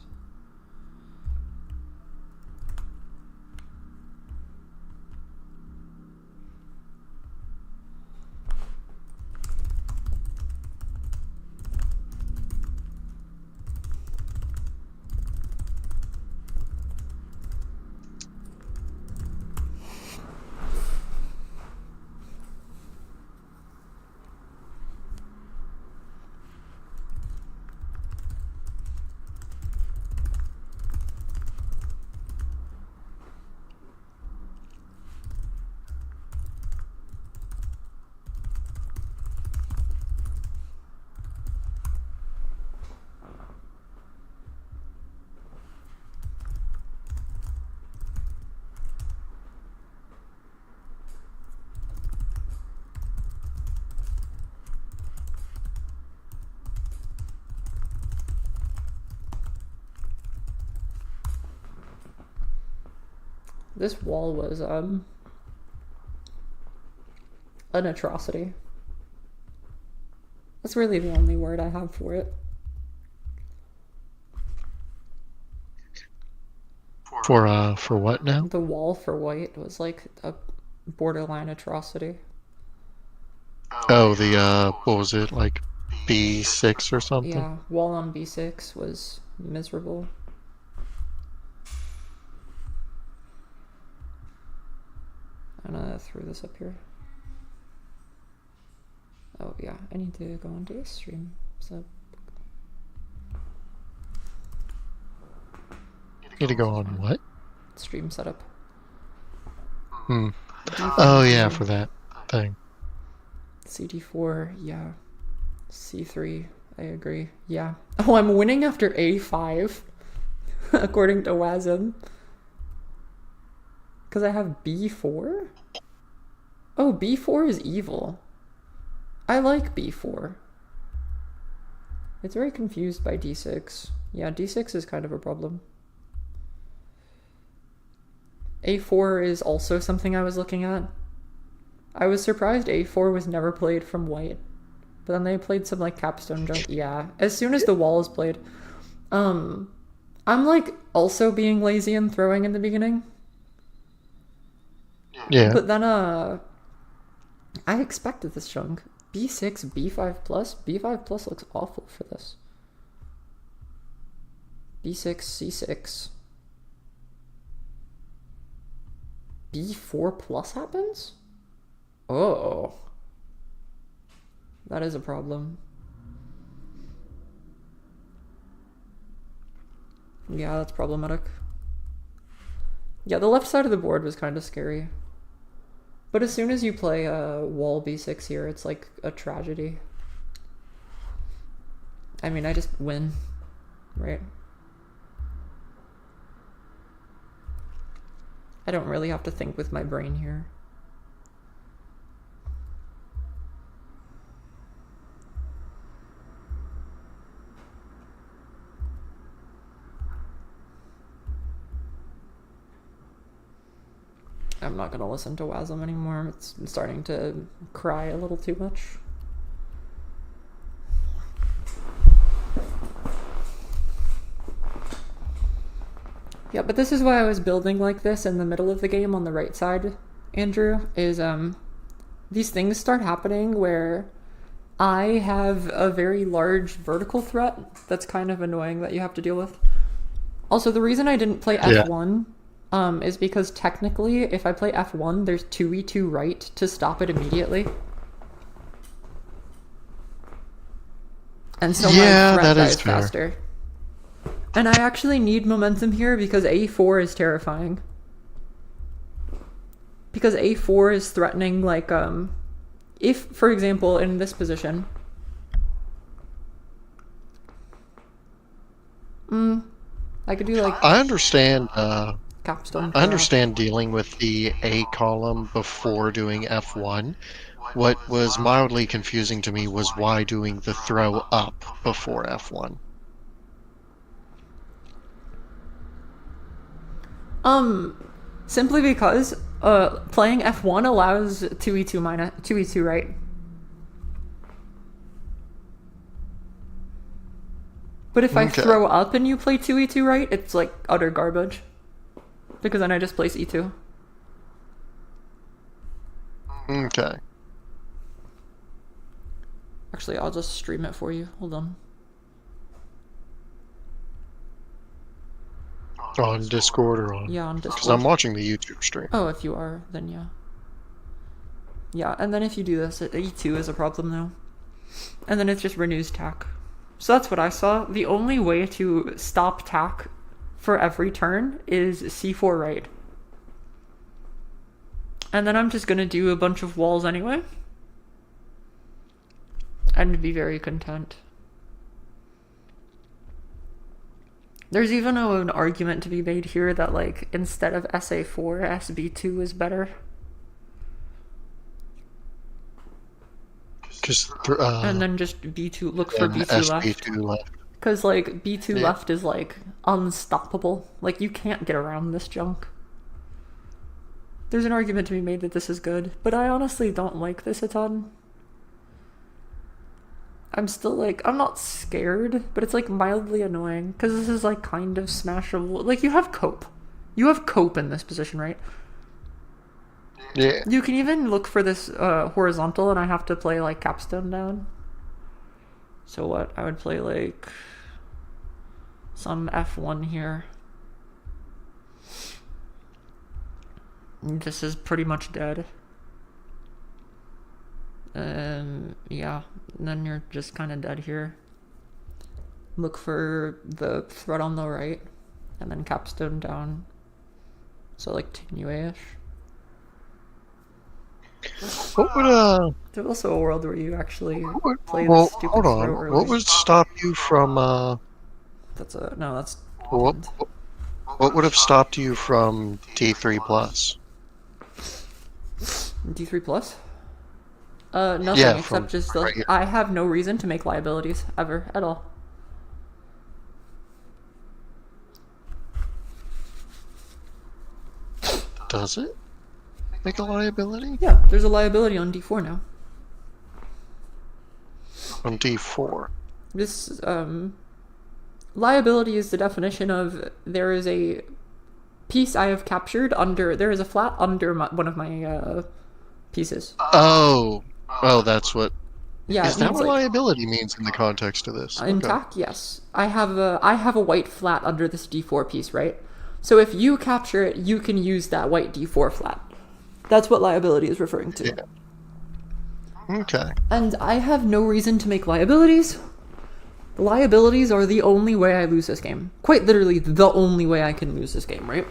This wall was, an atrocity. That's really the only word I have for it. For what now? The wall for white was like a borderline atrocity. Oh, the what was it, like B6 or something? Yeah, wall on B6 was miserable. I'm gonna throw this up here. Oh yeah, I need to go into this stream. So Need to go on what? stream setup. Oh yeah, for that thing. CD4, yeah. C3, I agree. Yeah. Oh, I'm winning after A5, according to Wasm. Because I have B4? Oh, B4 is evil. I like B4. It's very confused by D6. Yeah, D6 is kind of a problem. A4 is also something I was looking at. I was surprised A4 was never played from white. But then they played some like capstone junk. Yeah, as soon as the wall is played. I'm like also being lazy and throwing in the beginning. Yeah. But then I expected this junk. B6, B5 plus. B5 plus looks awful for this. B6, C6. B4 plus happens? Oh. That is a problem. Yeah, that's problematic. Yeah, the left side of the board was kind of scary. But as soon as you play wall B6 here, it's like a tragedy. I mean, I just win, right? I don't really have to think with my brain here. I'm not gonna listen to Wasm anymore. It's starting to cry a little too much. Yeah, but this is why I was building like this in the middle of the game on the right side, Andrew, is these things start happening where I have a very large vertical threat that's kind of annoying that you have to deal with. Also, the reason I didn't play F1 is because technically, if I play F1, there's 2e2 right to stop it immediately. And so my threat dies faster. And I actually need momentum here because A4 is terrifying. Because A4 is threatening, like, if, for example, in this position... I could do, like... I understand, capstone. I understand dealing with the A column before doing F1. What was mildly confusing to me was why doing the throw up before F1. Simply because playing F1 allows 2e2 right. But if I throw up and you play 2e2 right, it's like utter garbage. Because then I just place e2. Okay. Actually, I'll just stream it for you. Hold on. On Discord or on? Yeah, on Discord. Because I'm watching the YouTube stream. Oh, if you are, then yeah. Yeah, and then if you do this, e2 is a problem now. And then it just renews tack. So that's what I saw. The only way to stop tack for every turn is c4 right. And then I'm just gonna do a bunch of walls anyway. And be very content. There's even an argument to be made here that, like, instead of SA4, SB2 is better. And then just B2, look for B2 left. Because, like, B2 left is, like, unstoppable. Like, you can't get around this junk. There's an argument to be made that this is good, but I honestly don't like this a ton. I'm still like, I'm not scared, but it's like mildly annoying because this is like kind of smashable. Like, you have cope. You have cope in this position, right? Yeah. You can even look for this horizontal, and I have to play like capstone down. So what? I would play like some F1 here. This is pretty much dead. Yeah, and then you're just kind of dead here. Look for the threat on the right, and then capstone down. So like Tinue-ish. What would There's also a world where you actually play well, this stupid hold on. throw early. What would stop you from That's what what would have stopped you from D3 plus? D3 plus? Nothing Yeah, except just right here. I have no reason to make liabilities ever at all. Does it make a liability? Yeah, there's a liability on D4 now. On D4. This liability is the definition of there is a piece I have captured under. There is a flat under one of my pieces. Oh, that's what. Yeah, Is it that means what like liability means in the context of this? intact. Yes, I have a white flat under this D4 piece, right? So if you capture it, you can use that white D4 flat. That's what liability is referring to. Yeah. Okay. And I have no reason to make liabilities. Liabilities are the only way I lose this game. Quite literally, the only way I can lose this game, right?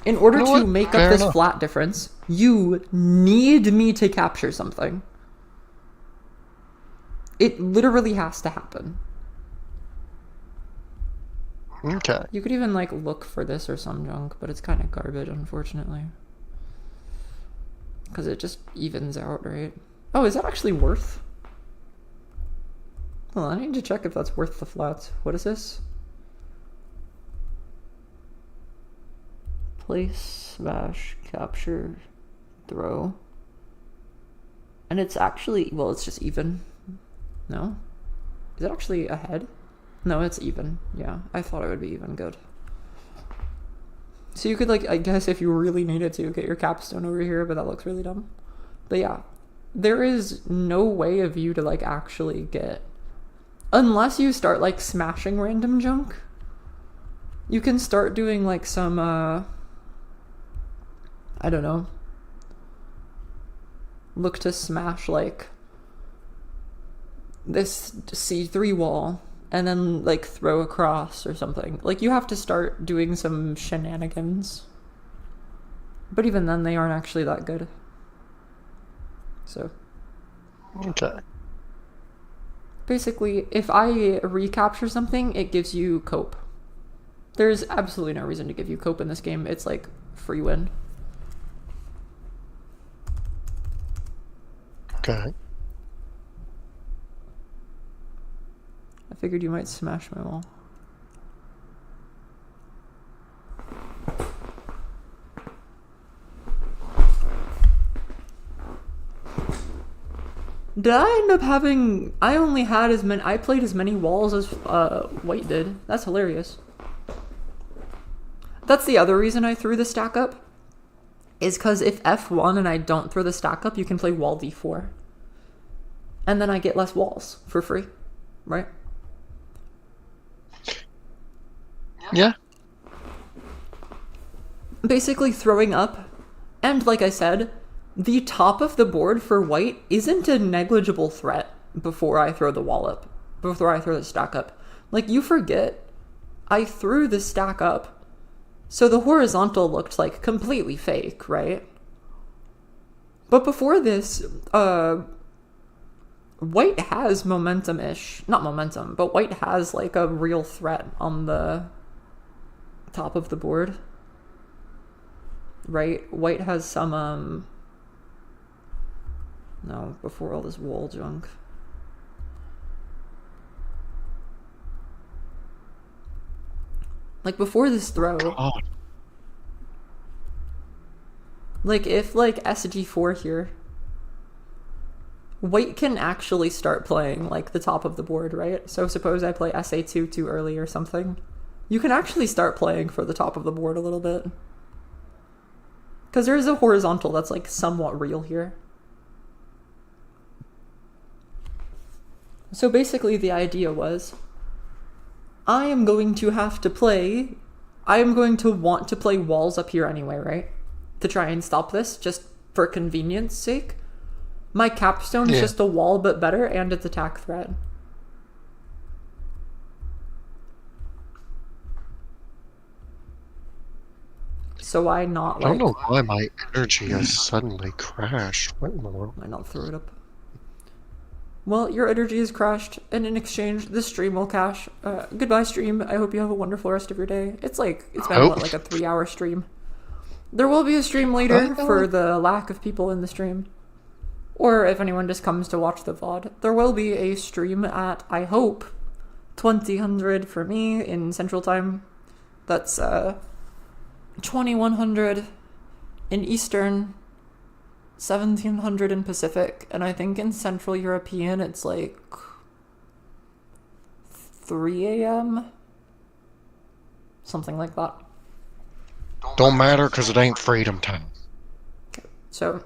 In order You know to what? make Fair up this enough. flat difference, you need me to capture something. It literally has to happen. Okay. You could even, like, look for this or some junk, but it's kind of garbage, unfortunately. Because it just evens out, right? Oh, is that actually worth? Hold on, I need to check if that's worth the flats. What is this? Place, smash, capture, throw. And it's actually, well, it's just even. No? Is it actually ahead? No, it's even. Yeah, I thought it would be even good. So you could, like, I guess if you really needed to, get your capstone over here, but that looks really dumb. But yeah, there is no way of you to, like, actually get... Unless you start, like, smashing random junk, you can start doing, like, some, I don't know. Look to smash, like, this C3 wall, and then, like, throw across or something. Like, you have to start doing some shenanigans. But even then, they aren't actually that good. So... Okay. Basically, if I recapture something, it gives you cope. There's absolutely no reason to give you cope in this game. It's like free win. Okay. I figured you might smash my wall. Did I end up having... I only had as many... I played as many walls as White did. That's hilarious. That's the other reason I threw the stack up. Is because if F1 and I don't throw the stack up, you can play wall D4. And then I get less walls for free. Right? Yeah. Basically throwing up. And like I said... The top of the board for white isn't a negligible threat before I throw the wall up. Before I throw the stack up. Like, you forget, I threw the stack up. So the horizontal looked, like, completely fake, right? But before this, white has momentum-ish. Not momentum, but white has, like, a real threat on the top of the board. Right? White has some, No, before all this wall junk. Like, before this throw... God. Like, if, like, SG4 here, white can actually start playing, like, the top of the board, right? So suppose I play SA2 too early or something. You can actually start playing for the top of the board a little bit. Because there is a horizontal that's, like, somewhat real here. So basically the idea was, I am going to want to play walls up here anyway, right? To try and stop this, just for convenience sake. My capstone is just a wall but better, and it's attack threat. So why not, like... I don't know why my energy has suddenly crashed. What in the world? Why not throw it up? Well, your energy has crashed, and in exchange, this stream will cash. Goodbye, stream. I hope you have a wonderful rest of your day. It's been, like a 3-hour stream. There will be a stream later for the lack of people in the stream. Or if anyone just comes to watch the VOD. There will be a stream at, I hope, 2000 for me in Central Time. That's 2100 in Eastern, 1700 in Pacific, and I think in Central European it's like 3 a.m. Something like that. Don't matter, because it ain't freedom time. Okay, so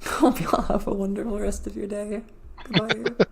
hope y'all have a wonderful rest of your day. Goodbye.